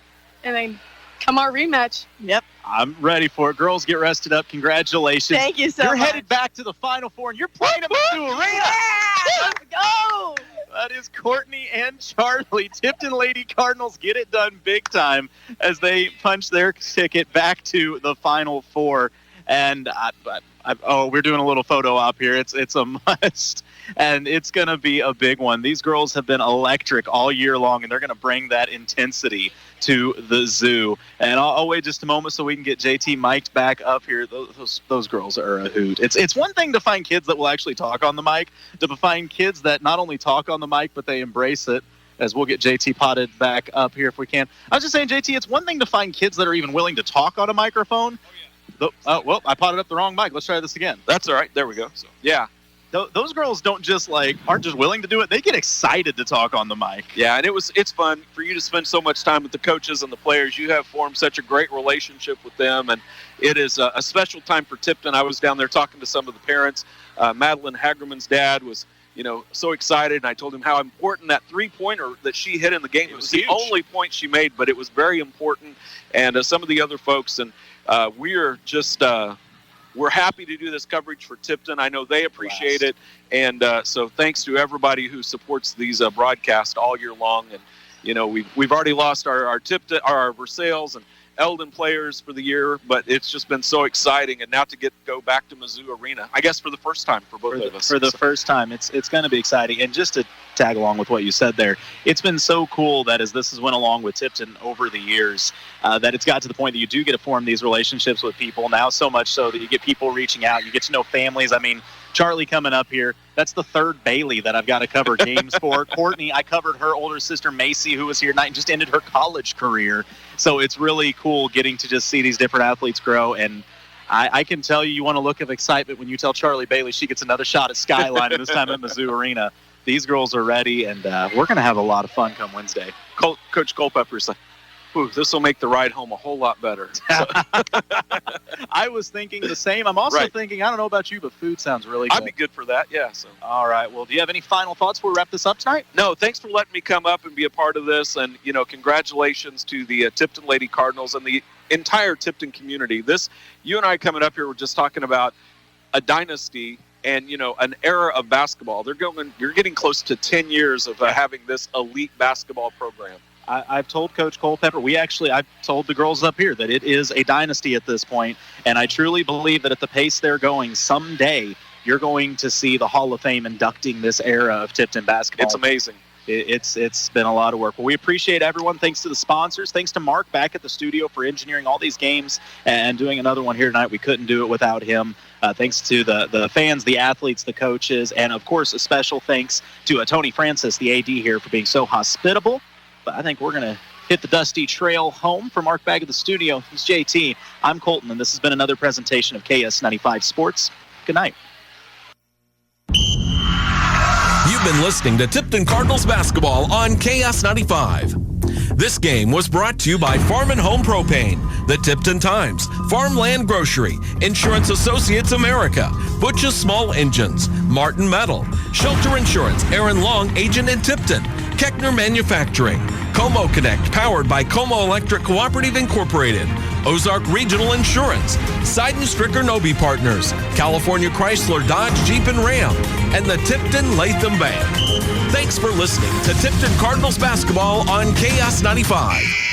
Speaker 20: and then come our rematch.
Speaker 2: Yep, I'm ready for it. Girls, get rested up. Congratulations.
Speaker 21: Thank you so
Speaker 2: much. You're
Speaker 21: much.
Speaker 2: headed back to the Final Four, and you're playing at Mizzou Arena.
Speaker 21: Yeah, let's go.
Speaker 2: That is Courtney and Charlie. Tipton Lady Cardinals get it done big time as they punch their ticket back to the Final Four. And we're doing a little photo op here. It's a must, and it's going to be a big one. These girls have been electric all year long, and they're going to bring that intensity to the zoo. And I'll wait just a moment so we can get JT mic'd back up here. Those girls are a hoot. It's one thing to find kids that will actually talk on the mic, to find kids that not only talk on the mic, but they embrace it. As we'll get JT potted back up here if we can. I was just saying, JT, it's one thing to find kids that are even willing to talk on a microphone. Well, I potted up the wrong mic. Let's try this again.
Speaker 3: That's all right. There we go. So, yeah.
Speaker 2: Those girls aren't just willing to do it. They get excited to talk on the mic.
Speaker 3: Yeah, and it's fun for you to spend so much time with the coaches and the players. You have formed such a great relationship with them, and it is a special time for Tipton. I was down there talking to some of the parents. Madeline Hagerman's dad was, so excited, and I told him how important that three-pointer that she hit in the game was the only point she made, but it was very important. And some of the other folks, and we are just we're happy to do this coverage for Tipton. I know they appreciate it, and so thanks to everybody who supports these broadcasts all year long. And we've already lost our Tipton, our Versailles and Eldon players for the year, but it's just been so exciting, and now to go back to Mizzou Arena, I guess for the first time for both of us.
Speaker 2: For the first time, it's going to be exciting. And just to tag along with what you said there, it's been so cool that as this has went along with Tipton over the years, that it's got to the point that you do get to form these relationships with people now, so much so that you get people reaching out, you get to know families. Charlie coming up here, that's the third Bailey that I've got to cover games for. Courtney, I covered her older sister Macy, who was here tonight and just ended her college career. So it's really cool getting to just see these different athletes grow. And I can tell you want a look of excitement when you tell Charlie Bailey she gets another shot at Skyline, and this time at Mizzou Arena. These girls are ready, and we're going to have a lot of fun come Wednesday.
Speaker 3: Coach Culpepper's like, ooh, this will make the ride home a whole lot better.
Speaker 2: I was thinking the same. I'm also thinking, I don't know about you, but food sounds really good.
Speaker 3: I'd be good for that, yeah. So.
Speaker 2: All right. Well, do you have any final thoughts before we wrap this up tonight?
Speaker 3: No, thanks for letting me come up and be a part of this. And, congratulations to the Tipton Lady Cardinals and the entire Tipton community. You and I coming up here, we're just talking about a dynasty and, an era of basketball. You're getting close to 10 years of having this elite basketball program.
Speaker 2: I've told Coach Culpepper, I've told the girls up here that it is a dynasty at this point, and I truly believe that at the pace they're going, someday you're going to see the Hall of Fame inducting this era of Tipton basketball.
Speaker 3: It's amazing.
Speaker 2: It's been a lot of work. Well, we appreciate everyone. Thanks to the sponsors. Thanks to Mark back at the studio for engineering all these games and doing another one here tonight. We couldn't do it without him. Thanks to the fans, the athletes, the coaches, and, of course, a special thanks to Tony Francis, the AD here, for being so hospitable. But I think we're going to hit the dusty trail home. For Mark back at the studio, he's JT. I'm Colton, and this has been another presentation of KS95 Sports. Good night.
Speaker 1: You've been listening to Tipton Cardinals basketball on KS95. This game was brought to you by Farm and Home Propane, the Tipton Times, Farmland Grocery, Insurance Associates America, Butch's Small Engines, Martin Metal, Shelter Insurance, Aaron Long, agent in Tipton, Keckner Manufacturing, Como Connect, powered by Como Electric Cooperative Incorporated, Ozark Regional Insurance, Seidenstricker Nobe Partners, California Chrysler Dodge Jeep and Ram, and the Tipton Latham Bank. Thanks for listening to Tipton Cardinals basketball on KS95.